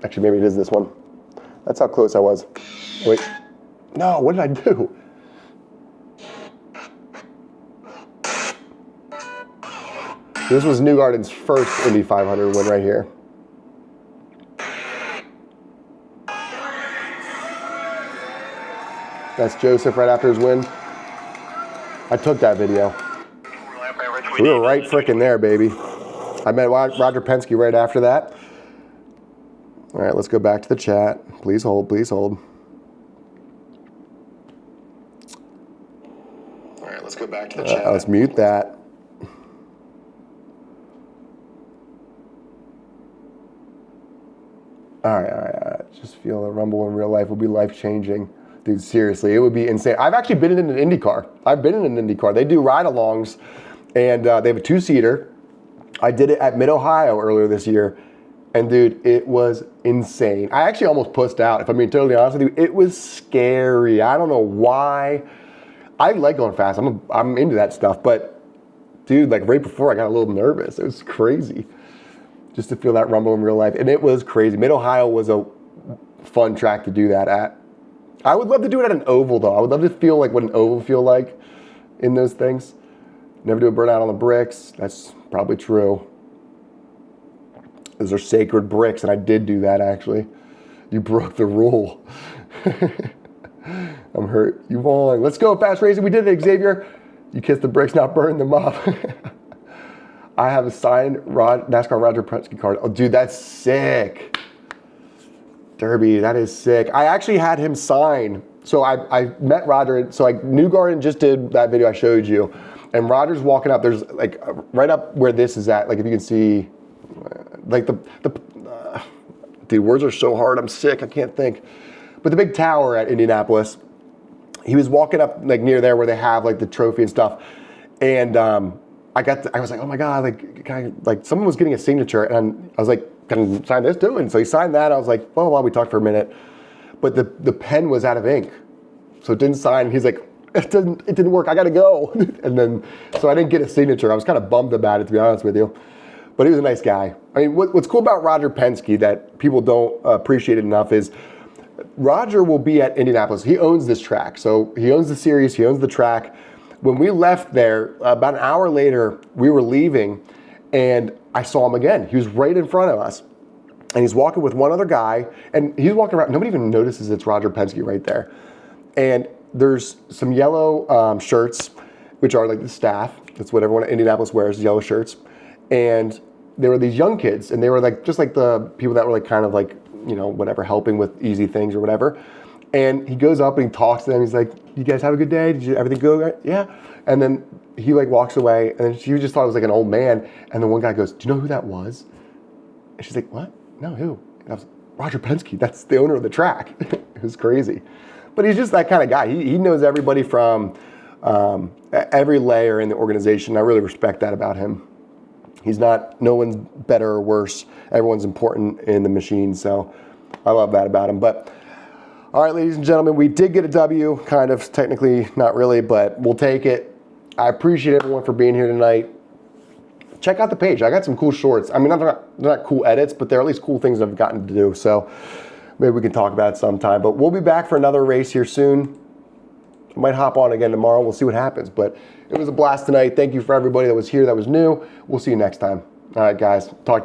Actually, maybe it is this one. That's how close I was. Wait. No, what did I do? This was Newgarden's first Indy 500 win right here. That's Joseph right after his win. I took that video. So we were right frickin' there, baby. I met Roger Penske right after that. All right, let's go back to the chat. Please hold, please hold. All right, let's go back to the chat. Let's mute that. All right. Just feel the rumble in real life will be life-changing. Dude, seriously, it would be insane. I've actually been in an IndyCar. They do ride-alongs, and they have a two-seater. I did it at Mid-Ohio earlier this year, and dude, it was insane. I actually almost pussed out, if I'm being totally honest with you. It was scary. I don't know why. I like going fast. I'm into that stuff, but dude, like right before I got a little nervous. It was crazy just to feel that rumble in real life, and it was crazy. Mid-Ohio was a fun track to do that at. I would love to do it at an oval, though. I would love to feel like what an oval feel like in those things. Never do a burnout on the bricks. That's probably true. Those are sacred bricks, and I did do that, actually. You broke the rule. I'm hurt. You won. Let's go, fast racing. We did it, Xavier. You kissed the bricks, not burn them up. I have a signed NASCAR Roger Penske card. Oh, dude, that's sick. Derby, that is sick. I actually had him sign. So I met Roger. So like Newgarden just did that video I showed you, and Roger's walking up. There's like right up where this is at. Like if you can see, like dude, words are so hard. I'm sick. I can't think. But the big tower at Indianapolis. He was walking up like near there where they have like the trophy and stuff, and I was like, oh my god, like someone was getting a signature, and I was like, can I sign this too? And so he signed that. I was like, blah, blah, blah. We talked for a minute. But the pen was out of ink. So it didn't sign. He's like, it didn't work. I got to go. And then, so I didn't get a signature. I was kind of bummed about it, to be honest with you. But he was a nice guy. I mean, what's cool about Roger Penske that people don't appreciate it enough is Roger will be at Indianapolis. He owns this track. So he owns the series. He owns the track. When we left there, about an hour later, we were leaving, and I saw him again. He was right in front of us. And he's walking with one other guy, and he's walking around. Nobody even notices it's Roger Penske right there. And there's some yellow shirts, which are like the staff. That's what everyone at Indianapolis wears, yellow shirts. And there were these young kids, and they were like just like the people that were like kind of like, you know, whatever, helping with easy things or whatever. And he goes up and he talks to them. He's like, "You guys have a good day? Did everything go right?" "Yeah." And then he like walks away, and then she just thought it was like an old man. And the one guy goes, "Do you know who that was?" And she's like, what? No, who? And I was like, Roger Penske, that's the owner of the track. It was crazy. But he's just that kind of guy. He knows everybody from every layer in the organization. I really respect that about him. He's not, no one's better or worse. Everyone's important in the machine, so I love that about him. But all right, ladies and gentlemen, we did get a W, kind of, technically, not really, but we'll take it. I appreciate everyone for being here tonight. Check out the page. I got some cool shorts. I mean, they're not cool edits, but they're at least cool things I've gotten to do. So maybe we can talk about it sometime. But we'll be back for another race here soon. I might hop on again tomorrow. We'll see what happens. But it was a blast tonight. Thank you for everybody that was here that was new. We'll see you next time. All right, guys. Talk to you later.